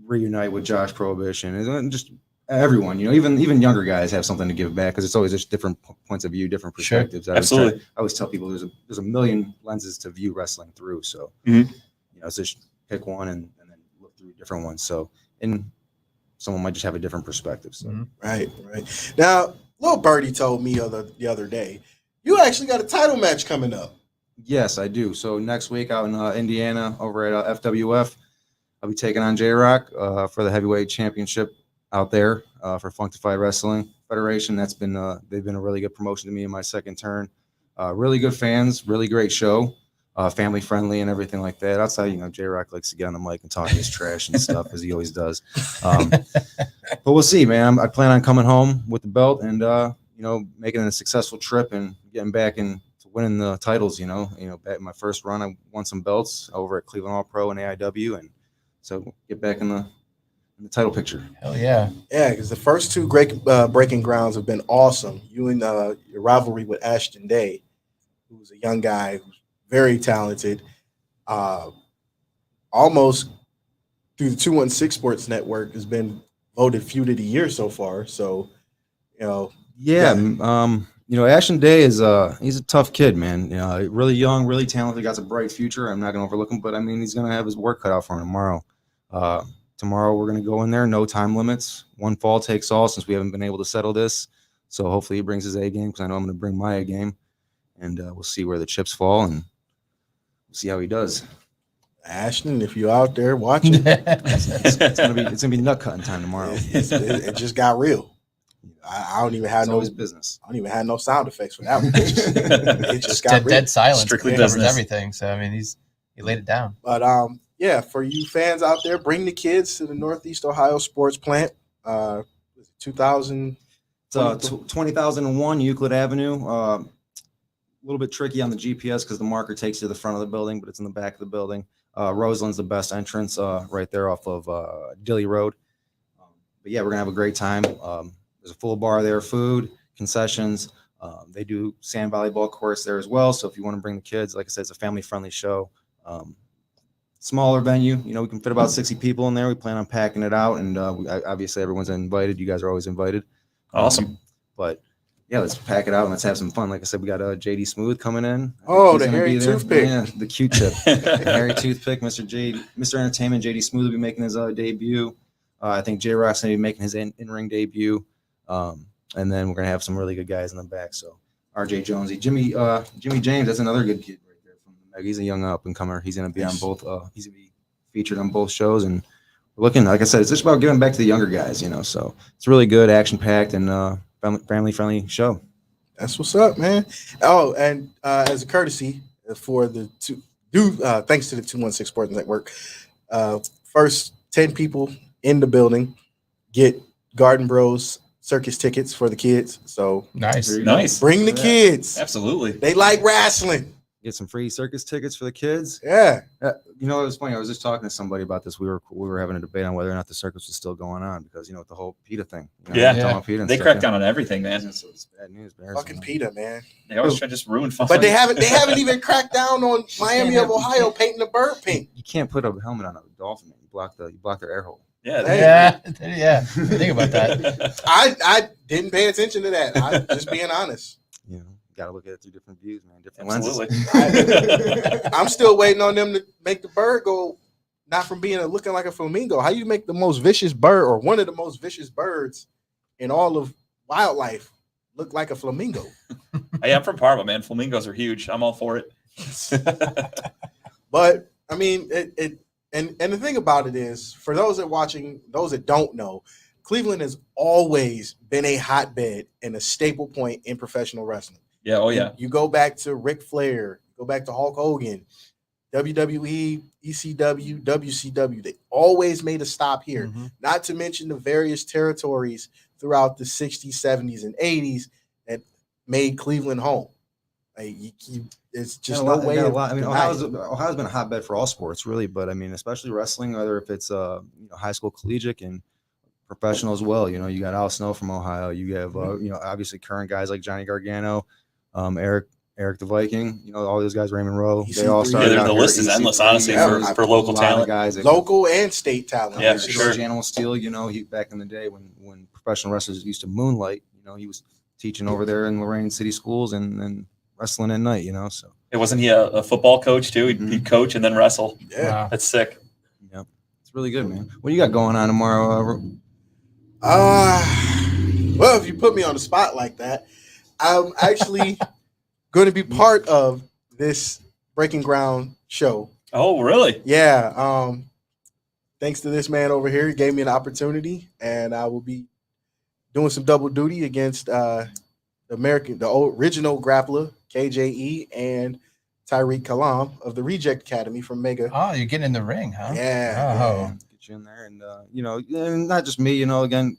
reunite with Josh Prohibition, and just everyone. You know, even younger guys have something to give back because it's always just different points of view, different Sure. perspectives. Absolutely. I always tell people there's a million lenses to view wrestling through. So Mhm. you know, so just pick one and then look through different ones. So and someone might just have a different perspective. So. Mhm. Right. Now, little Birdie told me the other day, you actually got a title match coming up. Yes, I do. So next week out in Indiana over at FWF, I'll be taking on J-Rock for the heavyweight championship out there for Functified Wrestling Federation. That's been they've been a really good promotion to me in my second turn. Really good fans, really great show, family friendly and everything like that. Outside, you know, J-Rock likes to get on the mic and talk his trash and stuff as he always does. But we'll see, man. I plan on coming home with the belt and you know, making it a successful trip and getting back into winning the titles. You know, back in my first run, I won some belts over at Cleveland All Pro and AIW, and so get back in the title picture. Hell yeah. Yeah, because the first two breaking grounds have been awesome. You and your rivalry with Ashton Day, who's a young guy who's very talented, almost through the 216 Sports Network has been voted feud of the year so far. So, Yeah. Ashton Day is he's a tough kid, man. Really young, really talented, got a bright future. I'm not gonna overlook him, but I mean he's gonna have his work cut out for him tomorrow. Tomorrow we're gonna go in there, no time limits. One fall takes all since we haven't been able to settle this. So hopefully he brings his A game because I know I'm gonna bring my A game, and we'll see where the chips fall and we'll see how he does. Ashton, if you're out there watching, It's gonna be nut cutting time tomorrow. it just got real. I don't even have business. I don't even have no sound effects for that one. It just got real. Dead silence. Strictly Covers business. everything. So I mean, he laid it down. But yeah, for you fans out there, bring the kids to the Northeast Ohio Sports Plant. 2000. It's 20,001 Euclid Avenue. A little bit tricky on the GPS because the marker takes you to the front of the building, but it's in the back of the building. Roseland's the best entrance right there off of Dilly Road. But yeah, we're gonna have a great time. There's a full bar there, food, concessions. They do sand volleyball course there as well. So if you want to bring the kids, like I said, it's a family-friendly show. Smaller venue, we can fit about 60 people in there. We plan on packing it out, and obviously everyone's invited. You guys are always invited. Awesome. But yeah, let's pack it out and let's have some fun. Like I said, we got JD Smooth coming in. Oh, the hairy toothpick. Yeah, the Q-tip. The hairy toothpick. Mr. Entertainment, JD Smooth will be making his debut. I think J-Rock's going to be making his in-ring debut. And then we're going to have some really good guys in the back. So RJ Jonesy, Jimmy James, that's another good kid right there from the Meg. He's a young up-and-comer. He's going to be on both. He's going to be featured on both shows. And we're looking, like I said, it's just about giving back to the younger guys, So it's really good, action-packed, and family-friendly show. That's what's up, man. Oh, and as a courtesy for the thanks to the 216 Sports Network, first 10 people in the building get Garden Bros circus tickets for the kids. So Nice. Bring the kids. Absolutely. They like wrestling. Get some free circus tickets for the kids. Yeah. It was funny. I was just talking to somebody about this. We were having a debate on whether or not the circus was still going on because with the whole PETA thing. They cracked down on everything, man. So it's bad news. Fucking PETA, man. They always try to just ruin fun. But they haven't even cracked down on Miami of Ohio painting the bird pink. You can't put a helmet on a dolphin. You block their air hole. Yeah. Think about that. I didn't pay attention to that. I'm just being honest. Got to look at it through different views, man. Different Absolutely. lenses. I'm still waiting on them to make the bird go not from looking like a flamingo. How you make the most vicious bird or one of the most vicious birds in all of wildlife look like a flamingo? Hey, I'm from Parma, man. Flamingos are huge. I'm all for it. But I mean, and the thing about it is, for those that don't know, Cleveland has always been a hotbed and a staple point in professional wrestling. Yeah. Oh, yeah. You go back to Ric Flair, go back to Hulk Hogan, WWE, ECW, WCW. They always made a stop here. Mm-hmm. Not to mention the various territories throughout the 60s, 70s, and 80s that made Cleveland home. It's just no way. Ohio's been a hotbed for all sports, really, but I mean, especially wrestling, whether if it's high school, collegiate, and professional as well. You got Al Snow from Ohio. You have obviously current guys like Johnny Gargano, Eric the Viking. All those guys, Raymond Rowe. They all started. The list is endless, honestly, for local talent, guys, local and state talent. Yeah, for sure. Animal Steel. He back in the day when professional wrestlers used to moonlight. He was teaching over there in Lorraine City schools and wrestling at night. So it wasn't he a football coach too? He'd coach and then wrestle. Yeah, Wow. That's sick. Yeah, it's really good, man. What do you got going on tomorrow? Well, if you put me on the spot like that, I'm actually going to be part of this Breaking Ground show. Oh, really? Yeah. Thanks to this man over here, he gave me an opportunity, and I will be doing some double duty against the original grappler KJE and Tyreek Kalam of the Reject Academy from Mega. Oh, you're getting in the ring, huh? Yeah. Oh. Get you in there, and and not just me. Again,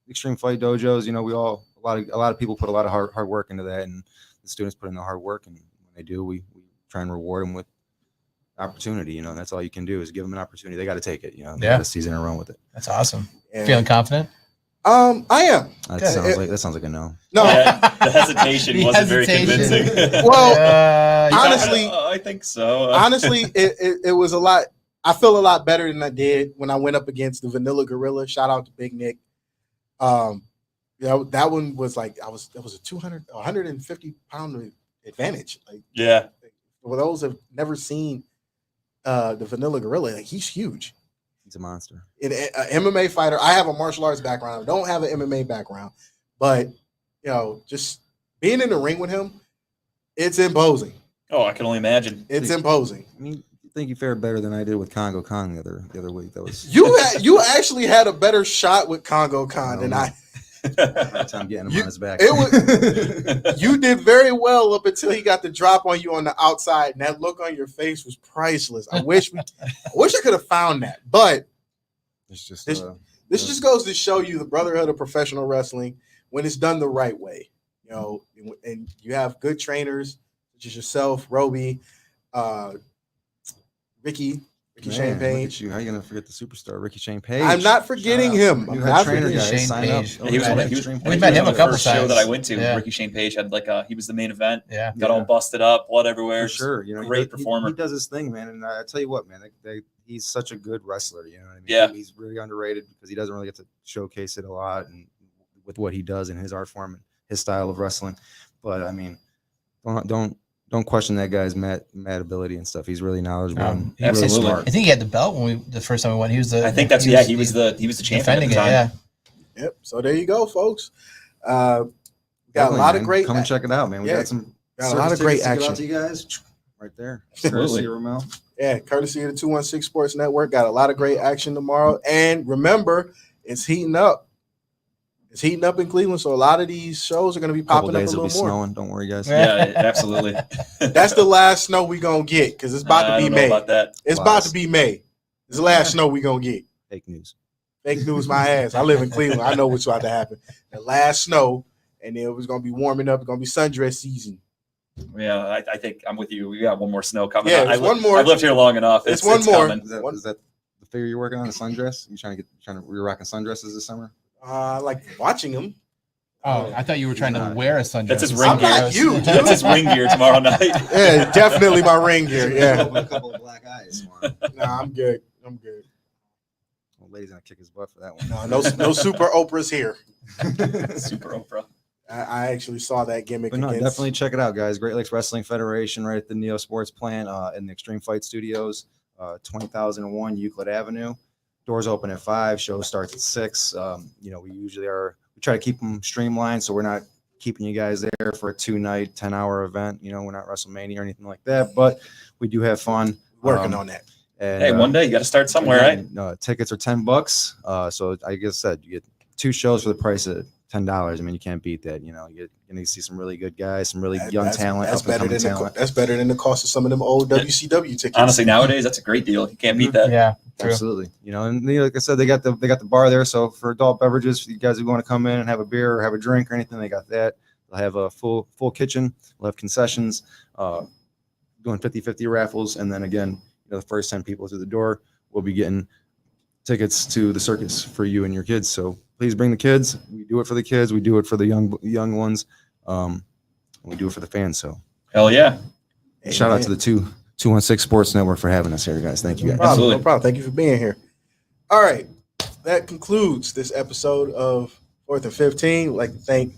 Extreme Fight Dojos. We all a lot of people put a lot of hard work into that, and the students put in the hard work, and when they do, we try and reward them with opportunity. You know, that's all you can do is give them an opportunity. They got to take it. You know, Yeah. the season and run with it. That's awesome. And, Feeling confident? I am. That sounds like a no. No. Yeah, the hesitation The wasn't very hesitation. convincing. Well, Yeah, honestly, I think so. honestly, it was a lot. I feel a lot better than I did when I went up against the Vanilla Gorilla. Shout out to Big Nick. That one was like it was a 150-pound advantage. Like, Yeah. for those who have never seen the Vanilla Gorilla, like, he's huge. He's a monster. An MMA fighter. I have a martial arts background. I don't have an MMA background, but just being in the ring with him, it's imposing. Oh, I can only imagine. It's imposing. I mean, I think you fared better than I did with Congo Kong the other week. That was You actually had a better shot with Congo Khan than I. hard time getting him on his back. You did very well up until he got the drop on you on the outside, and that look on your face was priceless. I wish I could have found that, but It's just this just goes to show you the brotherhood of professional wrestling when it's done the right way. And you have good trainers such as yourself, Roby, Ricky Shane Page. How are you gonna forget the superstar Ricky Shane Page? I'm not forgetting him. I'm You not had trainer forgetting guys Shane sign up. Page. He was We've met him a the couple first show times. that I went to. Yeah. Ricky Shane Page had he was the main event. Yeah. Got all busted up, blood everywhere. For just sure. You know, great performer. He does his thing, man. And I tell you what, man, he's such a good wrestler. You know what I mean? Yeah. He's really underrated because he doesn't really get to showcase it a lot and with what he does in his art form and his style of wrestling. But I mean, don't question that guy's mad ability and stuff. He's really knowledgeable. And really absolutely. smart. I think he had the belt when the first time we went. He was the. I think that's he was the champion at defending the it. time. Yeah. Yep. So there you go, folks. Got a Definitely, lot man. of great. Come and check it out, man. We Yeah. got some Got a lot of great tickets to give out action. to you guys right there. Absolutely. Courtesy of Ramel. Yeah, courtesy of the 216 Sports Network. Got a lot of great action tomorrow. And remember, it's heating up. It's heating up in Cleveland, so a lot of these shows are going to be Couple popping up a days it'll little be more. snowing. Don't worry, guys. Yeah, absolutely. That's the last snow we going to get because it's about I to be don't know May. about that. It's about to be May. It's the last snow we going to get. Fake news. Fake news, my ass. I live in Cleveland. I know what's about to happen. The last snow, and then it was going to be warming up. It's going to be sundress season. Yeah, I think I'm with you. We got one more snow coming. Yeah, it's one more. I've lived here long enough. It's one more. coming. Is that the figure you're working on? The sundress? You're rocking sundresses this summer? I like watching them. Oh, I thought you were trying to wear a sundress. That's his ring I'm gear. not you, dude. That's his ring gear tomorrow night. Yeah, definitely my ring gear. Yeah. A couple of black eyes tomorrow. Nah, I'm good. I'm good. Old lady's gonna kick his butt for that one. No super Oprahs here. Super Oprah. I actually saw that gimmick. But no, against- definitely check it out, guys. Great Lakes Wrestling Federation, right at the Neo Sports Plant in the Extreme Fight Studios, 20,001 Euclid Avenue. Doors open at 5. Show starts at 6. We try to keep them streamlined, so we're not keeping you guys there for a 2-night, 10-hour event. We're not WrestleMania or anything like that, but we do have fun working on that. And, Hey, one day you got to start somewhere, right? Tickets are $10. So I guess you get 2 shows for the price of $10. I mean, you can't beat that. You're going to see some really good guys, some really young talent. That's better than talent. that's better than the cost of some of them old WCW tickets. Honestly, nowadays that's a great deal. You can't beat that. Yeah, true. Absolutely. And like I said, they got the bar there. So for adult beverages, you guys who want to come in and have a beer or have a drink or anything, they got that. They'll have a full kitchen. We'll have concessions, doing 50-50 raffles. And then again, the first 10 people through the door will be getting tickets to the circus for you and your kids. So please bring the kids. We do it for the kids. We do it for the young ones. We do it for the fans. So Hell yeah. shout out to the 216 Sports Network for having us here, guys. Thank you, guys. Absolutely. No problem. Thank you for being here. All right. That concludes this episode of 4th and 15. I'd like to thank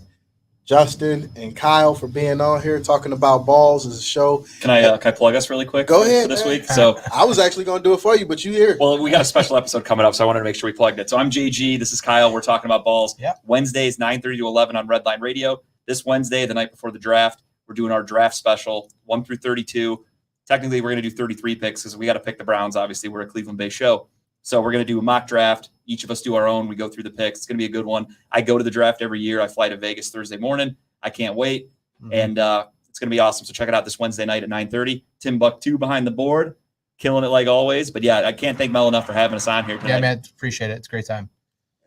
Justin and Kyle for being on here talking about balls as a show. Can I plug us really quick? Go ahead, for this man. week. So, I was actually going to do it for you, but you here. well, we got a special episode coming up, so I wanted to make sure we plugged it. So I'm JG. This is Kyle. We're talking about balls. Yep. Wednesdays 9:30 to 11 on Redline Radio. This Wednesday, the night before the draft, we're doing our draft special 1 through 32. Technically, we're going to do 33 picks because we got to pick the Browns. Obviously, we're a Cleveland-based show. So we're going to do a mock draft. Each of us do our own. We go through the picks. It's going to be a good one. I go to the draft every year. I fly to Vegas Thursday morning. I can't wait. And it's going to be awesome. So check it out this Wednesday night at 9:30. Timbuktu behind the board, killing it like always. But yeah, I can't thank Mel enough for having us on here tonight. Yeah, man, appreciate it. It's a great time.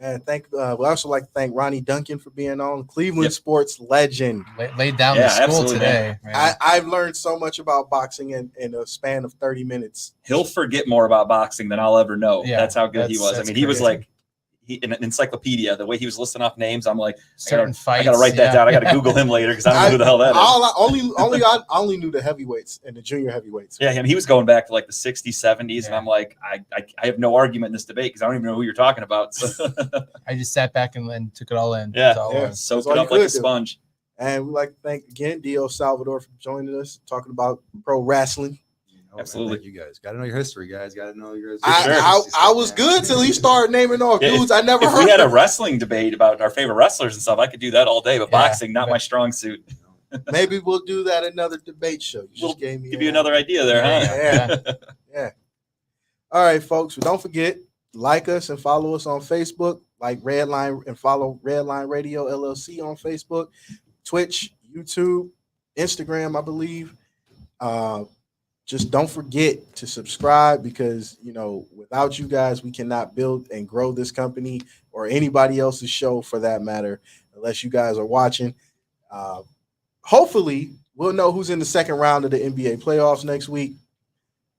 And we also like to thank Ronnie Duncan for being on. Cleveland sports legend. Laid down Yeah, the school absolutely, today. Man. I've learned so much about boxing in a span of 30 minutes. He'll forget more about boxing than I'll ever know. Yeah, That's how good he was. I mean, he was crazy. like an encyclopedia. The way he was listing off names, I'm like, Certain I gotta fights, write that yeah. down. I gotta Google him later because I don't know who the hell that is. I only knew the heavyweights and the junior heavyweights. Yeah, and he was going back to like the 60s, 70s, Yeah. and I'm like, I have no argument in this debate because I don't even know who you're talking about. So. I just sat back and took it all in. Yeah. That's all it Yeah. was. Soak That's all it you up like a could do. sponge. And we'd like to thank again Dio Salvador for joining us, talking about pro wrestling. Absolutely. Thank you guys. Got to know your history, guys. Got to know your. I was good till he started naming off dudes I never If heard. we had a of. wrestling debate about our favorite wrestlers and stuff, I could do that all day. But Yeah, boxing, not but- my strong suit. Maybe we'll do that another debate show. You We'll just gave me give you another idea there, There huh? you go. Yeah. All right, folks. Well, don't forget, like us and follow us on Facebook, like Redline, and follow Redline Radio LLC on Facebook, Twitch, YouTube, Instagram, I believe. Just don't forget to subscribe because, without you guys, we cannot build and grow this company or anybody else's show for that matter, unless you guys are watching. Hopefully, we'll know who's in the second round of the NBA playoffs next week.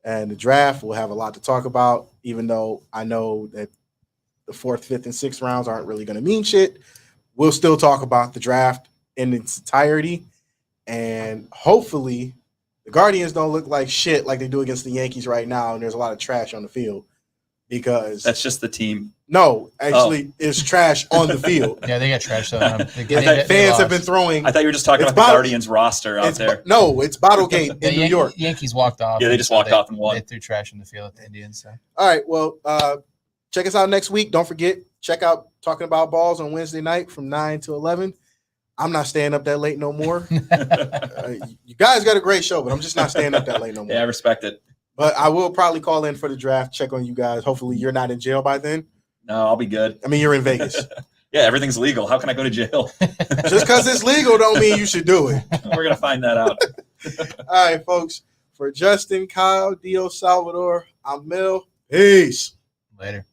And the draft, we'll have a lot to talk about, even though I know that the 4th, 5th, and 6th rounds aren't really going to mean shit. We'll still talk about the draft in its entirety. And hopefully the Guardians don't look like shit like they do against the Yankees right now. And there's a lot of trash on the field because That's just the team. no, actually it's trash on the field. Yeah, they got trashed on them. Fans have been throwing. I thought you were just talking It's about the bottle- Guardians roster out there. It's Bottlegate in New York. Yankees walked off. Yeah, they just walked off and won. They threw trash in the field at the Indians. So. All right. Well, check us out next week. Don't forget, check out Talking About Balls on Wednesday night from 9 to 11. I'm not staying up that late no more. You guys got a great show, but I'm just not staying up that late no more. Yeah, I respect it. But I will probably call in for the draft, check on you guys. Hopefully you're not in jail by then. No, I'll be good. I mean, you're in Vegas. Yeah, everything's legal. How can I go to jail? Just because it's legal don't mean you should do it. We're going to find that out. All right, folks. For Justin, Kyle, Dio Salvador, I'm Mel. Peace. Later.